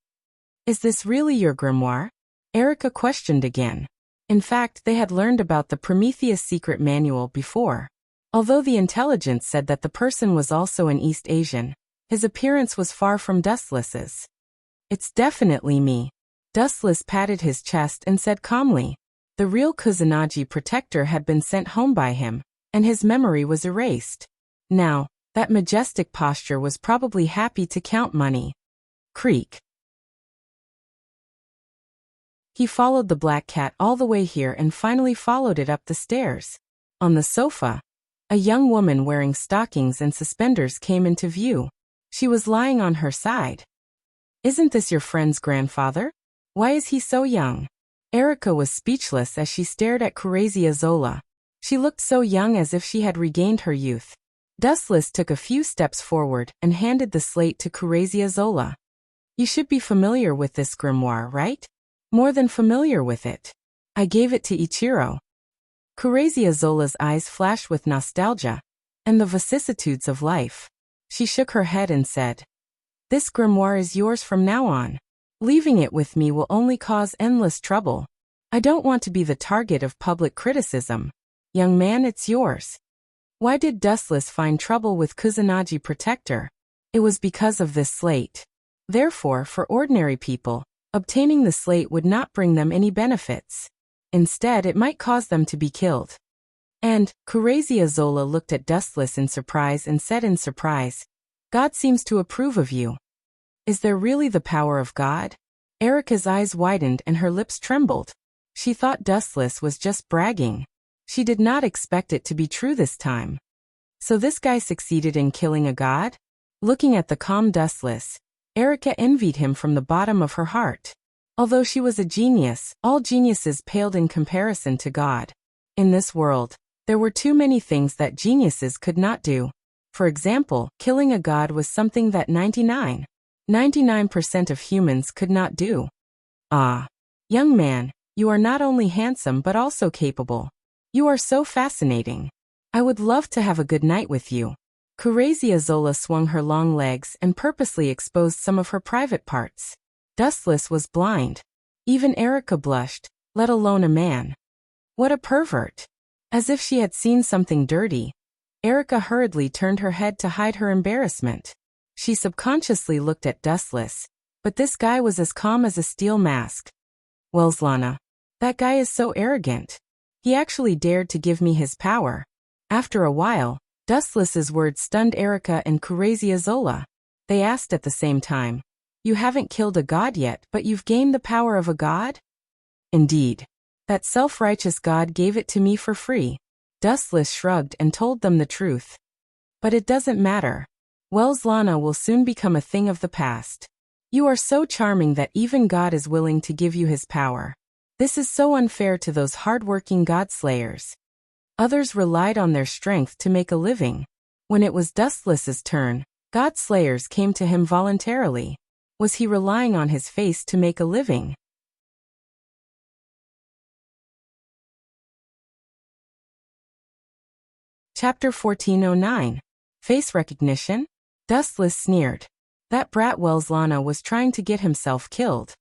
Is this really your grimoire? Erica questioned again. In fact, they had learned about the Prometheus secret manual before. Although the intelligence said that the person was also an East Asian, his appearance was far from Dustless's. It's definitely me. Dustless patted his chest and said calmly. The real Kusanagi protector had been sent home by him, and his memory was erased. Now, that majestic posture was probably happy to count money. Creak. He followed the black cat all the way here and finally followed it up the stairs. On the sofa, a young woman wearing stockings and suspenders came into view. She was lying on her side. Isn't this your friend's grandfather? Why is he so young? Erica was speechless as she stared at Kurazia Zola. She looked so young, as if she had regained her youth. Dustless took a few steps forward and handed the slate to Kurazia Zola. You should be familiar with this grimoire, right? More than familiar with it. I gave it to Ichiro. Kurazia Zola's eyes flashed with nostalgia and the vicissitudes of life. She shook her head and said, This grimoire is yours from now on. Leaving it with me will only cause endless trouble. I don't want to be the target of public criticism. Young man, it's yours. Why did Dustless find trouble with Kusanagi Protector? It was because of this slate. Therefore, for ordinary people, obtaining the slate would not bring them any benefits. Instead, it might cause them to be killed. And, Kurazia Zola looked at Dustless in surprise and said in surprise, God seems to approve of you. Is there really the power of God? Erica's eyes widened and her lips trembled. She thought Dustless was just bragging. She did not expect it to be true this time. So this guy succeeded in killing a god? Looking at the calm Dustless, Erica envied him from the bottom of her heart. Although she was a genius, all geniuses paled in comparison to God. In this world, there were too many things that geniuses could not do. For example, killing a god was something that 99% of humans could not do. Ah. Young man, you are not only handsome but also capable. You are so fascinating. I would love to have a good night with you. Kurazia Zola swung her long legs and purposely exposed some of her private parts. Dustless was blind. Even Erica blushed, let alone a man. What a pervert. As if she had seen something dirty, Erica hurriedly turned her head to hide her embarrassment. She subconsciously looked at Dustless, but this guy was as calm as a steel mask. Lana, that guy is so arrogant. He actually dared to give me his power. After a while, Dustless's words stunned Erica and Kurazia Zola. They asked at the same time, You haven't killed a god yet, but you've gained the power of a god? Indeed. That self-righteous god gave it to me for free. Dustless shrugged and told them the truth. But it doesn't matter. Lana will soon become a thing of the past. You are so charming that even God is willing to give you his power. This is so unfair to those hard-working god-slayers. Others relied on their strength to make a living. When it was Dustless's turn, god-slayers came to him voluntarily. Was he relying on his face to make a living? Chapter 1409. Face recognition? Dustless sneered. That brat Lana was trying to get himself killed.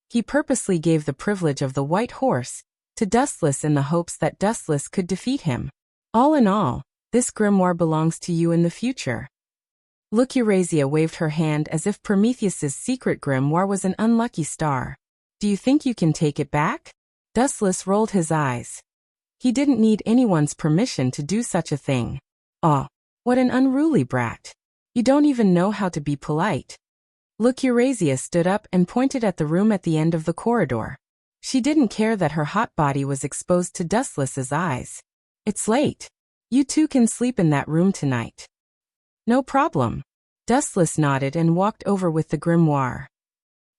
He purposely gave the privilege of the white horse to Dustless in the hopes that Dustless could defeat him. All in all, this grimoire belongs to you in the future. Kurazia waved her hand as if Prometheus's secret grimoire was an unlucky star. Do you think you can take it back? Dustless rolled his eyes. He didn't need anyone's permission to do such a thing. Oh, what an unruly brat. You don't even know how to be polite. Kurazia stood up and pointed at the room at the end of the corridor. She didn't care that her hot body was exposed to Dustless's eyes. It's late. You two can sleep in that room tonight. No problem. Dustless nodded and walked over with the grimoire.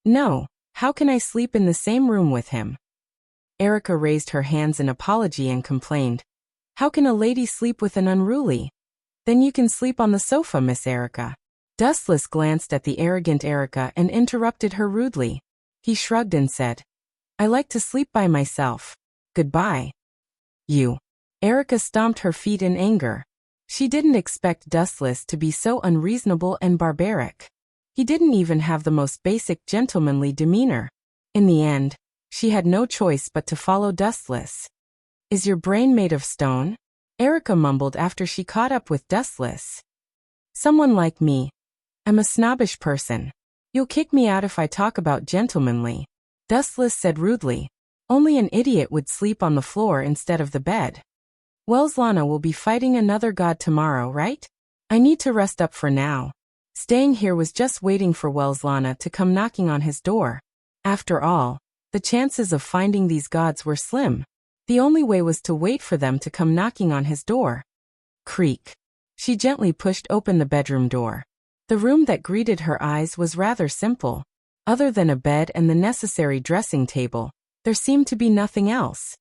No, how can I sleep in the same room with him? Erica raised her hands in apology and complained. How can a lady sleep with an unruly? Then you can sleep on the sofa, Miss Erica. Dustless glanced at the arrogant Erica and interrupted her rudely. He shrugged and said, I like to sleep by myself. Goodbye. You. Erica stomped her feet in anger. She didn't expect Dustless to be so unreasonable and barbaric. He didn't even have the most basic gentlemanly demeanor. In the end, she had no choice but to follow Dustless. Is your brain made of stone? Erica mumbled after she caught up with Dustless. Someone like me. I'm a snobbish person. You'll kick me out if I talk about gentlemanly. Dustless said rudely. Only an idiot would sleep on the floor instead of the bed. Welslana will be fighting another god tomorrow, right? I need to rest up for now. Staying here was just waiting for Welslana to come knocking on his door. After all, the chances of finding these gods were slim. The only way was to wait for them to come knocking on his door. Creak. She gently pushed open the bedroom door. The room that greeted her eyes was rather simple. Other than a bed and the necessary dressing table, there seemed to be nothing else.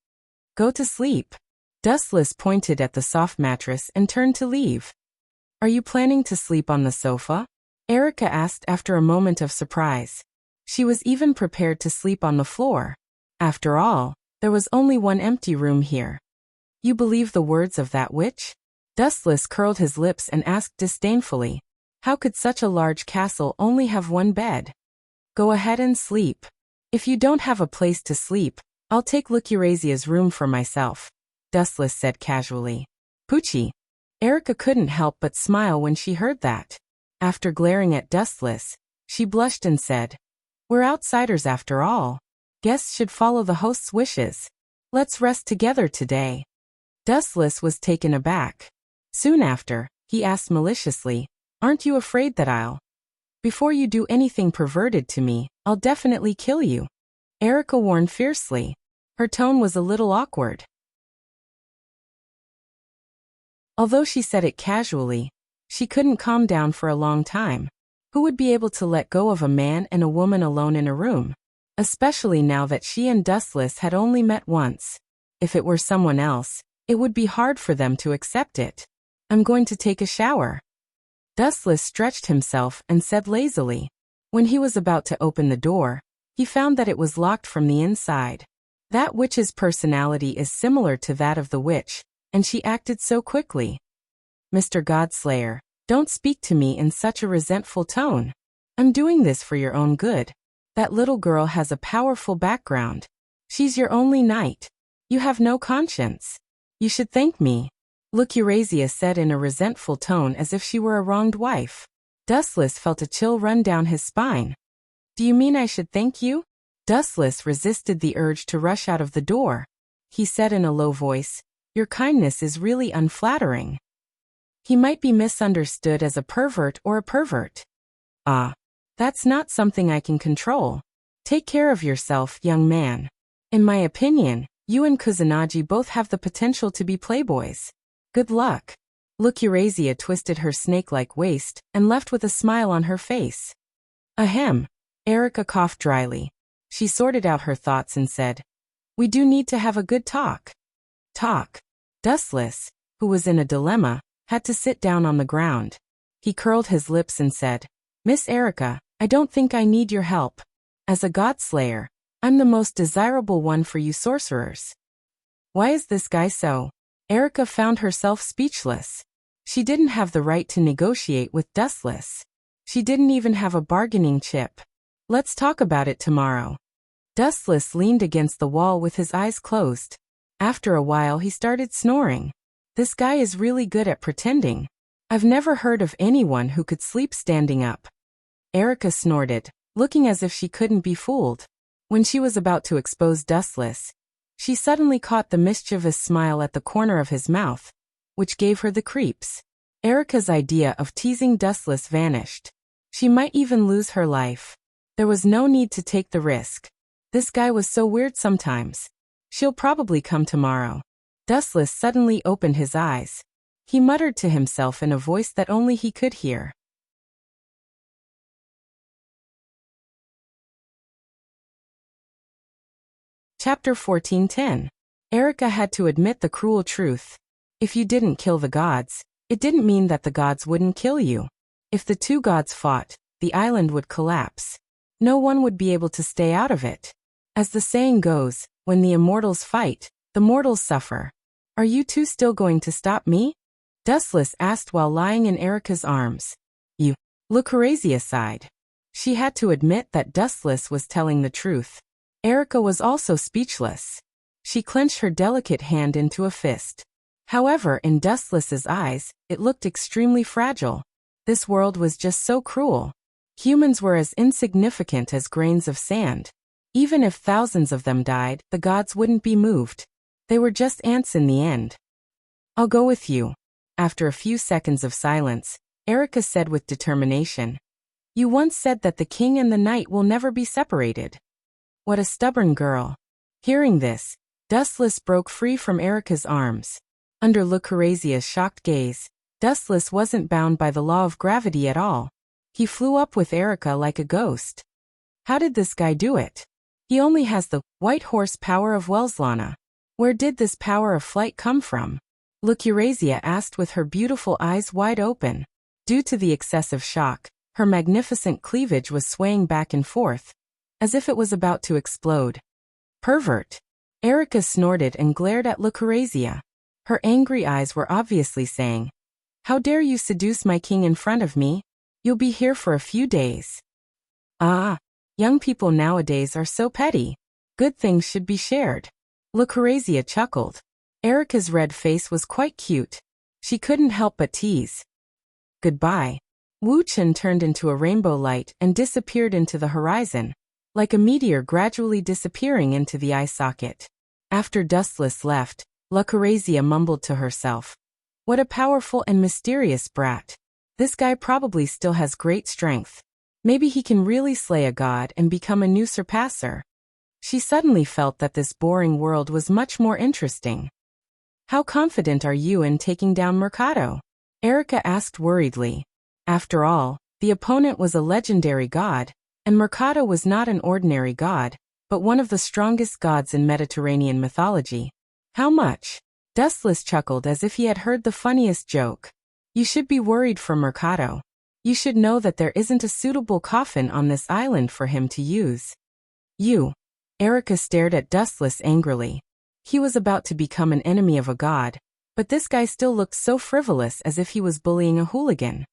Go to sleep. Dustless pointed at the soft mattress and turned to leave. Are you planning to sleep on the sofa? Erica asked after a moment of surprise. She was even prepared to sleep on the floor. After all, there was only one empty room here. You believe the words of that witch? Dustless curled his lips and asked disdainfully. How could such a large castle only have one bed? Go ahead and sleep. If you don't have a place to sleep, I'll take Lucurazia's room for myself, Dustless said casually. Poochie. Erica couldn't help but smile when she heard that. After glaring at Dustless, she blushed and said, We're outsiders after all. Guests should follow the host's wishes. Let's rest together today. Dustless was taken aback. Soon after, he asked maliciously, Aren't you afraid that before you do anything perverted to me, I'll definitely kill you? Erica warned fiercely. Her tone was a little awkward. Although she said it casually, she couldn't calm down for a long time. Who would be able to let go of a man and a woman alone in a room? Especially now that she and Dustless had only met once. If it were someone else, it would be hard for them to accept it. I'm going to take a shower. Dustless stretched himself and said lazily. When he was about to open the door, he found that it was locked from the inside. That witch's personality is similar to that of the witch, and she acted so quickly. Mr. Godslayer, don't speak to me in such a resentful tone. I'm doing this for your own good. That little girl has a powerful background. She's your only knight. You have no conscience. You should thank me. Lucurazia said in a resentful tone as if she were a wronged wife. Dustless felt a chill run down his spine. Do you mean I should thank you? Dustless resisted the urge to rush out of the door. He said in a low voice, Your kindness is really unflattering. He might be misunderstood as a pervert or a pervert. Ah, that's not something I can control. Take care of yourself, young man. In my opinion, you and Kusanagi both have the potential to be playboys. Good luck. Lucurazia twisted her snake-like waist and left with a smile on her face. Ahem. Erica coughed dryly. She sorted out her thoughts and said, We do need to have a good talk. Talk. Dustless, who was in a dilemma, had to sit down on the ground. He curled his lips and said, Miss Erica, I don't think I need your help. As a godslayer, I'm the most desirable one for you sorcerers. Why is this guy so? Erica found herself speechless. She didn't have the right to negotiate with Dustless. She didn't even have a bargaining chip. Let's talk about it tomorrow. Dustless leaned against the wall with his eyes closed. After a while he started snoring. This guy is really good at pretending. I've never heard of anyone who could sleep standing up. Erica snorted, looking as if she couldn't be fooled. When she was about to expose Dustless, she suddenly caught the mischievous smile at the corner of his mouth, which gave her the creeps. Erica's idea of teasing Dustless vanished. She might even lose her life. There was no need to take the risk. This guy was so weird sometimes. She'll probably come tomorrow. Dustless suddenly opened his eyes. He muttered to himself in a voice that only he could hear. Chapter 14:10. Erica had to admit the cruel truth. If you didn't kill the gods, it didn't mean that the gods wouldn't kill you. If the two gods fought, the island would collapse. No one would be able to stay out of it. As the saying goes, when the immortals fight, the mortals suffer. Are you two still going to stop me? Dustless asked while lying in Erica's arms. You. Lucrezia sighed. She had to admit that Dustless was telling the truth. Erica was also speechless. She clenched her delicate hand into a fist. However, in Dustless's eyes, it looked extremely fragile. This world was just so cruel. Humans were as insignificant as grains of sand. Even if thousands of them died, the gods wouldn't be moved. They were just ants in the end. I'll go with you. After a few seconds of silence, Erica said with determination. You once said that the king and the knight will never be separated. What a stubborn girl. Hearing this, Dustless broke free from Erica's arms. Under Lucrezia's shocked gaze, Dustless wasn't bound by the law of gravity at all. He flew up with Erica like a ghost. How did this guy do it? He only has the white horse power of Welslana. Where did this power of flight come from? Lucrezia asked with her beautiful eyes wide open. Due to the excessive shock, her magnificent cleavage was swaying back and forth, as if it was about to explode. Pervert! Erica snorted and glared at Lucrezia. Her angry eyes were obviously saying, How dare you seduce my king in front of me? You'll be here for a few days. Ah, young people nowadays are so petty. Good things should be shared. Lucrezia chuckled. Erica's red face was quite cute. She couldn't help but tease. Goodbye. Wuxia turned into a rainbow light and disappeared into the horizon, like a meteor gradually disappearing into the eye socket. After Dustless left, Lucrezia mumbled to herself. What a powerful and mysterious brat. This guy probably still has great strength. Maybe he can really slay a god and become a new surpasser. She suddenly felt that this boring world was much more interesting. How confident are you in taking down Mercado? Erica asked worriedly. After all, the opponent was a legendary god, and Mercado was not an ordinary god, but one of the strongest gods in Mediterranean mythology. How much? Dustless chuckled as if he had heard the funniest joke. You should be worried for Mercado. You should know that there isn't a suitable coffin on this island for him to use. You. Erica stared at Dustless angrily. He was about to become an enemy of a god, but this guy still looked so frivolous as if he was bullying a hooligan.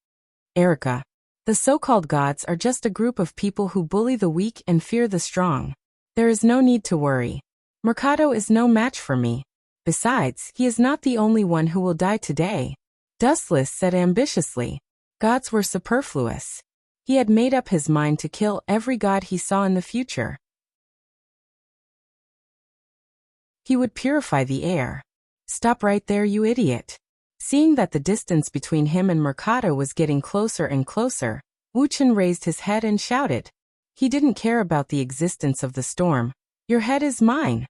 Erica. The so-called gods are just a group of people who bully the weak and fear the strong. There is no need to worry. Mercado is no match for me. Besides, he is not the only one who will die today. Dustless said ambitiously. Gods were superfluous. He had made up his mind to kill every god he saw in the future. He would purify the air. Stop right there, you idiot. Seeing that the distance between him and Mercado was getting closer and closer, Wuxia raised his head and shouted. He didn't care about the existence of the storm. Your head is mine.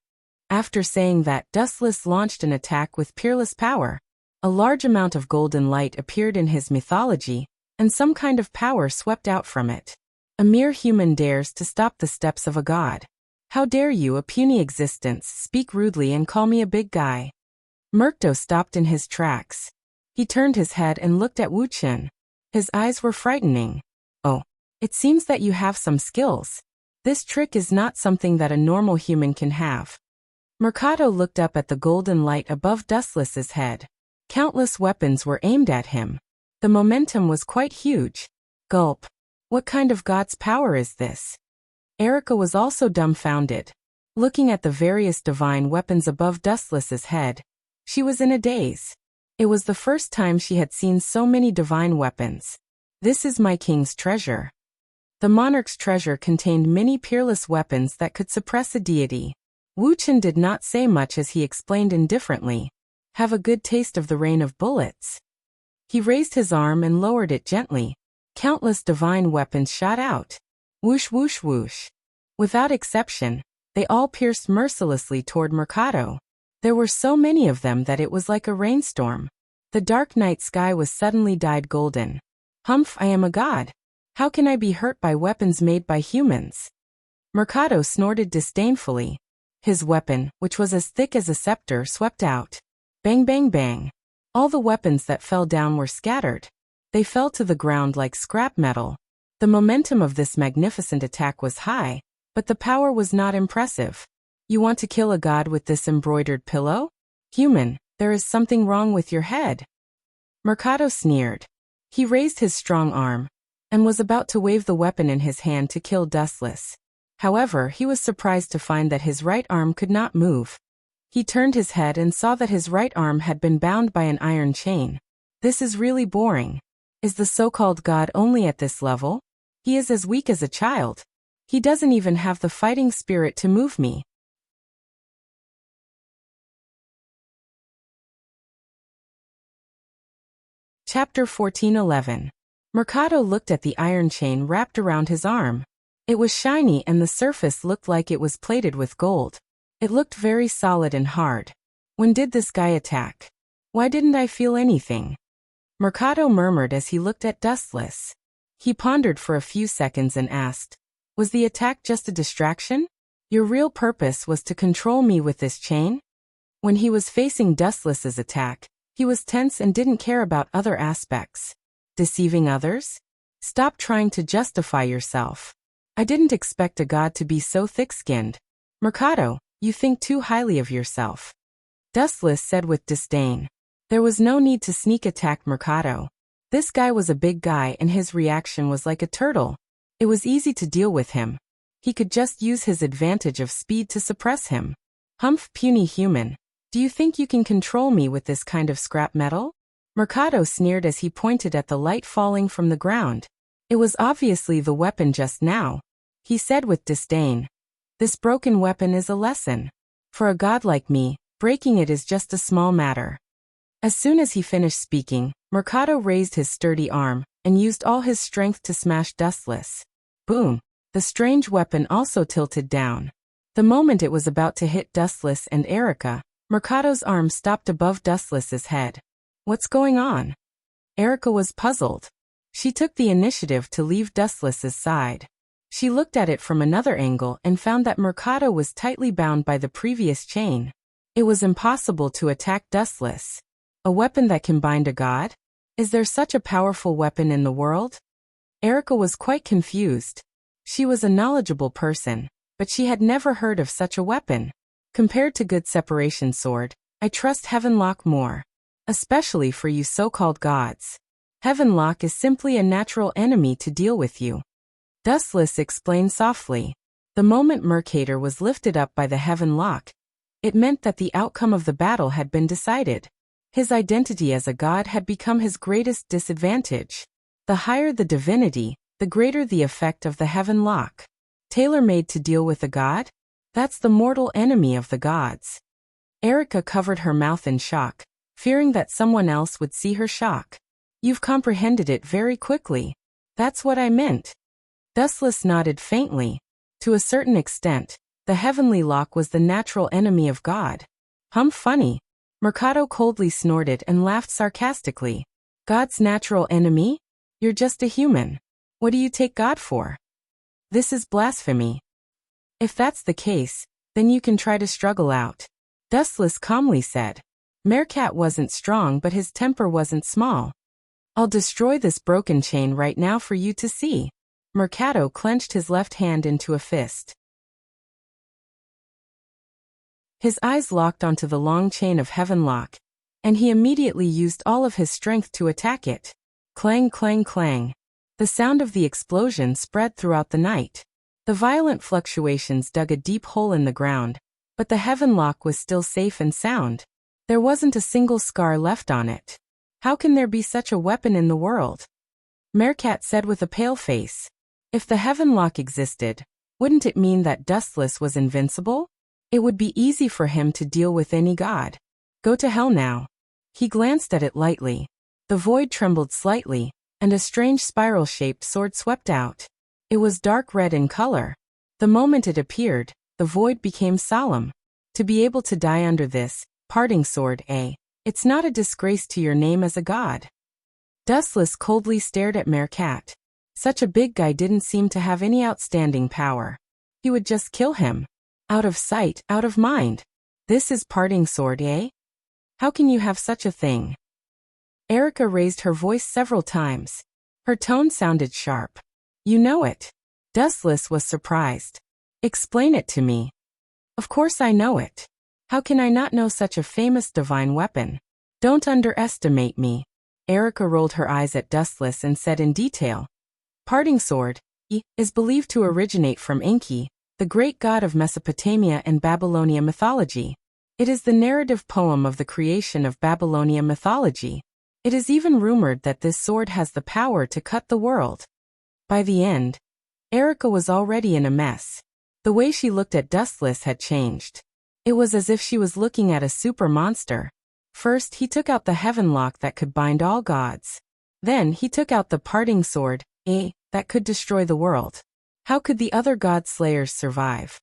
After saying that, Dustless launched an attack with peerless power. A large amount of golden light appeared in his mythology, and some kind of power swept out from it. A mere human dares to stop the steps of a god. How dare you, a puny existence, speak rudely and call me a big guy? Mercado stopped in his tracks. He turned his head and looked at Wuxia. His eyes were frightening. Oh, it seems that you have some skills. This trick is not something that a normal human can have. Mercado looked up at the golden light above Dustless's head. Countless weapons were aimed at him. The momentum was quite huge. Gulp. What kind of god's power is this? Erica was also dumbfounded. Looking at the various divine weapons above Dustless's head, she was in a daze. It was the first time she had seen so many divine weapons. This is my king's treasure. The monarch's treasure contained many peerless weapons that could suppress a deity. Wuxia did not say much as he explained indifferently. Have a good taste of the rain of bullets. He raised his arm and lowered it gently. Countless divine weapons shot out. Whoosh whoosh whoosh. Without exception, they all pierced mercilessly toward Mercado. There were so many of them that it was like a rainstorm. The dark night sky was suddenly dyed golden. Humph, I am a god. How can I be hurt by weapons made by humans? Mercado snorted disdainfully. His weapon, which was as thick as a scepter, swept out. Bang bang bang. All the weapons that fell down were scattered. They fell to the ground like scrap metal. The momentum of this magnificent attack was high, but the power was not impressive. You want to kill a god with this embroidered pillow? Human, there is something wrong with your head. Mercado sneered. He raised his strong arm and was about to wave the weapon in his hand to kill Dustless. However, he was surprised to find that his right arm could not move. He turned his head and saw that his right arm had been bound by an iron chain. This is really boring. Is the so-called god only at this level? He is as weak as a child. He doesn't even have the fighting spirit to move me. Chapter 14:11. Mercado looked at the iron chain wrapped around his arm. It was shiny and the surface looked like it was plated with gold. It looked very solid and hard. When did this guy attack? Why didn't I feel anything? Mercado murmured as he looked at Dustless. He pondered for a few seconds and asked, was the attack just a distraction? Your real purpose was to control me with this chain? When he was facing Dustless's attack, he was tense and didn't care about other aspects. Deceiving others? Stop trying to justify yourself. I didn't expect a god to be so thick-skinned. Mercado, you think too highly of yourself. Dustless said with disdain. There was no need to sneak attack Mercado. This guy was a big guy and his reaction was like a turtle. It was easy to deal with him. He could just use his advantage of speed to suppress him. Humph, puny human. Do you think you can control me with this kind of scrap metal? Mercado sneered as he pointed at the light falling from the ground. It was obviously the weapon just now. He said with disdain. This broken weapon is a lesson. For a god like me, breaking it is just a small matter. As soon as he finished speaking, Mercado raised his sturdy arm and used all his strength to smash Dustless. Boom! The strange weapon also tilted down. The moment it was about to hit Dustless and Erica, Mercado's arm stopped above Dustless's head. What's going on? Erica was puzzled. She took the initiative to leave Dustless's side. She looked at it from another angle and found that Mercado was tightly bound by the previous chain. It was impossible to attack Dustless. A weapon that can bind a god? Is there such a powerful weapon in the world? Erica was quite confused. She was a knowledgeable person, but she had never heard of such a weapon. Compared to good separation sword, I trust Heavenlock more. Especially for you so-called gods. Heavenlock is simply a natural enemy to deal with you. Dustless explained softly. The moment Mercator was lifted up by the Heavenlock, it meant that the outcome of the battle had been decided. His identity as a god had become his greatest disadvantage. The higher the divinity, the greater the effect of the Heavenlock. Tailor-made to deal with a god? That's the mortal enemy of the gods. Erica covered her mouth in shock, fearing that someone else would see her shock. You've comprehended it very quickly. That's what I meant. Dustless nodded faintly. To a certain extent, the heavenly lock was the natural enemy of God. Funny. Mercado coldly snorted and laughed sarcastically. God's natural enemy? You're just a human. What do you take God for? This is blasphemy. If that's the case, then you can try to struggle out. Dustless calmly said. Meerkat wasn't strong but his temper wasn't small. I'll destroy this broken chain right now for you to see. Mercado clenched his left hand into a fist. His eyes locked onto the long chain of Heavenlock, and he immediately used all of his strength to attack it. Clang, clang, clang. The sound of the explosion spread throughout the night. The violent fluctuations dug a deep hole in the ground, but the Heavenlock was still safe and sound. There wasn't a single scar left on it. How can there be such a weapon in the world? Meerkat said with a pale face. If the Heavenlock existed, wouldn't it mean that Dustless was invincible? It would be easy for him to deal with any god. Go to hell now. He glanced at it lightly. The void trembled slightly, and a strange spiral-shaped sword swept out. It was dark red in color. The moment it appeared, the void became solemn. To be able to die under this parting sword, it's not a disgrace to your name as a god. Dustless coldly stared at Meerkat. Such a big guy didn't seem to have any outstanding power. He would just kill him. Out of sight, out of mind. This is parting sword, How can you have such a thing? Erica raised her voice several times. Her tone sounded sharp. You know it. Dustless was surprised. Explain it to me. Of course I know it. How can I not know such a famous divine weapon? Don't underestimate me. Erica rolled her eyes at Dustless and said in detail. Parting sword, is believed to originate from Enki, the great god of Mesopotamia and Babylonia mythology. It is the narrative poem of the creation of Babylonia mythology. It is even rumored that this sword has the power to cut the world. By the end, Erica was already in a mess. The way she looked at Dustless had changed. It was as if she was looking at a super monster. First, he took out the heavenlock that could bind all gods. Then, he took out the parting sword, that could destroy the world. How could the other god slayers survive?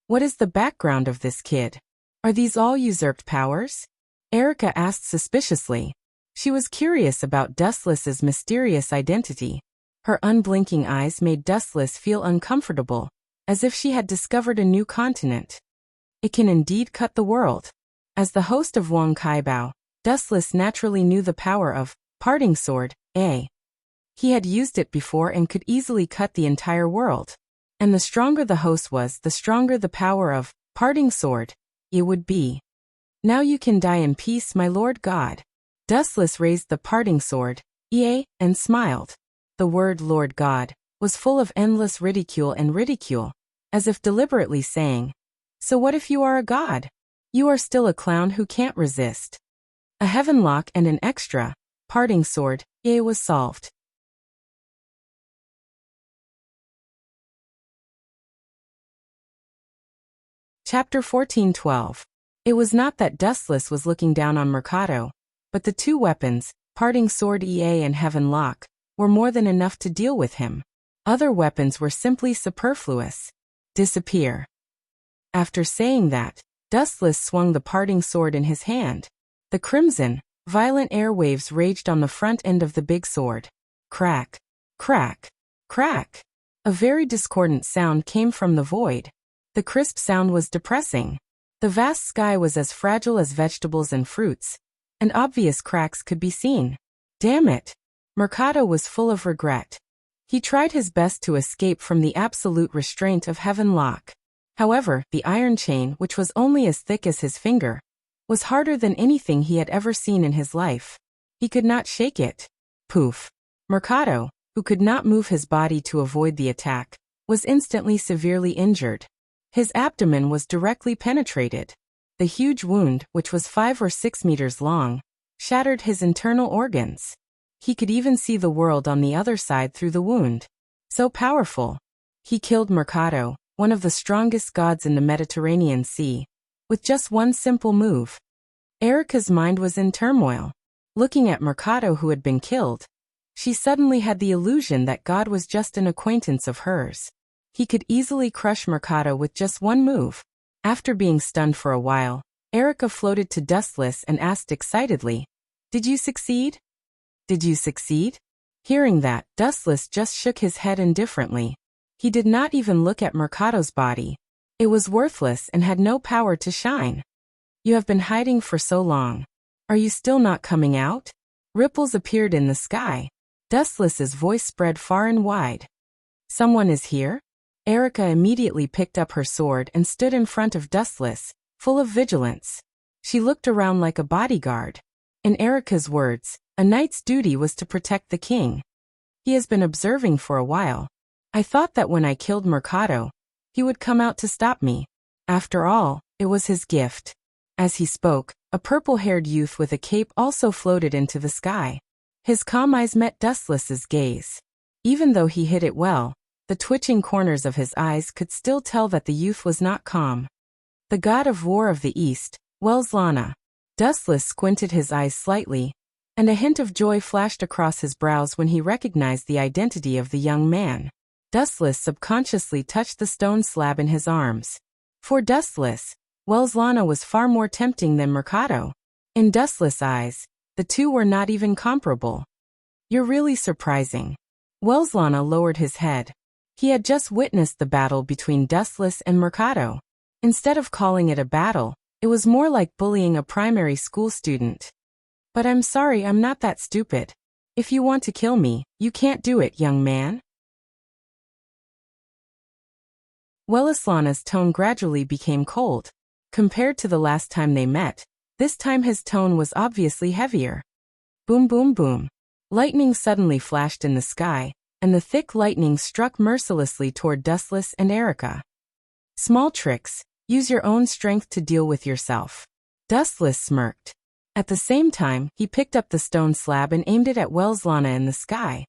What is the background of this kid? Are these all usurped powers? Erica asked suspiciously. She was curious about Dustless's mysterious identity. Her unblinking eyes made Dustless feel uncomfortable, as if she had discovered a new continent. It can indeed cut the world. As the host of Wang Kaibao, Dustless naturally knew the power of parting sword, He had used it before and could easily cut the entire world. And the stronger the host was, the stronger the power of parting sword, would be. Now you can die in peace, my Lord God. Dustless raised the parting sword, and smiled. The word Lord God was full of endless ridicule, as if deliberately saying, so what if you are a god? You are still a clown who can't resist. A heavenlock and an extra parting sword, was solved. Chapter 14:12. It was not that Dustless was looking down on Mercado, but the two weapons, parting sword and heavenlock, were more than enough to deal with him. Other weapons were simply superfluous. Disappear. After saying that, Dustless swung the parting sword in his hand. The crimson, violent airwaves raged on the front end of the big sword. Crack, crack, crack. A very discordant sound came from the void. The crisp sound was depressing. The vast sky was as fragile as vegetables and fruits, and obvious cracks could be seen. Damn it! Mercado was full of regret. He tried his best to escape from the absolute restraint of heavenlock. However, the iron chain, which was only as thick as his finger, was harder than anything he had ever seen in his life. He could not shake it. Poof. Mercado, who could not move his body to avoid the attack, was instantly severely injured. His abdomen was directly penetrated. The huge wound, which was 5 or 6 meters long, shattered his internal organs. He could even see the world on the other side through the wound. So powerful. He killed Mercado, one of the strongest gods in the Mediterranean Sea, with just one simple move. Erica's mind was in turmoil. Looking at Mercado who had been killed, she suddenly had the illusion that God was just an acquaintance of hers. He could easily crush Mercado with just one move. After being stunned for a while, Erica floated to Dustless and asked excitedly, Did you succeed? Did you succeed? Hearing that, Dustless just shook his head indifferently. He did not even look at Mercado's body. It was worthless and had no power to shine. You have been hiding for so long. Are you still not coming out? Ripples appeared in the sky. Dustless's voice spread far and wide. Someone is here? Erica immediately picked up her sword and stood in front of Dustless, full of vigilance. She looked around like a bodyguard. In Erica's words, a knight's duty was to protect the king. He has been observing for a while. I thought that when I killed Mercado, he would come out to stop me. After all, it was his gift. As he spoke, a purple-haired youth with a cape also floated into the sky. His calm eyes met Dustless's gaze. Even though he hid it well, the twitching corners of his eyes could still tell that the youth was not calm. The god of war of the east, Wuxia. Dustless squinted his eyes slightly, and a hint of joy flashed across his brows when he recognized the identity of the young man. Dustless subconsciously touched the stone slab in his arms. For Dustless, Wuxia was far more tempting than Mercado. In Dustless' eyes, the two were not even comparable. You're really surprising. Wuxia lowered his head. He had just witnessed the battle between Dustless and Mercado. Instead of calling it a battle, it was more like bullying a primary school student. But I'm sorry, I'm not that stupid. If you want to kill me, you can't do it, young man. Wellislana's tone gradually became cold. Compared to the last time they met, this time his tone was obviously heavier. Boom boom boom. Lightning suddenly flashed in the sky, and the thick lightning struck mercilessly toward Dustless and Erica. Small tricks, use your own strength to deal with yourself. Dustless smirked. At the same time, he picked up the stone slab and aimed it at Wellislana in the sky.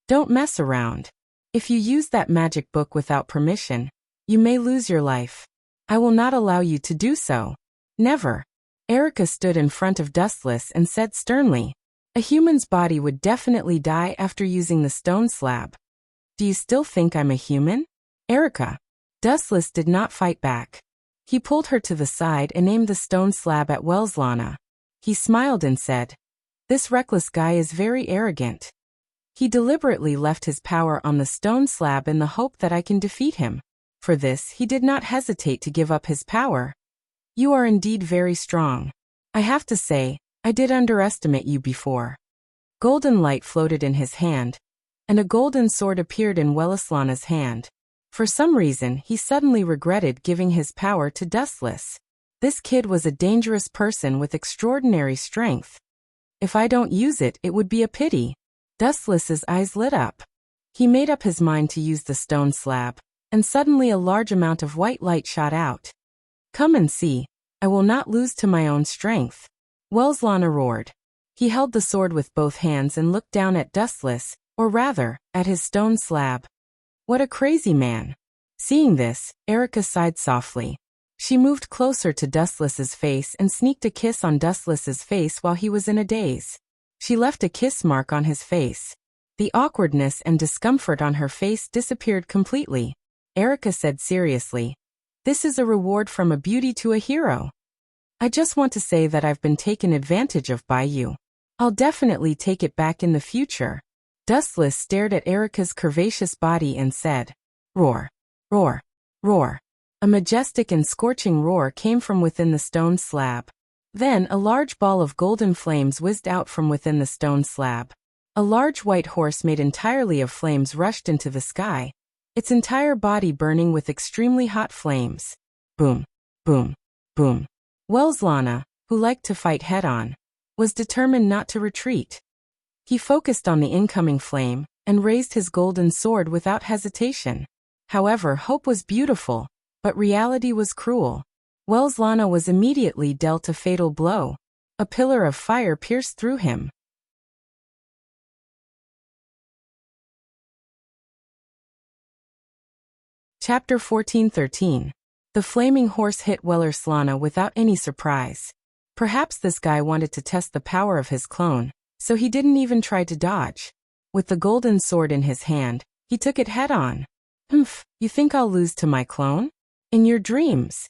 Don't mess around. If you use that magic book without permission, you may lose your life. I will not allow you to do so. Never. Erica stood in front of Dustless and said sternly, a human's body would definitely die after using the stone slab. Do you still think I'm a human? Erica. Dustless did not fight back. He pulled her to the side and aimed the stone slab at Wellislana. He smiled and said, this reckless guy is very arrogant. He deliberately left his power on the stone slab in the hope that I can defeat him. For this, he did not hesitate to give up his power. You are indeed very strong. I have to say, I did underestimate you before. Golden light floated in his hand, and a golden sword appeared in Wellislana's hand. For some reason, he suddenly regretted giving his power to Dustless. This kid was a dangerous person with extraordinary strength. If I don't use it, it would be a pity. Dustless's eyes lit up. He made up his mind to use the stone slab, and suddenly a large amount of white light shot out. Come and see. I will not lose to my own strength. Wellislana roared. He held the sword with both hands and looked down at Dustless, or rather, at his stone slab. What a crazy man. Seeing this, Erica sighed softly. She moved closer to Dustless's face and sneaked a kiss on Dustless's face while he was in a daze. She left a kiss mark on his face. The awkwardness and discomfort on her face disappeared completely. Erica said seriously, this is a reward from a beauty to a hero. I just want to say that I've been taken advantage of by you. I'll definitely take it back in the future. Dustless stared at Erica's curvaceous body and said, roar, roar, roar. A majestic and scorching roar came from within the stone slab. Then a large ball of golden flames whizzed out from within the stone slab. A large white horse made entirely of flames rushed into the sky, its entire body burning with extremely hot flames. Boom, boom, boom. Wellislana, who liked to fight head-on, was determined not to retreat. He focused on the incoming flame and raised his golden sword without hesitation. However, hope was beautiful, but reality was cruel. Wellislana was immediately dealt a fatal blow. A pillar of fire pierced through him. Chapter 14:13. The flaming horse hit Wellislana without any surprise. Perhaps this guy wanted to test the power of his clone, so he didn't even try to dodge. With the golden sword in his hand, he took it head-on. Humph, you think I'll lose to my clone? In your dreams.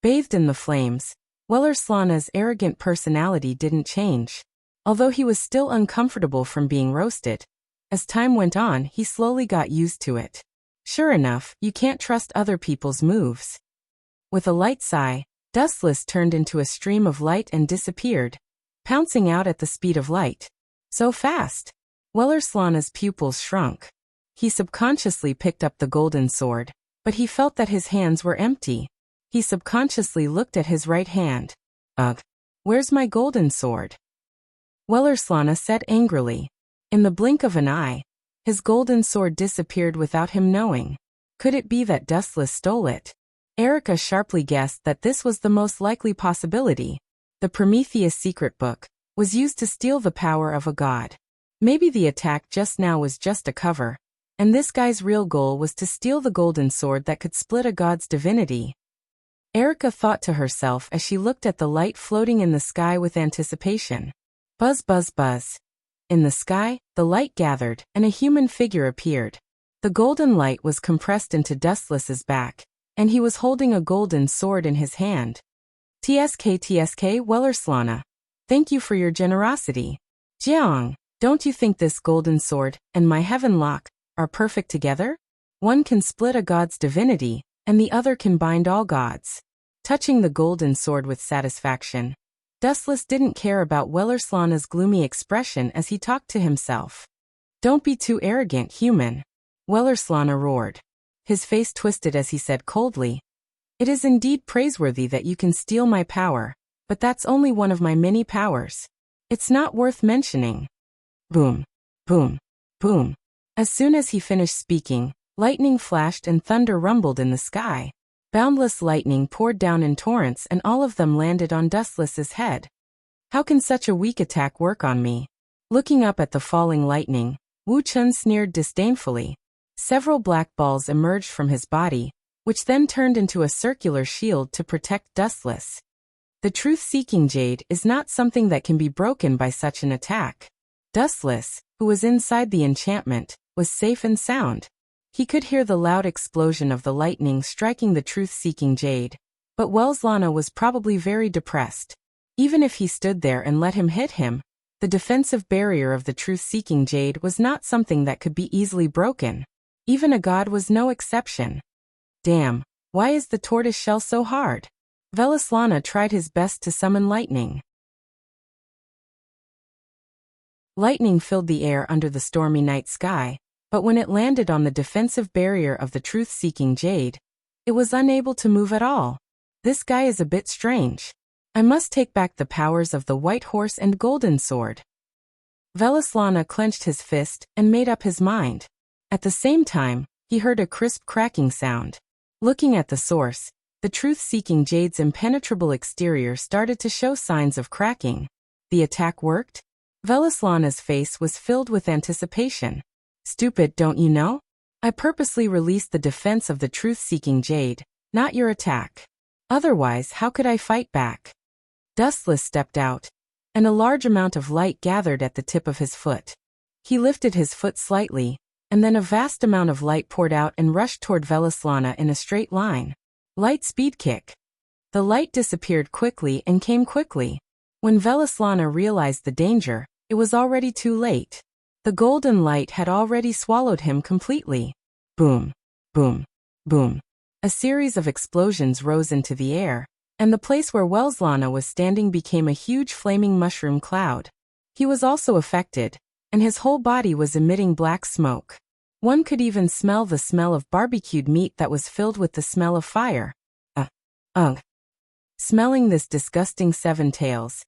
Bathed in the flames, Wellislana's arrogant personality didn't change. Although he was still uncomfortable from being roasted, as time went on, he slowly got used to it. Sure enough, you can't trust other people's moves. With a light sigh, Dustless turned into a stream of light and disappeared, pouncing out at the speed of light. So fast! Wellislana's pupils shrunk. He subconsciously picked up the golden sword, but he felt that his hands were empty. He subconsciously looked at his right hand. Ugh! Where's my golden sword? Wellislana said angrily. In the blink of an eye, his golden sword disappeared without him knowing. Could it be that Dustless stole it? Erica sharply guessed that this was the most likely possibility. The Prometheus secret book was used to steal the power of a god. Maybe the attack just now was just a cover, and this guy's real goal was to steal the golden sword that could split a god's divinity. Erica thought to herself as she looked at the light floating in the sky with anticipation. Buzz buzz buzz. In the sky, the light gathered, and a human figure appeared. The golden light was compressed into Dustless's back, and he was holding a golden sword in his hand. TSK Wellislana. Thank you for your generosity. Jiang, don't you think this golden sword and my heaven lock are perfect together? One can split a god's divinity, and the other can bind all gods. Touching the golden sword with satisfaction, Dustless didn't care about Wellerslana's gloomy expression as he talked to himself. "Don't be too arrogant, human," Wellerslana roared. His face twisted as he said coldly, "It is indeed praiseworthy that you can steal my power, but that's only one of my many powers. It's not worth mentioning." Boom, boom, boom. As soon as he finished speaking, lightning flashed and thunder rumbled in the sky. Boundless lightning poured down in torrents and all of them landed on Dustless's head. "How can such a weak attack work on me?" Looking up at the falling lightning, Wu Chun sneered disdainfully. Several black balls emerged from his body, which then turned into a circular shield to protect Dustless. The truth-seeking jade is not something that can be broken by such an attack. Dustless, who was inside the enchantment, was safe and sound. He could hear the loud explosion of the lightning striking the truth-seeking jade, but Wellerslana was probably very depressed. Even if he stood there and let him hit him, the defensive barrier of the truth-seeking jade was not something that could be easily broken. Even a god was no exception. Damn, why is the tortoise shell so hard? Wellerslana tried his best to summon lightning. Lightning filled the air under the stormy night sky, but when it landed on the defensive barrier of the truth-seeking jade, it was unable to move at all. This guy is a bit strange. I must take back the powers of the white horse and golden sword. Wellerslana clenched his fist and made up his mind. At the same time, he heard a crisp cracking sound. Looking at the source, the truth-seeking jade's impenetrable exterior started to show signs of cracking. The attack worked? Wellerslana's face was filled with anticipation. "Stupid, don't you know? I purposely released the defense of the truth-seeking jade, not your attack. Otherwise, how could I fight back?" Dustless stepped out, and a large amount of light gathered at the tip of his foot. He lifted his foot slightly, and then a vast amount of light poured out and rushed toward Wellerslana in a straight line. Light speed kick. The light disappeared quickly and came quickly. When Wellerslana realized the danger, it was already too late. The golden light had already swallowed him completely. Boom, boom, boom. A series of explosions rose into the air, and the place where Wellerslana was standing became a huge flaming mushroom cloud. He was also affected, and his whole body was emitting black smoke. One could even smell the smell of barbecued meat that was filled with the smell of fire. Ugh. Smelling this disgusting seven tails,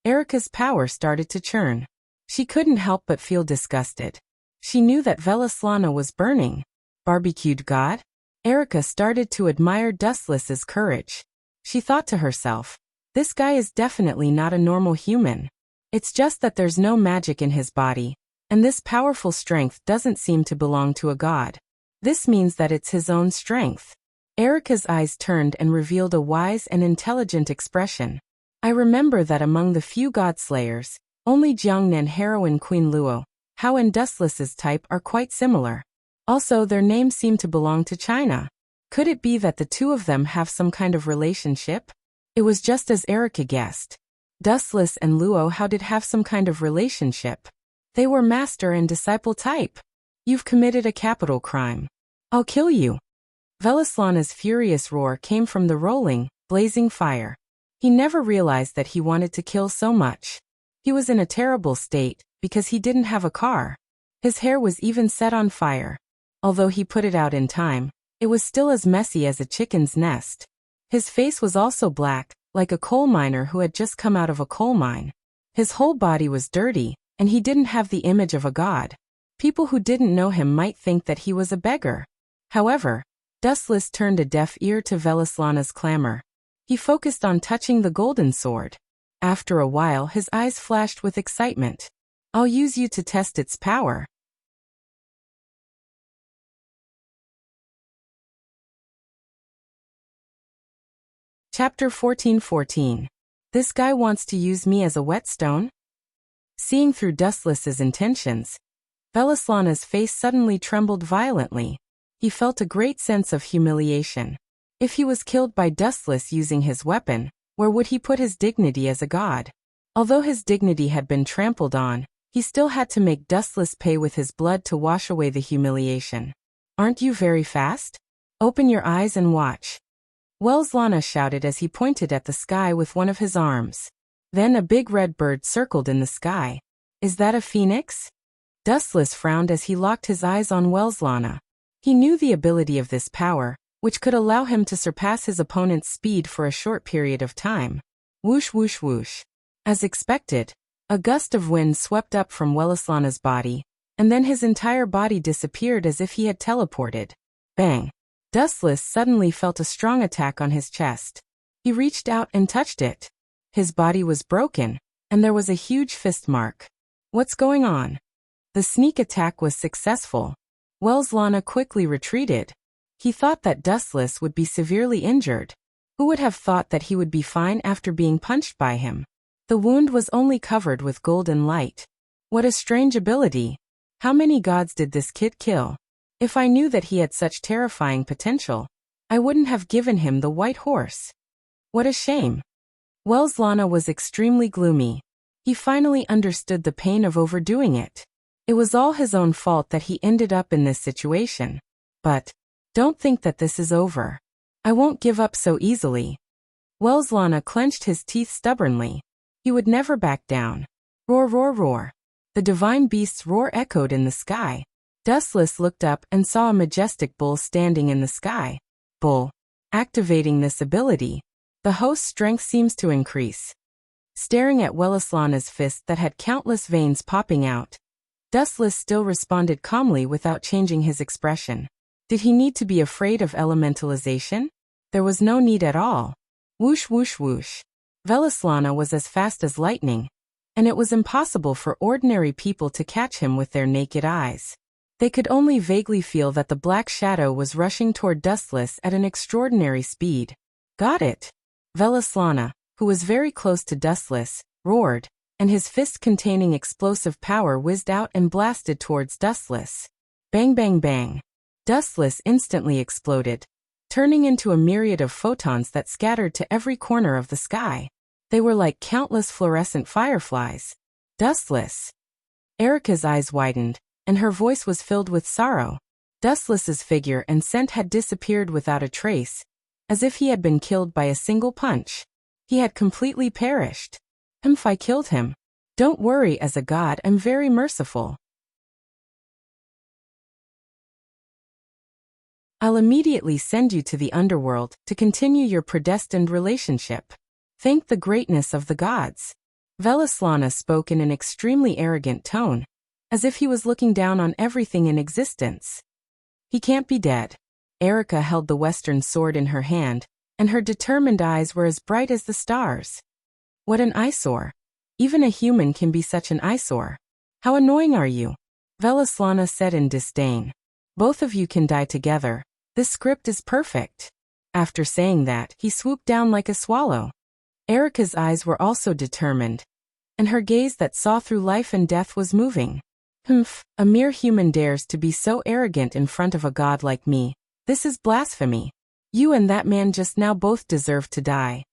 Erica's power started to churn. She couldn't help but feel disgusted. She knew that Wellerslana was burning. Barbecued god? Erica started to admire Dustless's courage. She thought to herself, this guy is definitely not a normal human. It's just that there's no magic in his body, and this powerful strength doesn't seem to belong to a god. This means that it's his own strength. Erica's eyes turned and revealed a wise and intelligent expression. I remember that among the few god-slayers, only Jiangnan heroine Queen Luo, Hao and Dustless's type are quite similar. Also, their names seem to belong to China. Could it be that the two of them have some kind of relationship? It was just as Erica guessed. Dustless and Luo Hao did have some kind of relationship. They were master and disciple type. You've committed a capital crime. I'll kill you. Wellerslana's furious roar came from the rolling, blazing fire. He never realized that he wanted to kill so much. He was in a terrible state, because he didn't have a car. His hair was even set on fire. Although he put it out in time, it was still as messy as a chicken's nest. His face was also black, like a coal miner who had just come out of a coal mine. His whole body was dirty, and he didn't have the image of a god. People who didn't know him might think that he was a beggar. However, Dustless turned a deaf ear to Wellerslana's clamor. He focused on touching the golden sword. After a while, his eyes flashed with excitement. I'll use you to test its power. Chapter 14:14. This guy wants to use me as a whetstone? Seeing through Dustless's intentions, Wellerslana's face suddenly trembled violently. He felt a great sense of humiliation. If he was killed by Dustless using his weapon, where would he put his dignity as a god? Although his dignity had been trampled on, he still had to make Dustless pay with his blood to wash away the humiliation. Aren't you very fast? Open your eyes and watch. Wellerslana shouted as he pointed at the sky with one of his arms. Then a big red bird circled in the sky. Is that a phoenix? Dustless frowned as he locked his eyes on Welslana. He knew the ability of this power, which could allow him to surpass his opponent's speed for a short period of time. Whoosh whoosh whoosh. As expected, a gust of wind swept up from Welslana's body, and then his entire body disappeared as if he had teleported. Bang! Dustless suddenly felt a strong attack on his chest. He reached out and touched it. His body was broken, and there was a huge fist mark. What's going on? The sneak attack was successful. Welslana quickly retreated. He thought that Dustless would be severely injured. Who would have thought that he would be fine after being punched by him? The wound was only covered with golden light. What a strange ability. How many gods did this kid kill? If I knew that he had such terrifying potential, I wouldn't have given him the white horse. What a shame. Welslana was extremely gloomy. He finally understood the pain of overdoing it. It was all his own fault that he ended up in this situation. But don't think that this is over. I won't give up so easily. Welslana clenched his teeth stubbornly. He would never back down. Roar, roar, roar. The divine beast's roar echoed in the sky. Dustless looked up and saw a majestic bull standing in the sky. Bull. Activating this ability, the host's strength seems to increase. Staring at Welslana's fist that had countless veins popping out, Dustless still responded calmly without changing his expression. Did he need to be afraid of elementalization? There was no need at all. Whoosh whoosh whoosh. Welslana was as fast as lightning, and it was impossible for ordinary people to catch him with their naked eyes. They could only vaguely feel that the black shadow was rushing toward Dustless at an extraordinary speed. Got it! Welslana, who was very close to Dustless, roared, and his fist containing explosive power whizzed out and blasted towards Dustless. Bang bang bang. Dustless instantly exploded, turning into a myriad of photons that scattered to every corner of the sky. They were like countless fluorescent fireflies. Dustless. Erica's eyes widened, and her voice was filled with sorrow. Dustless's figure and scent had disappeared without a trace, as if he had been killed by a single punch. He had completely perished. I killed him. Don't worry, as a god I'm very merciful. I'll immediately send you to the underworld to continue your predestined relationship. Thank the greatness of the gods. Welslana spoke in an extremely arrogant tone, as if he was looking down on everything in existence. He can't be dead. Erica held the western sword in her hand, and her determined eyes were as bright as the stars. What an eyesore. Even a human can be such an eyesore. How annoying are you? Welslana said in disdain. Both of you can die together. This script is perfect. After saying that, he swooped down like a swallow. Erica's eyes were also determined, and her gaze that saw through life and death was moving. A mere human dares to be so arrogant in front of a god like me. This is blasphemy. You and that man just now both deserve to die.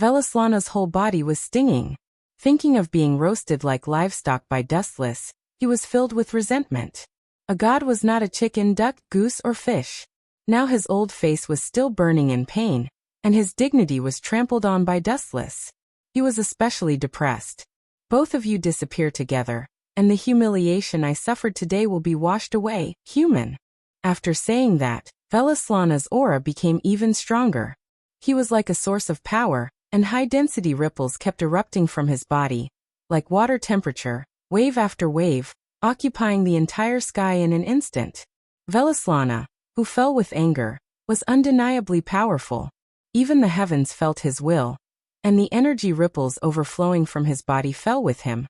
Welslana's whole body was stinging. Thinking of being roasted like livestock by Dustless, he was filled with resentment. A god was not a chicken, duck, goose, or fish. Now his old face was still burning in pain, and his dignity was trampled on by Dustless. He was especially depressed. Both of you disappear together, and the humiliation I suffered today will be washed away, human. After saying that, Welslana's aura became even stronger. He was like a source of power, and high-density ripples kept erupting from his body, like water temperature, wave after wave, occupying the entire sky in an instant. Welslana, who fell with anger, was undeniably powerful. Even the heavens felt his will, and the energy ripples overflowing from his body fell with him,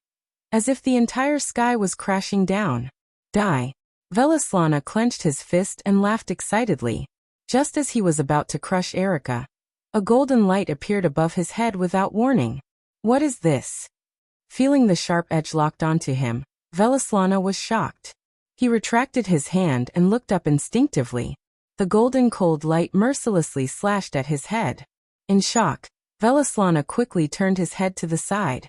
as if the entire sky was crashing down. Die. Welslana clenched his fist and laughed excitedly. Just as he was about to crush Erica, a golden light appeared above his head without warning. What is this? Feeling the sharp edge locked onto him, Welslana was shocked. He retracted his hand and looked up instinctively. The golden cold light mercilessly slashed at his head. In shock, Welslana quickly turned his head to the side.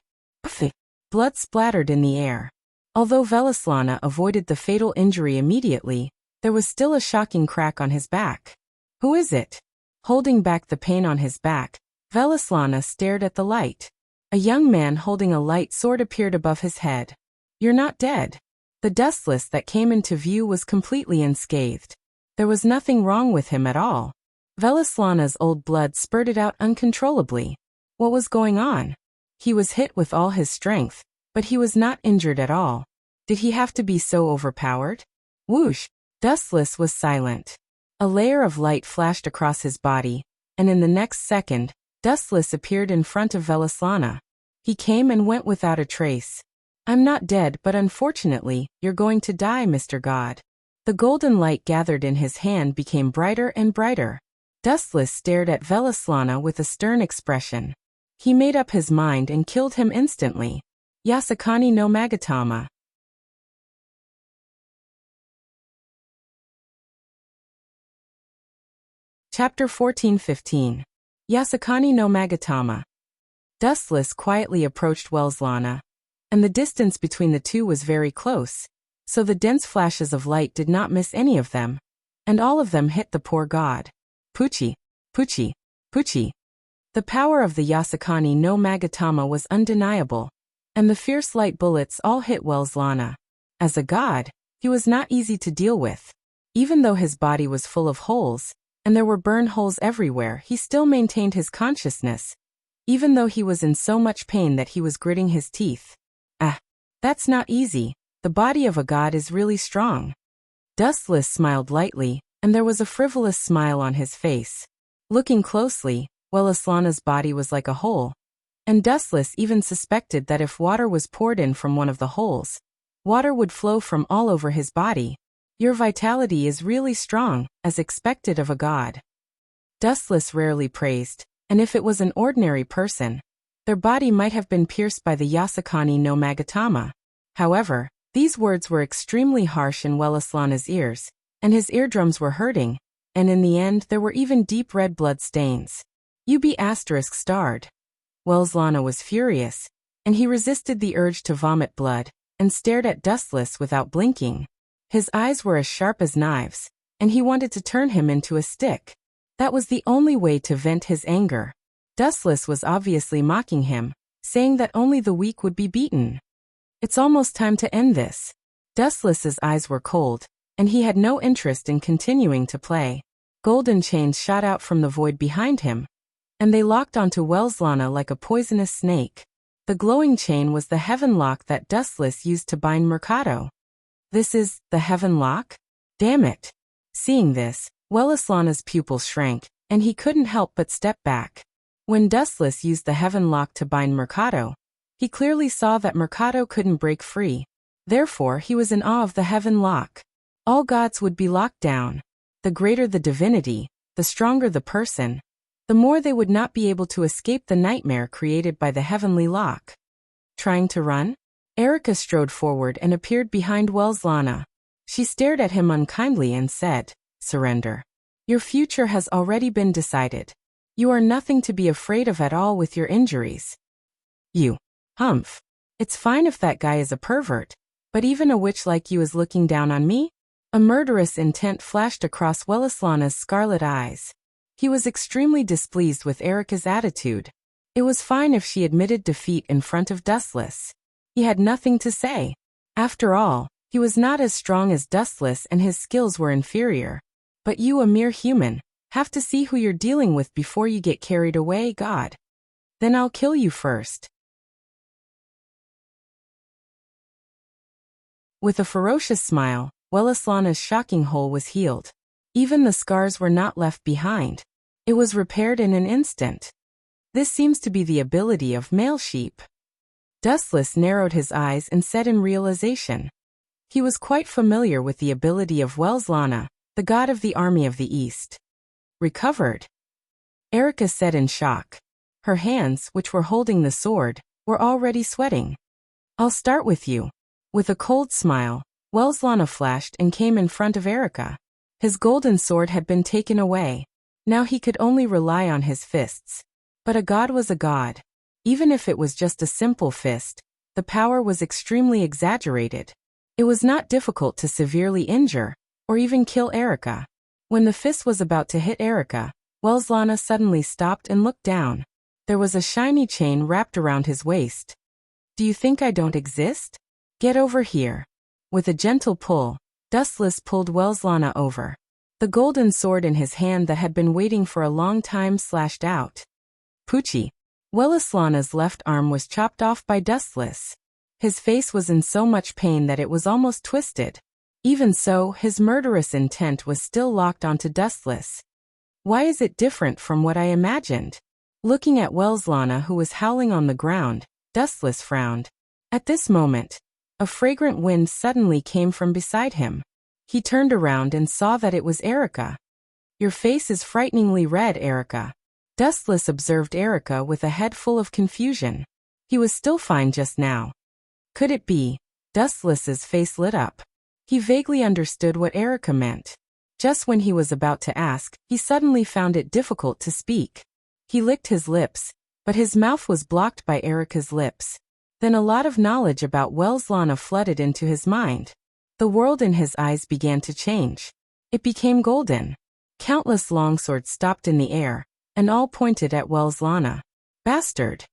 Blood splattered in the air. Although Welslana avoided the fatal injury immediately, there was still a shocking crack on his back. Who is it? Holding back the pain on his back, Welslana stared at the light. A young man holding a light sword appeared above his head. "You're not dead." The dustless that came into view was completely unscathed. There was nothing wrong with him at all. Velislana's old blood spurted out uncontrollably. What was going on? He was hit with all his strength, but he was not injured at all. Did he have to be so overpowered? Whoosh! Dustless was silent. A layer of light flashed across his body, and in the next second, Dustless appeared in front of Velislana. He came and went without a trace. "I'm not dead, but unfortunately, you're going to die, Mr. God." The golden light gathered in his hand became brighter and brighter. Dustless stared at Velislana with a stern expression. He made up his mind and killed him instantly. Yasakani no Magatama. Chapter 14-15. Yasakani no Magatama. Dustless quietly approached Velislana, and the distance between the two was very close, so the dense flashes of light did not miss any of them, and all of them hit the poor god. Puchi, Puchi, Puchi. The power of the Yasakani no Magatama was undeniable, and the fierce light bullets all hit Velislana. As a god, he was not easy to deal with. Even though his body was full of holes, and there were burn holes everywhere, he still maintained his consciousness, even though he was in so much pain that he was gritting his teeth. "Ah, that's not easy. The body of a god is really strong." Dustless smiled lightly, and there was a frivolous smile on his face. Looking closely, Velislana's body was like a hole, and Dustless even suspected that if water was poured in from one of the holes, water would flow from all over his body. "Your vitality is really strong, as expected of a god." Dustless rarely praised, and if it was an ordinary person, their body might have been pierced by the Yasakani no Magatama. However, these words were extremely harsh in Velislana's ears, and his eardrums were hurting, and in the end there were even deep red blood stains. "You be **starred. Velislana was furious, and he resisted the urge to vomit blood, and stared at Dustless without blinking. His eyes were as sharp as knives, and he wanted to turn him into a stick. That was the only way to vent his anger. Dustless was obviously mocking him, saying that only the weak would be beaten. "It's almost time to end this." Dustless's eyes were cold, and he had no interest in continuing to play. Golden chains shot out from the void behind him, and they locked onto Velislana like a poisonous snake. The glowing chain was the heaven lock that Dustless used to bind Mercado. "This is the heaven lock? Damn it." Seeing this, Velislana's pupils shrank, and he couldn't help but step back. When Dustless used the heaven lock to bind Mercado, he clearly saw that Mercado couldn't break free. Therefore, he was in awe of the heaven lock. All gods would be locked down. The greater the divinity, the stronger the person, the more they would not be able to escape the nightmare created by the heavenly lock. Trying to run? Erica strode forward and appeared behind Velislana. She stared at him unkindly and said, "Surrender. Your future has already been decided. You are nothing to be afraid of at all with your injuries." "You. Humph. It's fine if that guy is a pervert, but even a witch like you is looking down on me?" A murderous intent flashed across Velislana's scarlet eyes. He was extremely displeased with Erica's attitude. It was fine if she admitted defeat in front of Dustless. He had nothing to say. After all, he was not as strong as Dustless and his skills were inferior. But you, a mere human, have to see who you're dealing with before you get carried away, God. Then I'll kill you first. With a ferocious smile, Velislana's shocking hole was healed. Even the scars were not left behind. It was repaired in an instant. This seems to be the ability of male sheep. Dustless narrowed his eyes and said in realization. He was quite familiar with the ability of Velislana, the god of the army of the East. "Recovered?" Erica said in shock. Her hands, which were holding the sword, were already sweating. "I'll start with you." With a cold smile, Velislana flashed and came in front of Erica. His golden sword had been taken away. Now he could only rely on his fists. But a god was a god. Even if it was just a simple fist, the power was extremely exaggerated. It was not difficult to severely injure, or even kill Erica. When the fist was about to hit Erica, Velislana suddenly stopped and looked down. There was a shiny chain wrapped around his waist. Do you think I don't exist? Get over here. With a gentle pull, Dustless pulled Welslana over. The golden sword in his hand that had been waiting for a long time slashed out. Poochie. Welslana's left arm was chopped off by Dustless. His face was in so much pain that it was almost twisted. Even so, his murderous intent was still locked onto Dustless. Why is it different from what I imagined? Looking at Welslana, who was howling on the ground, Dustless frowned. At this moment, a fragrant wind suddenly came from beside him. He turned around and saw that it was Erica. Your face is frighteningly red, Erica. Dustless observed Erica with a head full of confusion. He was still fine just now. Could it be? Dustless's face lit up. He vaguely understood what Erica meant. Just when he was about to ask, he suddenly found it difficult to speak. He licked his lips, but his mouth was blocked by Erica's lips. Then a lot of knowledge about Welslana flooded into his mind. The world in his eyes began to change. It became golden. Countless longswords stopped in the air, and all pointed at Welslana. Bastard!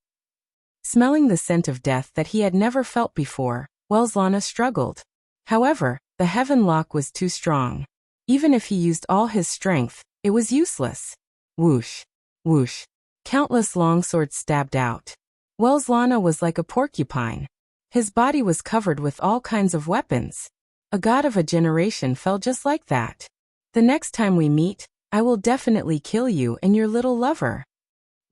Smelling the scent of death that he had never felt before, Welslana struggled. However, the heaven lock was too strong. Even if he used all his strength, it was useless. Whoosh! Whoosh! Countless longswords stabbed out. Welslana was like a porcupine. His body was covered with all kinds of weapons. A god of a generation fell just like that. The next time we meet, I will definitely kill you and your little lover.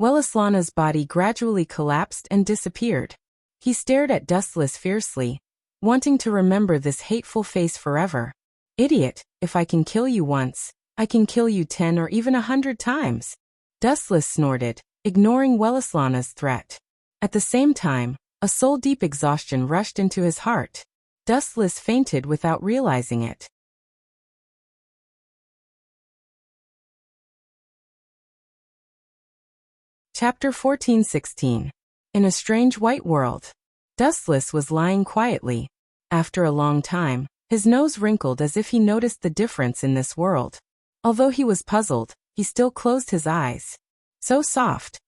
Welslana's body gradually collapsed and disappeared. He stared at Dustless fiercely, wanting to remember this hateful face forever. Idiot, if I can kill you once, I can kill you 10 or even 100 times. Dustless snorted, ignoring Welslana's threat. At the same time, a soul-deep exhaustion rushed into his heart. Dustless fainted without realizing it. Chapter 14-16. In a strange white world. Dustless was lying quietly. After a long time, his nose wrinkled as if he noticed the difference in this world. Although he was puzzled, he still closed his eyes. So soft.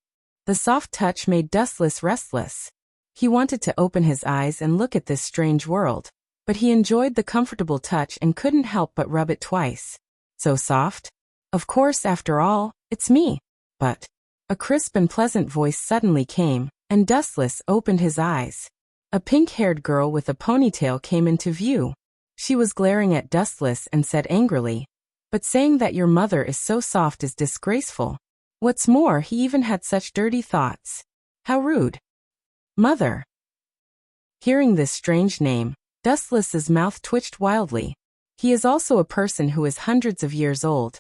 The soft touch made Dustless restless. He wanted to open his eyes and look at this strange world, but he enjoyed the comfortable touch and couldn't help but rub it twice. So soft? Of course, after all, it's me. But a crisp and pleasant voice suddenly came, and Dustless opened his eyes. A pink-haired girl with a ponytail came into view. She was glaring at Dustless and said angrily, "But saying that your mother is so soft is disgraceful. What's more, he even had such dirty thoughts. How rude." Mother. Hearing this strange name, Dustless's mouth twitched wildly. He is also a person who is hundreds of years old,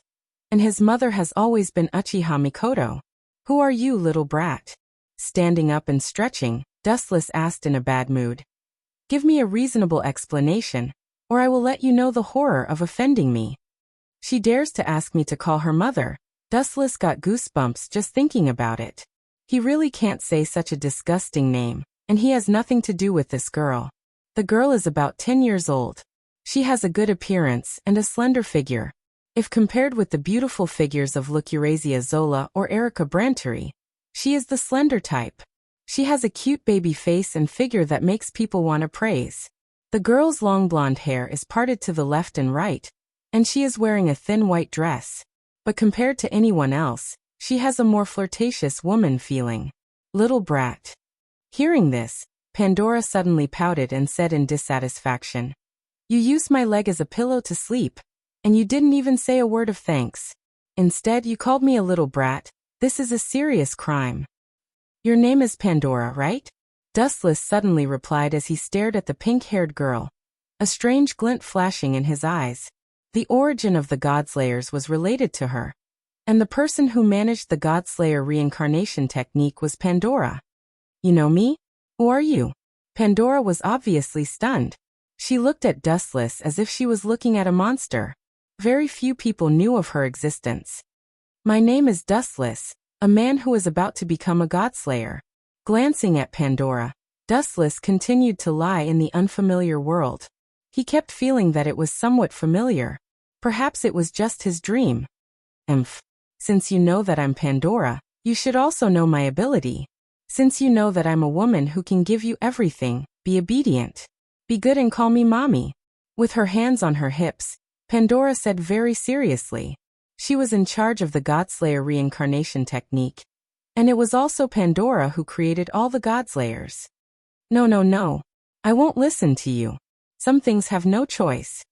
and his mother has always been Uchiha Mikoto. Who are you, little brat? Standing up and stretching, Dustless asked in a bad mood. Give me a reasonable explanation, or I will let you know the horror of offending me. She dares to ask me to call her mother. Dustless got goosebumps just thinking about it. He really can't say such a disgusting name, and he has nothing to do with this girl. The girl is about 10 years old. She has a good appearance and a slender figure. If compared with the beautiful figures of Lucurezia Zola or Erica Branteri, she is the slender type. She has a cute baby face and figure that makes people want to praise. The girl's long blonde hair is parted to the left and right, and she is wearing a thin white dress. But compared to anyone else, she has a more flirtatious woman feeling. Little brat. Hearing this, Pandora suddenly pouted and said in dissatisfaction, "You used my leg as a pillow to sleep, and you didn't even say a word of thanks. Instead, you called me a little brat. This is a serious crime." Your name is Pandora, right? Dustless suddenly replied as he stared at the pink-haired girl, a strange glint flashing in his eyes. The origin of the Godslayers was related to her, and the person who managed the Godslayer reincarnation technique was Pandora. You know me? Who are you? Pandora was obviously stunned. She looked at Dustless as if she was looking at a monster. Very few people knew of her existence. My name is Dustless, a man who is about to become a Godslayer. Glancing at Pandora, Dustless continued to lie in the unfamiliar world. He kept feeling that it was somewhat familiar. Perhaps it was just his dream. Since you know that I'm Pandora, You should also know my ability. Since you know that I'm a woman who can give you everything, be obedient. Be good and call me mommy." With her hands on her hips, Pandora said very seriously. She was in charge of the Godslayer reincarnation technique. And it was also Pandora who created all the Godslayers. "No, no, no. I won't listen to you. Some things have no choice.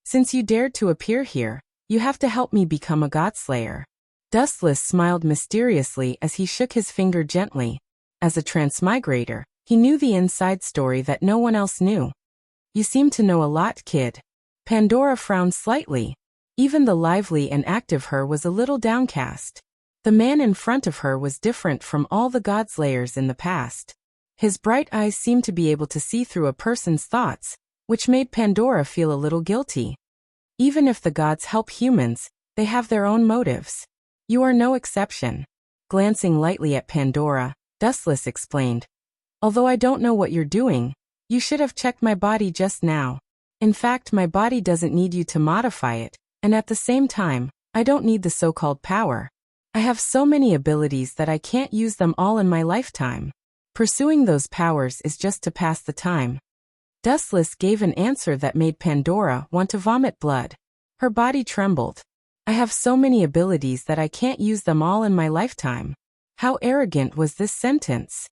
Since you dared to appear here, you have to help me become a Godslayer." Dustless smiled mysteriously as he shook his finger gently. As a transmigrator, he knew the inside story that no one else knew. "You seem to know a lot, kid." Pandora frowned slightly. Even the lively and active her was a little downcast. The man in front of her was different from all the Godslayers in the past. His bright eyes seemed to be able to see through a person's thoughts, which made Pandora feel a little guilty. Even if the gods help humans, they have their own motives. You are no exception. Glancing lightly at Pandora, Dustless explained. "Although I don't know what you're doing, you should have checked my body just now. In fact, my body doesn't need you to modify it, and at the same time, I don't need the so-called power. I have so many abilities that I can't use them all in my lifetime. Pursuing those powers is just to pass the time." Dustless gave an answer that made Pandora want to vomit blood. Her body trembled. "I have so many abilities that I can't use them all in my lifetime." How arrogant was this sentence?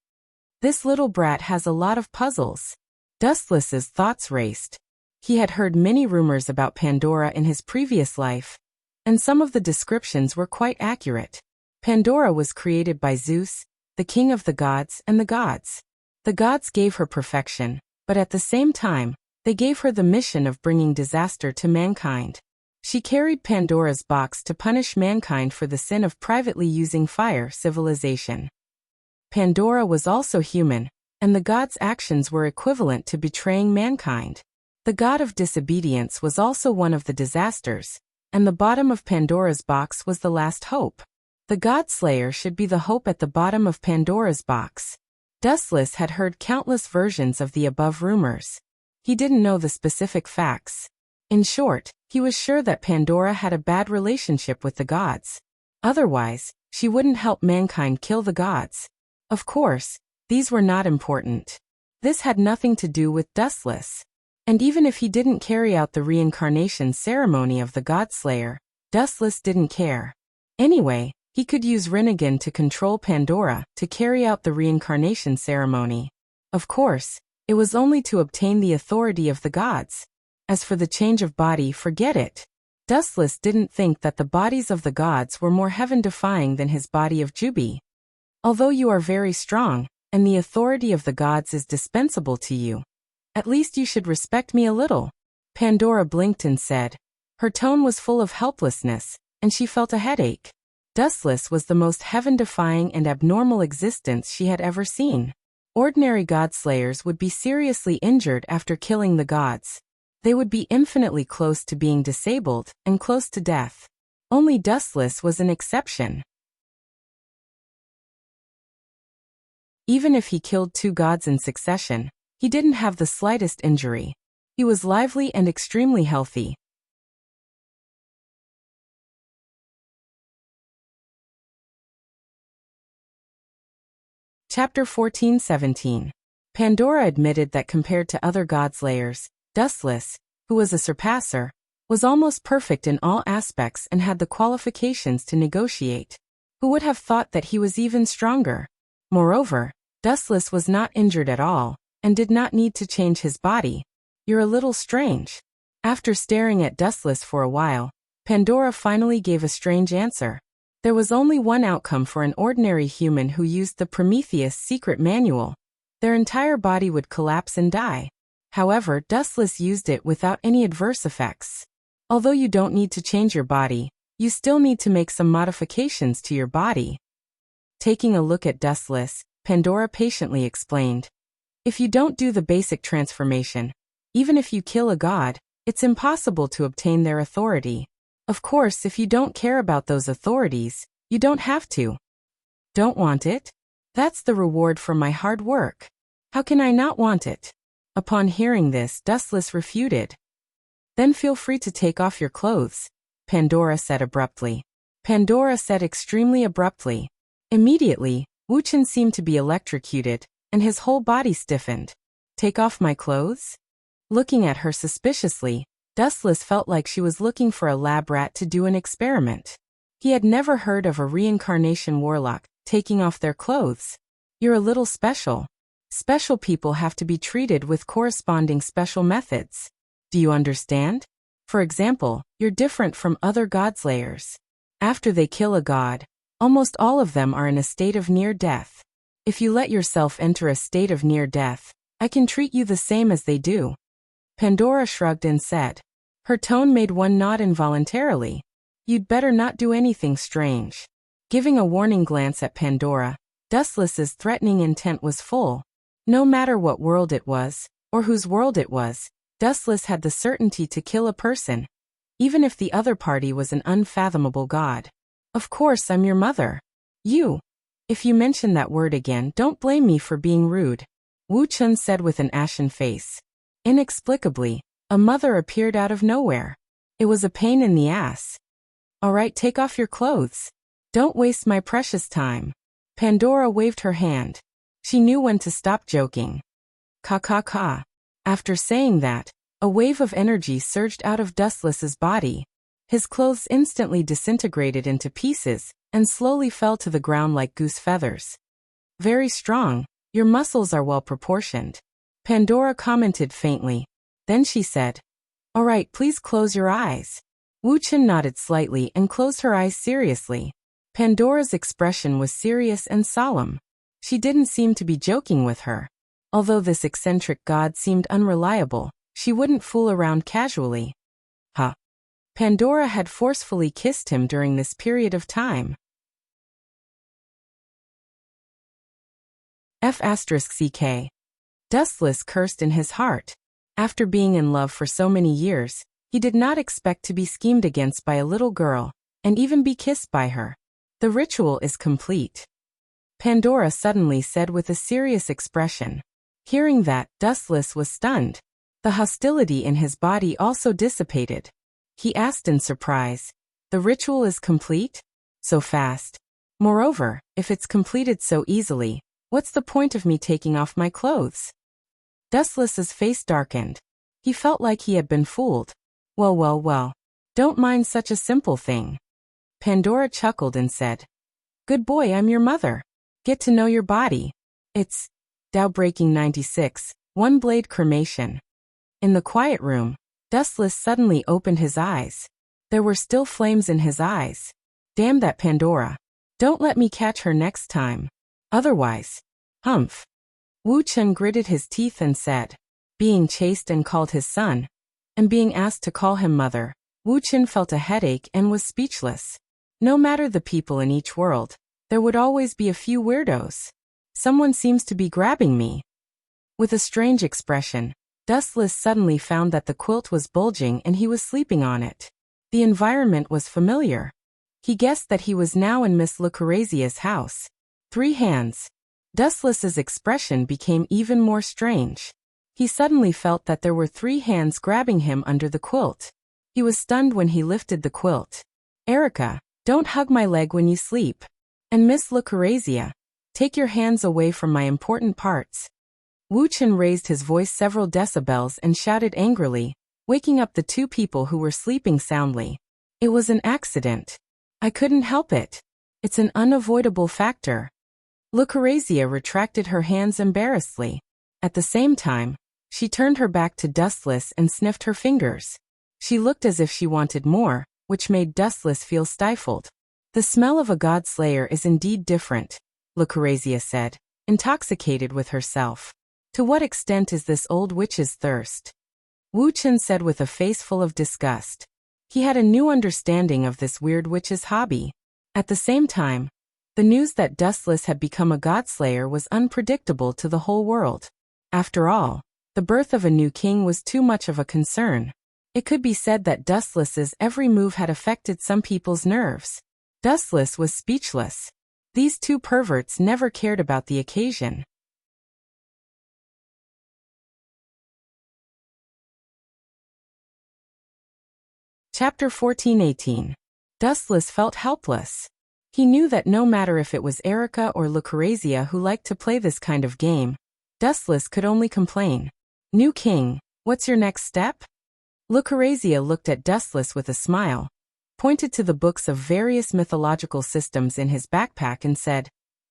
This little brat has a lot of puzzles. Dustless's thoughts raced. He had heard many rumors about Pandora in his previous life, and some of the descriptions were quite accurate. Pandora was created by Zeus, the king of the gods and the gods. The gods gave her perfection, but at the same time, they gave her the mission of bringing disaster to mankind. She carried Pandora's box to punish mankind for the sin of privately using fire civilization. Pandora was also human, and the gods' actions were equivalent to betraying mankind. The god of disobedience was also one of the disasters, and the bottom of Pandora's box was the last hope. The Godslayer should be the hope at the bottom of Pandora's box. Dustless had heard countless versions of the above rumors. He didn't know the specific facts. In short, he was sure that Pandora had a bad relationship with the gods. Otherwise, she wouldn't help mankind kill the gods. Of course, these were not important. This had nothing to do with Dustless. And even if he didn't carry out the reincarnation ceremony of the Godslayer, Dustless didn't care. Anyway, he could use Rinnegan to control Pandora to carry out the reincarnation ceremony. Of course, it was only to obtain the authority of the gods. As for the change of body, forget it. Dustless didn't think that the bodies of the gods were more heaven-defying than his body of Jubi. Although you are very strong, and the authority of the gods is dispensable to you, at least you should respect me a little. Pandora blinked and said. Her tone was full of helplessness, and she felt a headache. Dustless was the most heaven-defying and abnormal existence she had ever seen. Ordinary godslayers would be seriously injured after killing the gods. They would be infinitely close to being disabled and close to death. Only Dustless was an exception. Even if he killed 2 gods in succession, he didn't have the slightest injury. He was lively and extremely healthy. Chapter 14-17. Pandora admitted that compared to other godslayers, Dustless, who was a surpasser, was almost perfect in all aspects and had the qualifications to negotiate. Who would have thought that he was even stronger? Moreover, Dustless was not injured at all, and did not need to change his body. You're a little strange. After staring at Dustless for a while, Pandora finally gave a strange answer. There was only one outcome for an ordinary human who used the Prometheus secret manual. Their entire body would collapse and die. However, Dustless used it without any adverse effects. Although you don't need to change your body, you still need to make some modifications to your body. Taking a look at Dustless, Pandora patiently explained. If you don't do the basic transformation, even if you kill a god, it's impossible to obtain their authority. Of course, if you don't care about those authorities, you don't have to. Don't want it? That's the reward for my hard work. How can I not want it? Upon hearing this, Dustless refuted. Then feel free to take off your clothes. Pandora said abruptly. Pandora said extremely abruptly. Immediately, Wuchen seemed to be electrocuted, and his whole body stiffened. Take off my clothes? Looking at her suspiciously, Dustless felt like she was looking for a lab rat to do an experiment. He had never heard of a reincarnation warlock taking off their clothes. You're a little special. Special people have to be treated with corresponding special methods. Do you understand? For example, you're different from other godslayers. After they kill a god, almost all of them are in a state of near death. If you let yourself enter a state of near death, I can treat you the same as they do. Pandora shrugged and said. Her tone made one nod involuntarily. You'd better not do anything strange. Giving a warning glance at Pandora, Dustless's threatening intent was full. No matter what world it was, or whose world it was, Dustless had the certainty to kill a person, even if the other party was an unfathomable god. Of course I'm your mother. You. If you mention that word again, don't blame me for being rude, Wu Chun said with an ashen face. Inexplicably, a mother appeared out of nowhere. It was a pain in the ass. All right, take off your clothes. Don't waste my precious time. Pandora waved her hand. She knew when to stop joking. Ka. After saying that, a wave of energy surged out of Dustless's body. His clothes instantly disintegrated into pieces and slowly fell to the ground like goose feathers. Very strong. Your muscles are well proportioned, Pandora commented faintly. Then she said, All right, please close your eyes. Wu Chen nodded slightly and closed her eyes seriously. Pandora's expression was serious and solemn. She didn't seem to be joking with her. Although this eccentric god seemed unreliable, she wouldn't fool around casually. Huh. Pandora had forcefully kissed him during this period of time. F***ck. Dustless cursed in his heart. After being in love for so many years, he did not expect to be schemed against by a little girl, and even be kissed by her. The ritual is complete, Pandora suddenly said with a serious expression. Hearing that, Dustless was stunned. The hostility in his body also dissipated. He asked in surprise, The ritual is complete? So fast? Moreover, if it's completed so easily, what's the point of me taking off my clothes? Dustless's face darkened. He felt like he had been fooled. Well. Don't mind such a simple thing. Pandora chuckled and said, Good boy, I'm your mother. Get to know your body. It's Breaking 96, One Blade Cremation. In the quiet room, Dustless suddenly opened his eyes. There were still flames in his eyes. Damn that Pandora. Don't let me catch her next time. Otherwise. Humph. Wu Chen gritted his teeth and said, being chased and called his son, and being asked to call him mother, Wu Chen felt a headache and was speechless. No matter the people in each world, there would always be a few weirdos. Someone seems to be grabbing me. With a strange expression, Dustless suddenly found that the quilt was bulging and he was sleeping on it. The environment was familiar. He guessed that he was now in Miss Lucrezia's house. 3 hands. Dustless's expression became even more strange. He suddenly felt that there were 3 hands grabbing him under the quilt. He was stunned when he lifted the quilt. Erica, don't hug my leg when you sleep. And Miss Lucrezia, take your hands away from my important parts. Wu Chen raised his voice several decibels and shouted angrily, waking up the 2 people who were sleeping soundly. It was an accident. I couldn't help it. It's an unavoidable factor. Lucrezia retracted her hands embarrassedly. At the same time, she turned her back to Dustless and sniffed her fingers. She looked as if she wanted more, which made Dustless feel stifled. The smell of a god slayer is indeed different, Lucrezia said, intoxicated with herself. To what extent is this old witch's thirst? Wu Chen said with a face full of disgust. He had a new understanding of this weird witch's hobby. At the same time, the news that Dustless had become a godslayer was unpredictable to the whole world. After all, the birth of a new king was too much of a concern. It could be said that Dustless's every move had affected some people's nerves. Dustless was speechless. These 2 perverts never cared about the occasion. Chapter 14:18. Dustless felt helpless. He knew that no matter if it was Erica or Lucrezia who liked to play this kind of game, Dustless could only complain. New king, what's your next step? Lucrezia looked at Dustless with a smile, pointed to the books of various mythological systems in his backpack and said,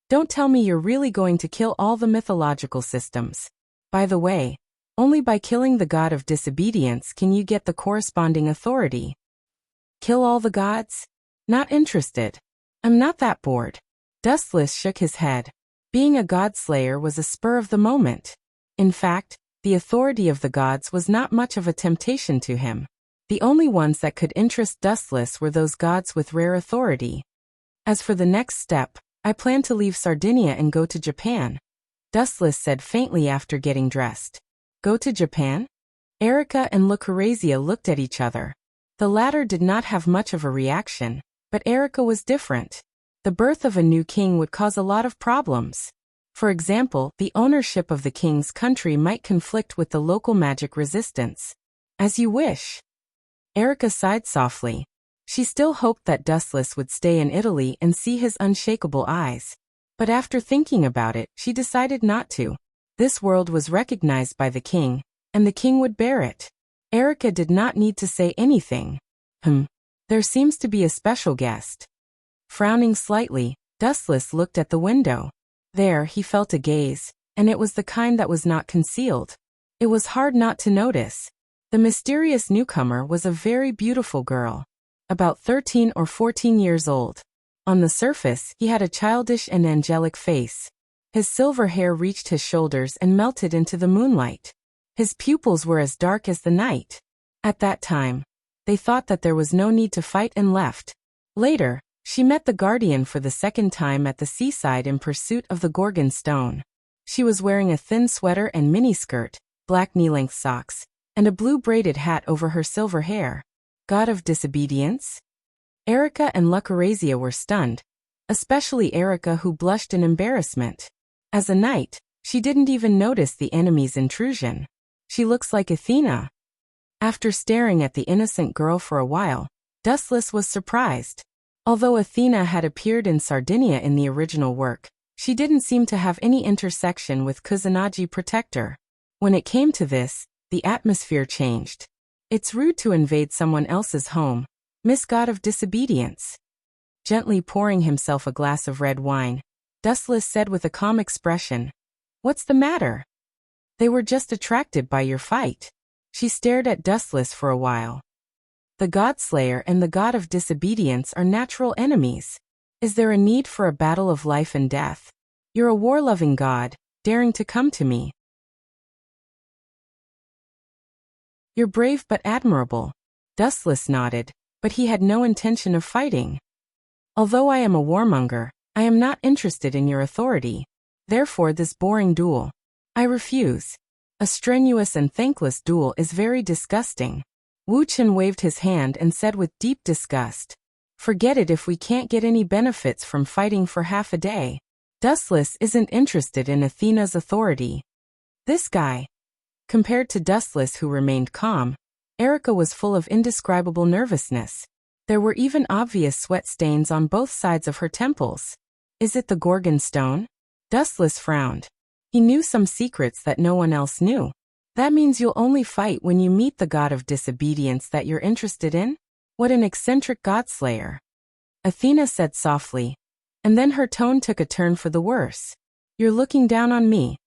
"Don't tell me you're really going to kill all the mythological systems. By the way, only by killing the god of disobedience can you get the corresponding authority." Kill all the gods? Not interested. I'm not that bored. Dustless shook his head. Being a godslayer was a spur of the moment. In fact, the authority of the gods was not much of a temptation to him. The only ones that could interest Dustless were those gods with rare authority. As for the next step, I plan to leave Sardinia and go to Japan, Dustless said faintly after getting dressed. Go to Japan? Erica and Lucrezia looked at each other. The latter did not have much of a reaction, but Erica was different. The birth of a new king would cause a lot of problems. For example, the ownership of the king's country might conflict with the local magic resistance. As you wish. Erica sighed softly. She still hoped that Dustless would stay in Italy and see his unshakable eyes. But after thinking about it, she decided not to. This world was recognized by the king, and the king would bear it. Erica did not need to say anything. There seems to be a special guest. Frowning slightly, Dustless looked at the window. There he felt a gaze, and it was the kind that was not concealed. It was hard not to notice. The mysterious newcomer was a very beautiful girl, about 13 or 14 years old. On the surface, he had a childish and angelic face. His silver hair reached his shoulders and melted into the moonlight. His pupils were as dark as the night. At that time, they thought that there was no need to fight and left. Later, she met the guardian for the second time at the seaside in pursuit of the Gorgon stone. She was wearing a thin sweater and miniskirt, black knee-length socks, and a blue braided hat over her silver hair. God of disobedience? Erica and Lucrezia were stunned, especially Erica, who blushed in embarrassment. As a knight, she didn't even notice the enemy's intrusion. She looks like Athena. After staring at the innocent girl for a while, Dustless was surprised. Although Athena had appeared in Sardinia in the original work, she didn't seem to have any intersection with Kusanagi Protector. When it came to this, the atmosphere changed. It's rude to invade someone else's home, Miss God of Disobedience. Gently pouring himself a glass of red wine, Dustless said with a calm expression, "What's the matter?" "They were just attracted by your fight." She stared at Dustless for a while. The Godslayer and the God of Disobedience are natural enemies. Is there a need for a battle of life and death? You're a war-loving god, daring to come to me. You're brave but admirable. Dustless nodded, but he had no intention of fighting. Although I am a warmonger, I am not interested in your authority. Therefore this boring duel. I refuse. A strenuous and thankless duel is very disgusting. Wuxia waved his hand and said with deep disgust, "Forget it if we can't get any benefits from fighting for half a day." Dustless isn't interested in Athena's authority. This guy. Compared to Dustless, who remained calm, Erica was full of indescribable nervousness. There were even obvious sweat stains on both sides of her temples. Is it the Gorgon stone? Dustless frowned. He knew some secrets that no one else knew. That means you'll only fight when you meet the god of disobedience that you're interested in? What an eccentric godslayer. Athena said softly, and then her tone took a turn for the worse. You're looking down on me.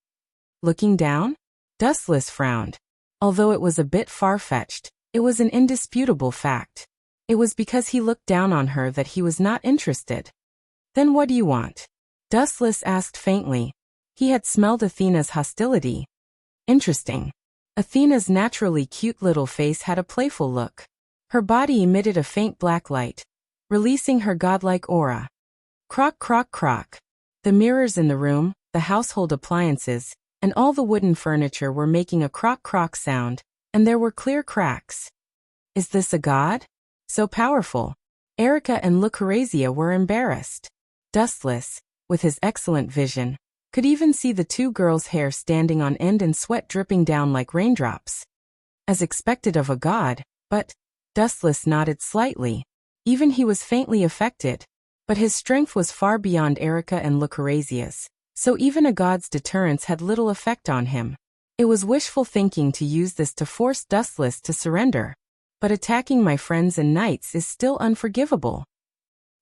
Looking down? Dustless frowned. Although it was a bit far-fetched, it was an indisputable fact. It was because he looked down on her that he was not interested. Then what do you want? Dustless asked faintly. He had smelled Athena's hostility. Interesting. Athena's naturally cute little face had a playful look. Her body emitted a faint black light, releasing her godlike aura. Crock, crock, crock. The mirrors in the room, the household appliances, and all the wooden furniture were making a crock-crock sound, and there were clear cracks. Is this a god? So powerful. Erica and Lucrezia were embarrassed. Dustless, with his excellent vision, could even see the two girls' hair standing on end and sweat dripping down like raindrops. As expected of a god, but Dustless nodded slightly. Even he was faintly affected. But his strength was far beyond Erica and Lucrezia's, so even a god's deterrence had little effect on him. It was wishful thinking to use this to force Dustless to surrender. But attacking my friends and knights is still unforgivable.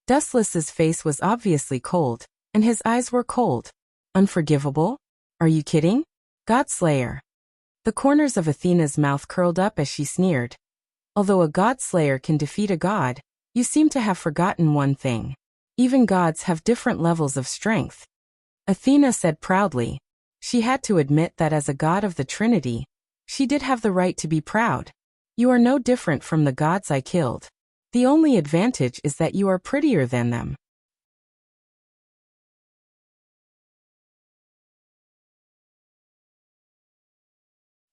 Dustless's face was obviously cold, and his eyes were cold. Unforgivable? Are you kidding? Godslayer. The corners of Athena's mouth curled up as she sneered. Although a godslayer can defeat a god, you seem to have forgotten one thing. Even gods have different levels of strength. Athena said proudly. She had to admit that as a god of the Trinity, she did have the right to be proud. You are no different from the gods I killed. The only advantage is that you are prettier than them.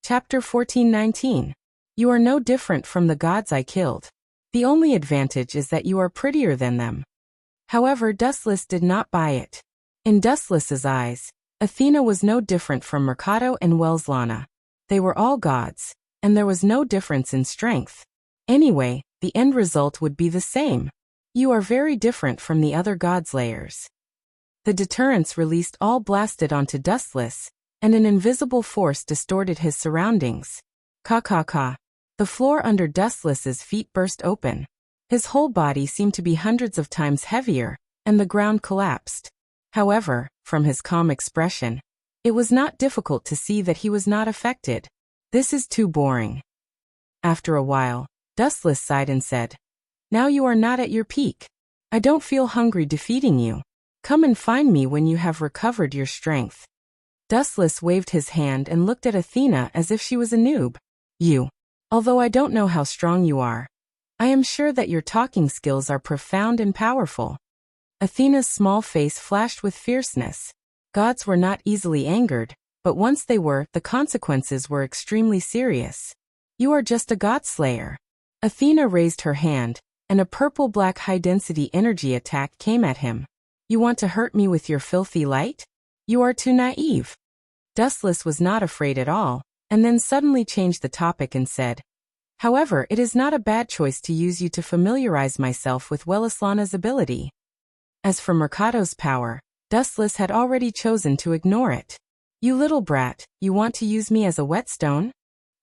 Chapter 14:19. You are no different from the gods I killed. The only advantage is that you are prettier than them. However, Dustless did not buy it. In Dustless's eyes, Athena was no different from Mercado and Welslana. They were all gods, and there was no difference in strength. Anyway, the end result would be the same. You are very different from the other godslayers. The deterrence released all blasted onto Dustless, and an invisible force distorted his surroundings. Ka. The floor under Dustless's feet burst open. His whole body seemed to be hundreds of times heavier, and the ground collapsed. However, from his calm expression, it was not difficult to see that he was not affected. This is too boring. After a while, Dustless sighed and said, Now you are not at your peak. I don't feel hungry defeating you. Come and find me when you have recovered your strength. Dustless waved his hand and looked at Athena as if she was a noob. Although I don't know how strong you are, I am sure that your talking skills are profound and powerful. Athena's small face flashed with fierceness. Gods were not easily angered, but once they were, the consequences were extremely serious. You are just a godslayer. Athena raised her hand, and a purple-black high-density energy attack came at him. You want to hurt me with your filthy light? You are too naive. Dustless was not afraid at all, and then suddenly changed the topic and said, However, it is not a bad choice to use you to familiarize myself with Welslana's ability. As for Mercado's power, Dustless had already chosen to ignore it. You little brat, you want to use me as a whetstone?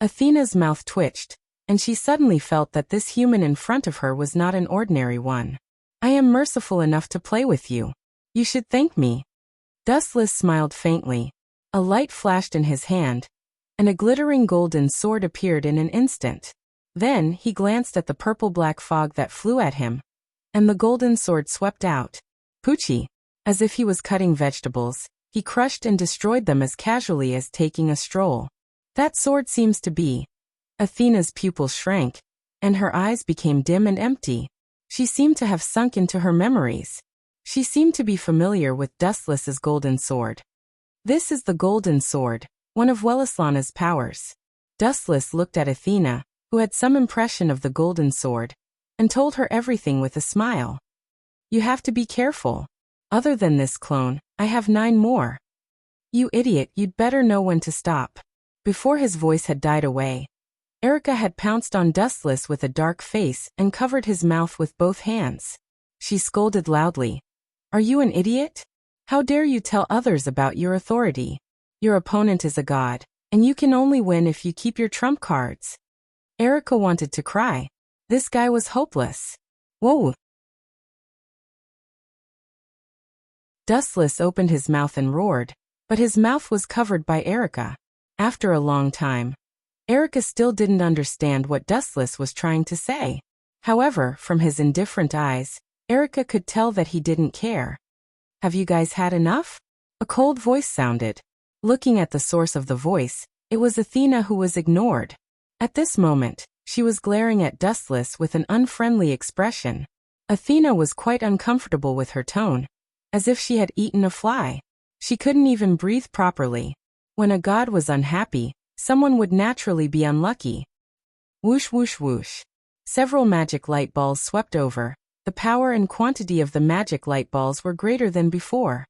Athena's mouth twitched, and she suddenly felt that this human in front of her was not an ordinary one. I am merciful enough to play with you. You should thank me. Dustless smiled faintly. A light flashed in his hand, and a glittering golden sword appeared in an instant. Then he glanced at the purple-black fog that flew at him, and the golden sword swept out. Poochie. As if he was cutting vegetables, he crushed and destroyed them as casually as taking a stroll. That sword seems to be. Athena's pupils shrank, and her eyes became dim and empty. She seemed to have sunk into her memories. She seemed to be familiar with Dustless's golden sword. This is the golden sword, one of Welslana's powers. Dustless looked at Athena, who had some impression of the golden sword, and told her everything with a smile. You have to be careful. Other than this clone, I have 9 more. You idiot, you'd better know when to stop. Before his voice had died away, Erica had pounced on Dustless with a dark face and covered his mouth with both hands. She scolded loudly. Are you an idiot? How dare you tell others about your authority? Your opponent is a god, and you can only win if you keep your trump cards. Erica wanted to cry. This guy was hopeless. Whoa! Dustless opened his mouth and roared, but his mouth was covered by Erica. After a long time, Erica still didn't understand what Dustless was trying to say. However, from his indifferent eyes, Erica could tell that he didn't care. Have you guys had enough? A cold voice sounded. Looking at the source of the voice, it was Athena who was ignored. At this moment, she was glaring at Dustless with an unfriendly expression. Athena was quite uncomfortable with her tone, as if she had eaten a fly. She couldn't even breathe properly. When a god was unhappy, someone would naturally be unlucky. Whoosh whoosh whoosh. Several magic light balls swept over. The power and quantity of the magic light balls were greater than before.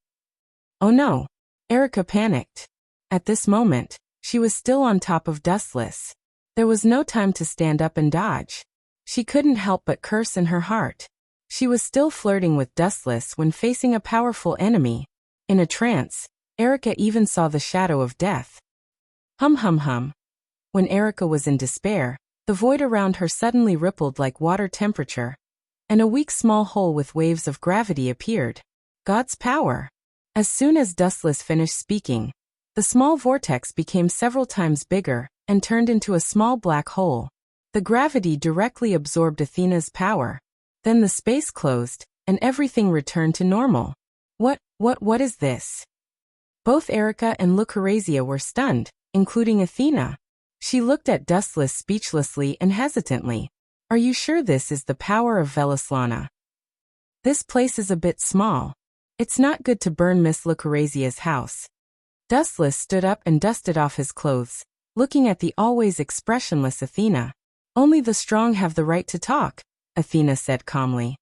Oh no! Erica panicked. At this moment, she was still on top of Dustless. There was no time to stand up and dodge. She couldn't help but curse in her heart. She was still flirting with Dustless when facing a powerful enemy. In a trance, Erica even saw the shadow of death. Hum hum hum. When Erica was in despair, the void around her suddenly rippled like water temperature, and a weak small hole with waves of gravity appeared. God's power. As soon as Dustless finished speaking, the small vortex became several times bigger and turned into a small black hole. The gravity directly absorbed Athena's power. Then the space closed, and everything returned to normal. What is this? Both Erica and Lucrezia were stunned, including Athena. She looked at Dustless speechlessly and hesitantly. Are you sure this is the power of Velislana? This place is a bit small. It's not good to burn Miss Lucrezia's house. Dustless stood up and dusted off his clothes, looking at the always expressionless Athena. Only the strong have the right to talk, Athena said calmly.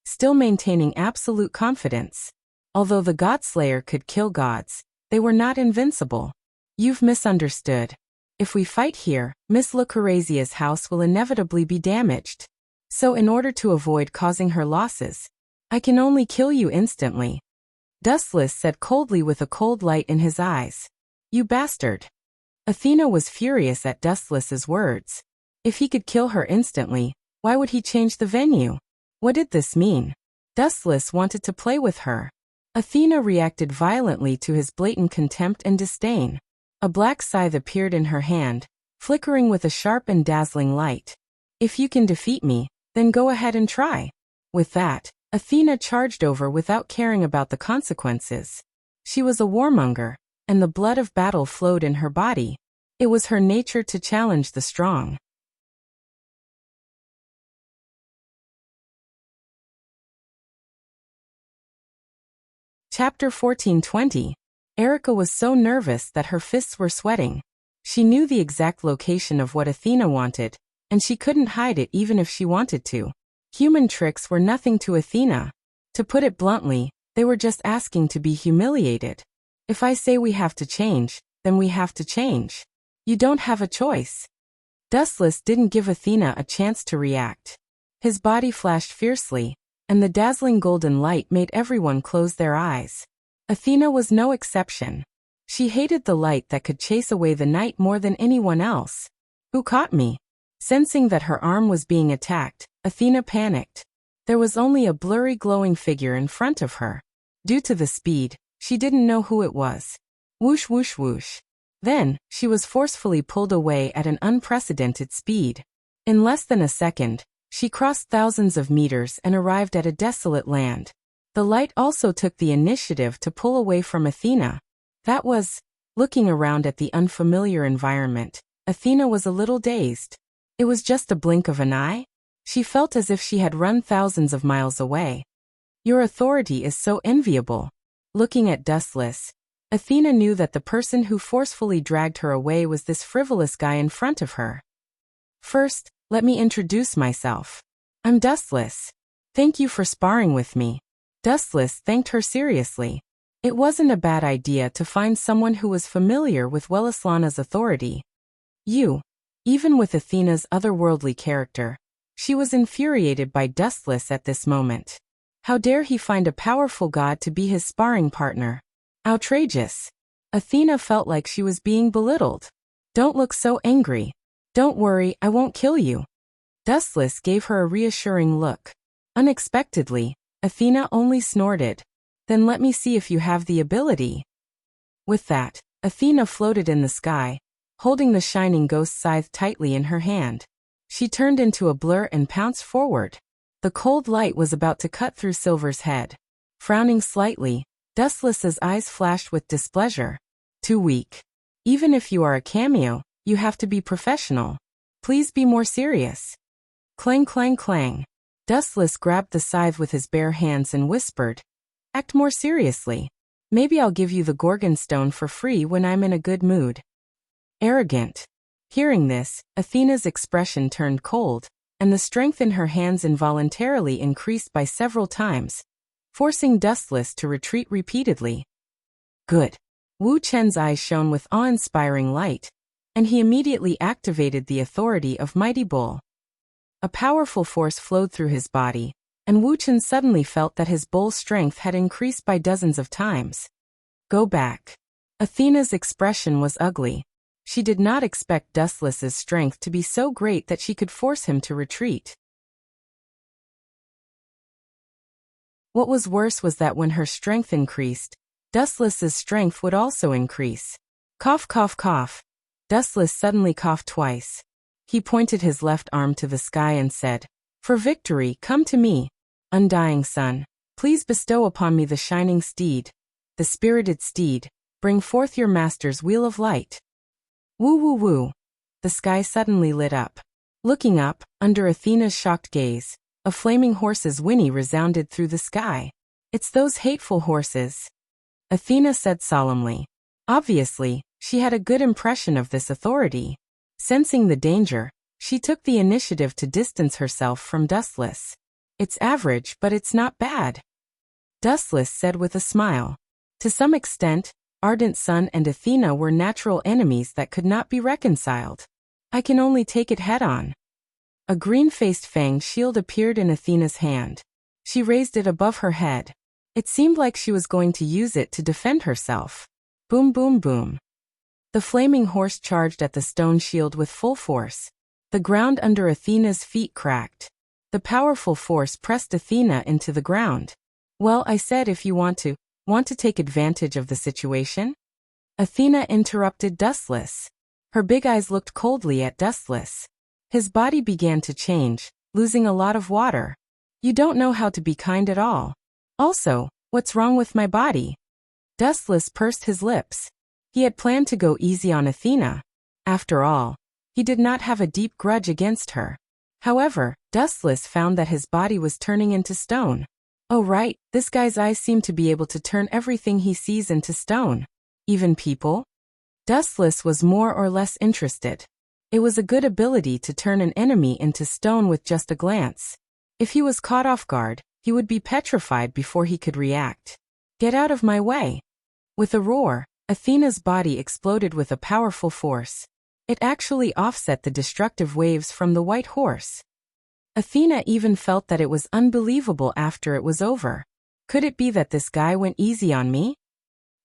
Still maintaining absolute confidence. Although the Godslayer could kill gods, they were not invincible. You've misunderstood. If we fight here, Miss Lucrezia's house will inevitably be damaged. So in order to avoid causing her losses, I can only kill you instantly. Dustless said coldly with a cold light in his eyes. You bastard. Athena was furious at Dustless's words. If he could kill her instantly, why would he change the venue? What did this mean? Dustless wanted to play with her. Athena reacted violently to his blatant contempt and disdain. A black scythe appeared in her hand, flickering with a sharp and dazzling light. If you can defeat me, then go ahead and try. With that, Athena charged over without caring about the consequences. She was a warmonger, and the blood of battle flowed in her body. It was her nature to challenge the strong. Chapter 14:20. Erica was so nervous that her fists were sweating. She knew the exact location of what Athena wanted, and she couldn't hide it even if she wanted to. Human tricks were nothing to Athena. To put it bluntly, they were just asking to be humiliated. If I say we have to change, then we have to change. You don't have a choice. Dustless didn't give Athena a chance to react. His body flashed fiercely, and the dazzling golden light made everyone close their eyes. Athena was no exception. She hated the light that could chase away the night more than anyone else. Who caught me? Sensing that her arm was being attacked, Athena panicked. There was only a blurry glowing figure in front of her. Due to the speed, she didn't know who it was. Whoosh whoosh whoosh. Then, she was forcefully pulled away at an unprecedented speed. In less than a second, she crossed thousands of meters and arrived at a desolate land. The light also took the initiative to pull away from Athena. That was, looking around at the unfamiliar environment, Athena was a little dazed. It was just a blink of an eye. She felt as if she had run thousands of miles away. Your authority is so enviable. Looking at Dustless, Athena knew that the person who forcefully dragged her away was this frivolous guy in front of her. First, let me introduce myself. I'm Dustless. Thank you for sparring with me. Dustless thanked her seriously. It wasn't a bad idea to find someone who was familiar with Velislana's authority. Even with Athena's otherworldly character, she was infuriated by Dustless at this moment. How dare he find a powerful god to be his sparring partner? Outrageous. Athena felt like she was being belittled. Don't look so angry. Don't worry, I won't kill you. Dustless gave her a reassuring look. Unexpectedly, Athena only snorted. Then let me see if you have the ability. With that, Athena floated in the sky, holding the shining ghost scythe tightly in her hand. She turned into a blur and pounced forward. The cold light was about to cut through Silver's head. Frowning slightly, Dustless's eyes flashed with displeasure. Too weak. Even if you are a cameo, you have to be professional. Please be more serious. Clang clang clang. Dustless grabbed the scythe with his bare hands and whispered, act more seriously. Maybe I'll give you the Gorgon Stone for free when I'm in a good mood. Arrogant. Hearing this, Athena's expression turned cold, and the strength in her hands involuntarily increased by several times, forcing Dustless to retreat repeatedly. Good. Wu Chen's eyes shone with awe-inspiring light, and he immediately activated the authority of Mighty Bull. A powerful force flowed through his body, and Wuchen suddenly felt that his bull's strength had increased by dozens of times. Go back. Athena's expression was ugly. She did not expect Dustless's strength to be so great that she could force him to retreat. What was worse was that when her strength increased, Dustless's strength would also increase. Cough, cough, cough. Dustless suddenly coughed twice. He pointed his left arm to the sky and said, "For victory, come to me. Undying sun, please bestow upon me the shining steed, the spirited steed, bring forth your master's wheel of light." Woo woo woo. The sky suddenly lit up. Looking up, under Athena's shocked gaze, a flaming horse's whinny resounded through the sky. "It's those hateful horses," Athena said solemnly. Obviously, she had a good impression of this authority. Sensing the danger, she took the initiative to distance herself from Dustless. "It's average, but it's not bad," Dustless said with a smile. To some extent, Ardent Sun and Athena were natural enemies that could not be reconciled. "I can only take it head-on." A green-faced fang shield appeared in Athena's hand. She raised it above her head. It seemed like she was going to use it to defend herself. Boom, boom, boom. The flaming horse charged at the stone shield with full force. The ground under Athena's feet cracked. The powerful force pressed Athena into the ground. "Well, I said if you want to take advantage of the situation?" Athena interrupted Dustless. Her big eyes looked coldly at Dustless. His body began to change, losing a lot of water. "You don't know how to be kind at all. Also, what's wrong with my body?" Dustless pursed his lips. He had planned to go easy on Athena. After all, he did not have a deep grudge against her. However, Dustless found that his body was turning into stone. Oh right, this guy's eyes seem to be able to turn everything he sees into stone. Even people? Dustless was more or less interested. It was a good ability to turn an enemy into stone with just a glance. If he was caught off guard, he would be petrified before he could react. "Get out of my way." With a roar, Athena's body exploded with a powerful force. It actually offset the destructive waves from the white horse. Athena even felt that it was unbelievable after it was over. Could it be that this guy went easy on me?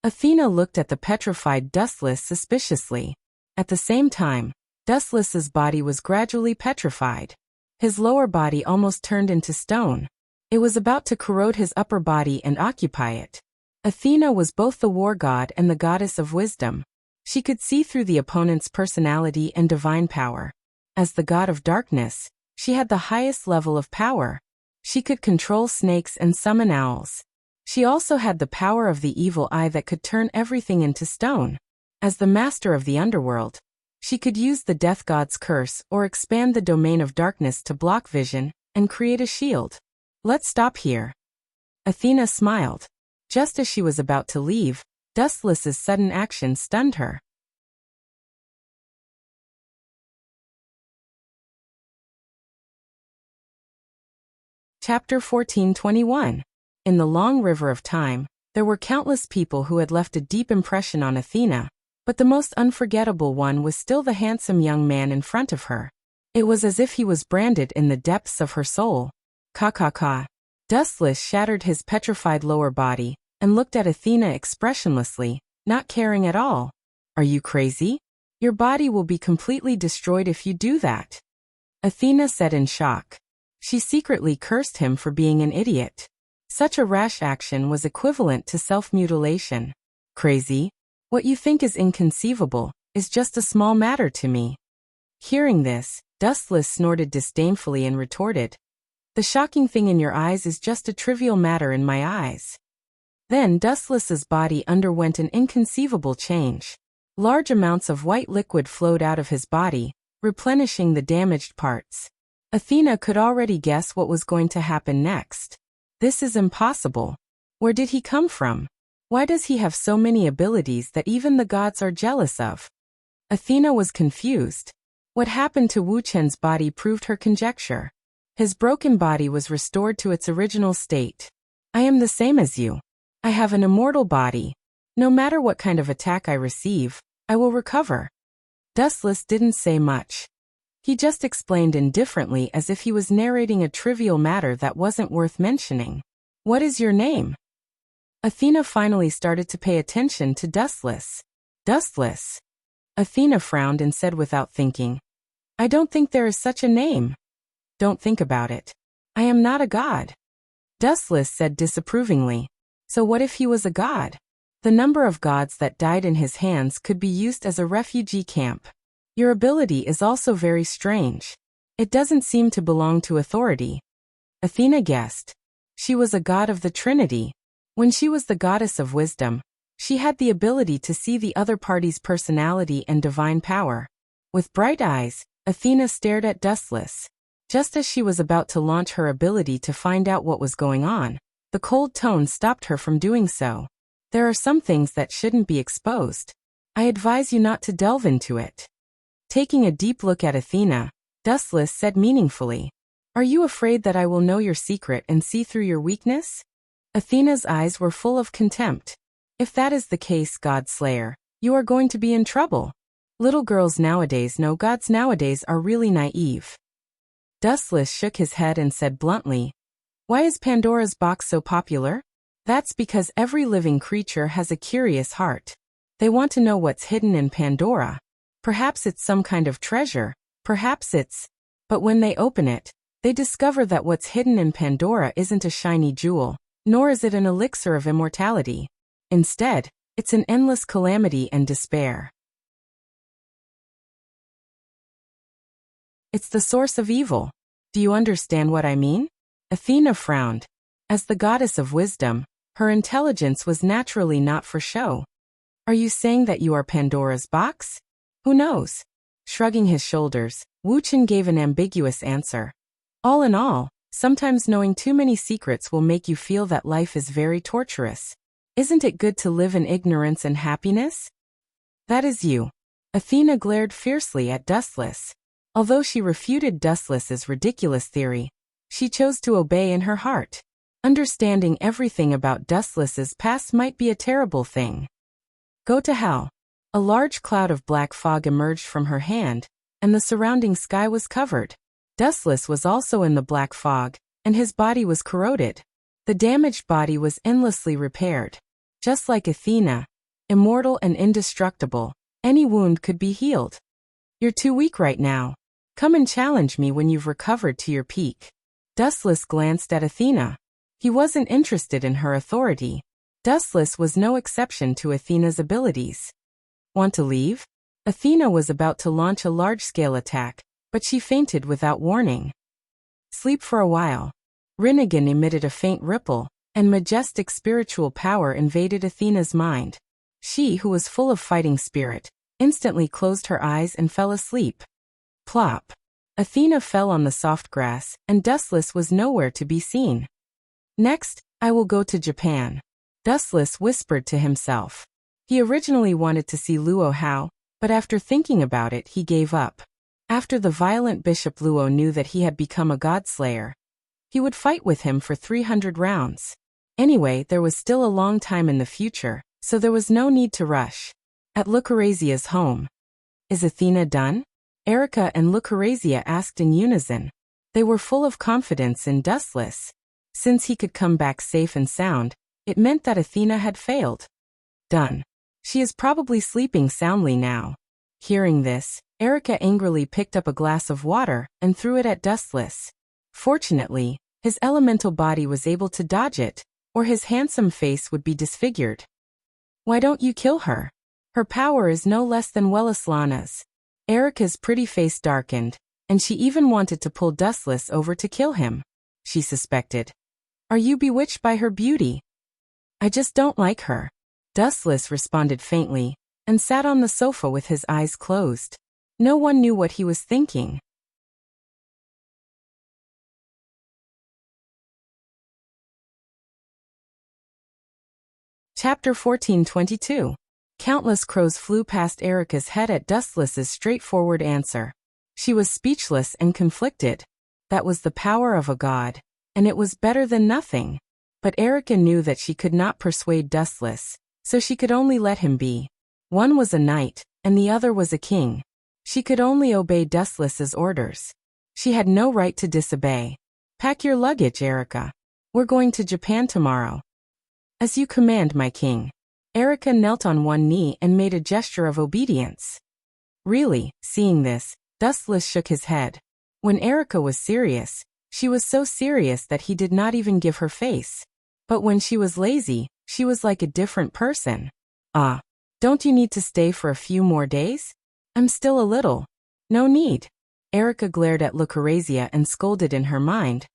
Athena looked at the petrified Dustless suspiciously. At the same time, Dustless's body was gradually petrified. His lower body almost turned into stone. It was about to corrode his upper body and occupy it. Athena was both the war god and the goddess of wisdom. She could see through the opponent's personality and divine power. As the god of darkness, she had the highest level of power. She could control snakes and summon owls. She also had the power of the evil eye that could turn everything into stone. As the master of the underworld, she could use the death god's curse or expand the domain of darkness to block vision and create a shield. "Let's stop here." Athena smiled. Just as she was about to leave, Dustless's sudden action stunned her. Chapter 14:21. In the long river of time, there were countless people who had left a deep impression on Athena, but the most unforgettable one was still the handsome young man in front of her. It was as if he was branded in the depths of her soul. Ka ka ka. Dustless shattered his petrified lower body and looked at Athena expressionlessly, not caring at all. "Are you crazy? Your body will be completely destroyed if you do that," Athena said in shock. She secretly cursed him for being an idiot. Such a rash action was equivalent to self-mutilation. "Crazy? What you think is inconceivable is just a small matter to me." Hearing this, Dustless snorted disdainfully and retorted, "The shocking thing in your eyes is just a trivial matter in my eyes." Then Dustless's body underwent an inconceivable change. Large amounts of white liquid flowed out of his body, replenishing the damaged parts. Athena could already guess what was going to happen next. This is impossible. Where did he come from? Why does he have so many abilities that even the gods are jealous of? Athena was confused. What happened to Wu Chen's body proved her conjecture. His broken body was restored to its original state. "I am the same as you. I have an immortal body. No matter what kind of attack I receive, I will recover." Dustless didn't say much. He just explained indifferently as if he was narrating a trivial matter that wasn't worth mentioning. What is your name? Athena finally started to pay attention to Dustless. Dustless? Athena frowned and said without thinking, I don't think there is such a name. Don't think about it. I am not a god. Dustless said disapprovingly. So what if he was a god? The number of gods that died in his hands could be used as a refugee camp. Your ability is also very strange. It doesn't seem to belong to authority. Athena guessed. She was a god of the Trinity. When she was the goddess of wisdom, she had the ability to see the other party's personality and divine power. With bright eyes, Athena stared at Dustless. Just as she was about to launch her ability to find out what was going on, the cold tone stopped her from doing so. There are some things that shouldn't be exposed. I advise you not to delve into it. Taking a deep look at Athena, Dustless said meaningfully, Are you afraid that I will know your secret and see through your weakness? Athena's eyes were full of contempt. If that is the case, God Slayer, you are going to be in trouble. Little girls nowadays know gods nowadays are really naive. Dustless shook his head and said bluntly, Why is Pandora's box so popular? That's because every living creature has a curious heart. They want to know what's hidden in Pandora. Perhaps it's some kind of treasure, perhaps it's... But when they open it, they discover that what's hidden in Pandora isn't a shiny jewel, nor is it an elixir of immortality. Instead, it's an endless calamity and despair. It's the source of evil. Do you understand what I mean? Athena frowned. As the goddess of wisdom, her intelligence was naturally not for show. Are you saying that you are Pandora's box? Who knows? Shrugging his shoulders, Wuxia gave an ambiguous answer. All in all, sometimes knowing too many secrets will make you feel that life is very torturous. Isn't it good to live in ignorance and happiness? That is you. Athena glared fiercely at Dustless. Although she refuted Dustless's ridiculous theory, she chose to obey in her heart. Understanding everything about Dustless's past might be a terrible thing. Go to hell. A large cloud of black fog emerged from her hand, and the surrounding sky was covered. Dustless was also in the black fog, and his body was corroded. The damaged body was endlessly repaired. Just like Athena, immortal and indestructible, any wound could be healed. You're too weak right now. Come and challenge me when you've recovered to your peak. Dustless glanced at Athena. He wasn't interested in her authority. Dustless was no exception to Athena's abilities. Want to leave? Athena was about to launch a large-scale attack, but she fainted without warning. Sleep for a while. Rinnegan emitted a faint ripple, and majestic spiritual power invaded Athena's mind. She, who was full of fighting spirit, instantly closed her eyes and fell asleep. Plop. Athena fell on the soft grass, and Dustless was nowhere to be seen. Next, I will go to Japan. Dustless whispered to himself. He originally wanted to see Luo Hao, but after thinking about it he gave up. After the violent Bishop Luo knew that he had become a god-slayer, he would fight with him for 300 rounds. Anyway, there was still a long time in the future, so there was no need to rush. At Lucrezia's home. Is Athena done? Erica and Lucrezia asked in unison. They were full of confidence in Dustless. Since he could come back safe and sound, it meant that Athena had failed. Done. She is probably sleeping soundly now. Hearing this, Erica angrily picked up a glass of water and threw it at Dustless. Fortunately, his elemental body was able to dodge it, or his handsome face would be disfigured. Why don't you kill her? Her power is no less than Wellislana's. Erica's pretty face darkened, and she even wanted to pull Dustless over to kill him. She suspected. Are you bewitched by her beauty? I just don't like her. Dustless responded faintly, and sat on the sofa with his eyes closed. No one knew what he was thinking. Chapter 1422. Countless crows flew past Erica's head at Dustless's straightforward answer. She was speechless and conflicted. That was the power of a god, and it was better than nothing. But Erica knew that she could not persuade Dustless, so she could only let him be. One was a knight, and the other was a king. She could only obey Dustless's orders. She had no right to disobey. Pack your luggage, Erica. We're going to Japan tomorrow. As you command, my king. Erica knelt on one knee and made a gesture of obedience. Really, seeing this, Dustless shook his head. When Erica was serious, she was so serious that he did not even give her face. But when she was lazy, she was like a different person. Ah, don't you need to stay for a few more days? I'm still a little. No need. Erica glared at Lucrezia and scolded in her mind.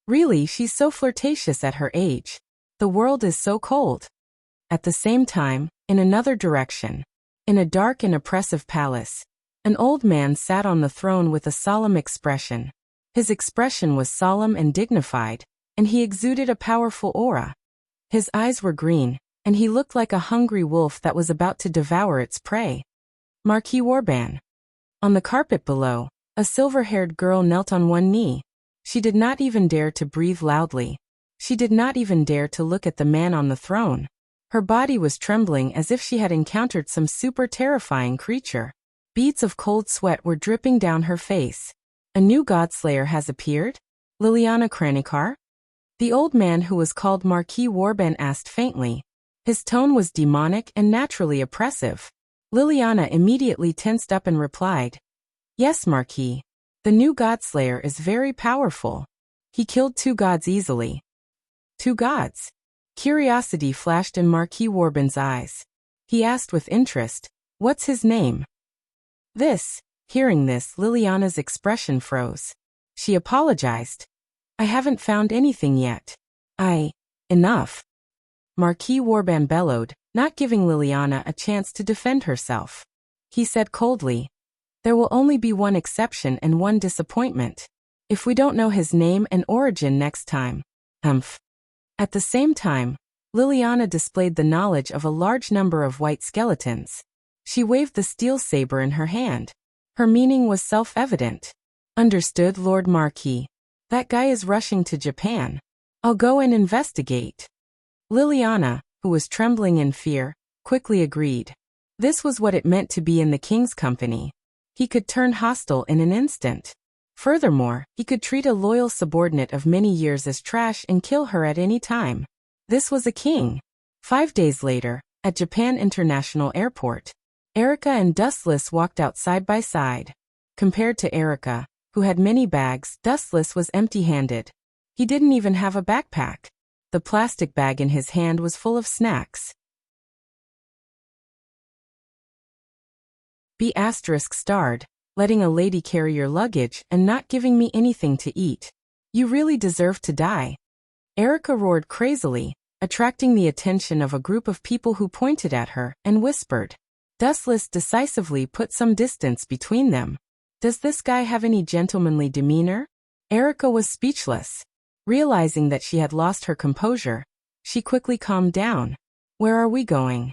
Really, she's so flirtatious at her age. The world is so cold. At the same time, in another direction, in a dark and oppressive palace, an old man sat on the throne with a solemn expression. His expression was solemn and dignified, and he exuded a powerful aura. His eyes were green, and he looked like a hungry wolf that was about to devour its prey. Marquis Warban. On the carpet below, a silver-haired girl knelt on one knee. She did not even dare to breathe loudly. She did not even dare to look at the man on the throne. Her body was trembling as if she had encountered some super terrifying creature. Beads of cold sweat were dripping down her face. A new godslayer has appeared? Liliana Kranikar? The old man who was called Marquis Warban asked faintly. His tone was demonic and naturally oppressive. Liliana immediately tensed up and replied, "Yes, Marquis. The new godslayer is very powerful. He killed 2 gods easily." 2 gods? Curiosity flashed in Marquis Warban's eyes. He asked with interest, "What's his name?" Hearing this, Liliana's expression froze. She apologized. "I haven't found anything yet. Enough." Marquis Warban bellowed, not giving Liliana a chance to defend herself. He said coldly, "There will only be one exception and one disappointment. If we don't know his name and origin next time." At the same time, Liliana displayed the knowledge of a large number of white skeletons. She waved the steel saber in her hand. Her meaning was self-evident. "Understood, Lord Marquis. That guy is rushing to Japan. I'll go and investigate." Liliana, who was trembling in fear, quickly agreed. This was what it meant to be in the king's company. He could turn hostile in an instant. Furthermore, he could treat a loyal subordinate of many years as trash and kill her at any time. This was a king. 5 days later, at Japan International Airport, Erica and Dustless walked out side by side. Compared to Erica, who had many bags, Dustless was empty-handed. He didn't even have a backpack. The plastic bag in his hand was full of snacks. ****, letting a lady carry your luggage and not giving me anything to eat. You really deserve to die." Erica roared crazily, attracting the attention of a group of people who pointed at her and whispered. Dustless decisively put some distance between them. Does this guy have any gentlemanly demeanor? Erica was speechless. Realizing that she had lost her composure, she quickly calmed down. "Where are we going?"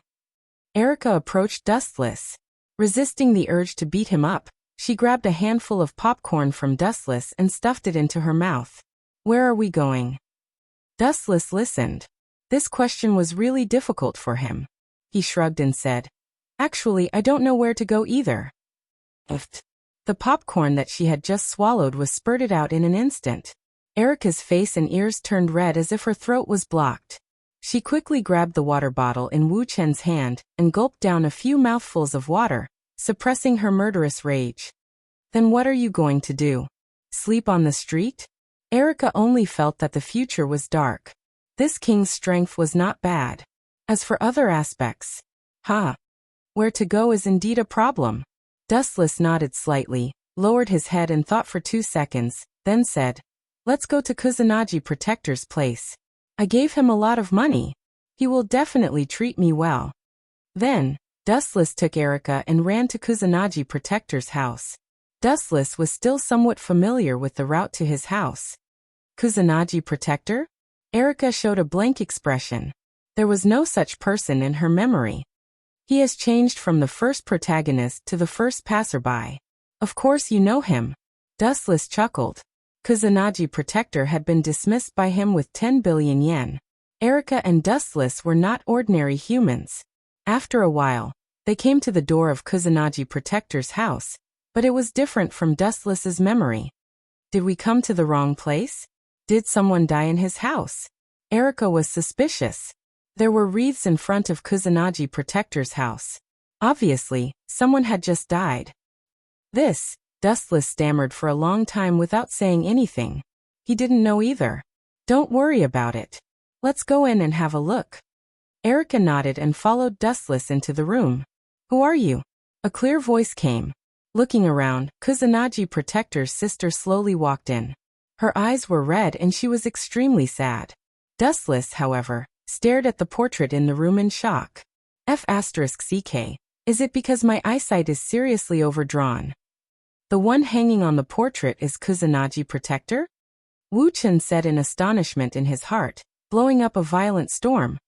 Erica approached Dustless. Resisting the urge to beat him up, she grabbed a handful of popcorn from Dustless and stuffed it into her mouth. "Where are we going?" Dustless listened. This question was really difficult for him. He shrugged and said, "Actually, I don't know where to go either." The popcorn that she had just swallowed was spurted out in an instant. Erica's face and ears turned red as if her throat was blocked. She quickly grabbed the water bottle in Wu Chen's hand and gulped down a few mouthfuls of water, suppressing her murderous rage. "Then what are you going to do? Sleep on the street?" Erica only felt that the future was dark. This king's strength was not bad. As for other aspects, where to go is indeed a problem. Dustless nodded slightly, lowered his head and thought for 2 seconds, then said, "Let's go to Kusanagi Protector's place. I gave him a lot of money. He will definitely treat me well." Then, Dustless took Erica and ran to Kusanagi Protector's house. Dustless was still somewhat familiar with the route to his house. Kusanagi Protector? Erica showed a blank expression. There was no such person in her memory. He has changed from the first protagonist to the first passerby. Of course you know him. Dustless chuckled. Kusanagi Protector had been dismissed by him with 10 billion yen. Erica and Dustless were not ordinary humans. After a while, they came to the door of Kusanagi Protector's house, But it was different from Dustless's memory. Did we come to the wrong place? Did someone die in his house? Erika was suspicious. There were wreaths in front of Kusanagi Protector's house. Obviously, someone had just died. This, Dustless stammered for a long time without saying anything. He didn't know either. Don't worry about it. Let's go in and have a look. Erika nodded and followed Dustless into the room. Who are you? A clear voice came. Looking around, Kusanagi Protector's sister slowly walked in. Her eyes were red and she was extremely sad. Dustless, however, stared at the portrait in the room in shock. F***CK. Is it because my eyesight is seriously overdrawn? The one hanging on the portrait is Kusanagi Protector? Wu Chen said in astonishment in his heart, blowing up a violent storm.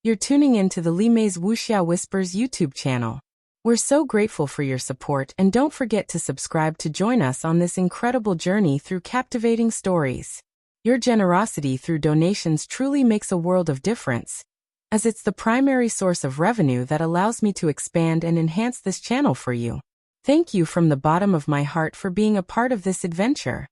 You're tuning in to the Li Mei's Wuxia Whispers YouTube channel. We're so grateful for your support and don't forget to subscribe to join us on this incredible journey through captivating stories. Your generosity through donations truly makes a world of difference, as it's the primary source of revenue that allows me to expand and enhance this channel for you. Thank you from the bottom of my heart for being a part of this adventure.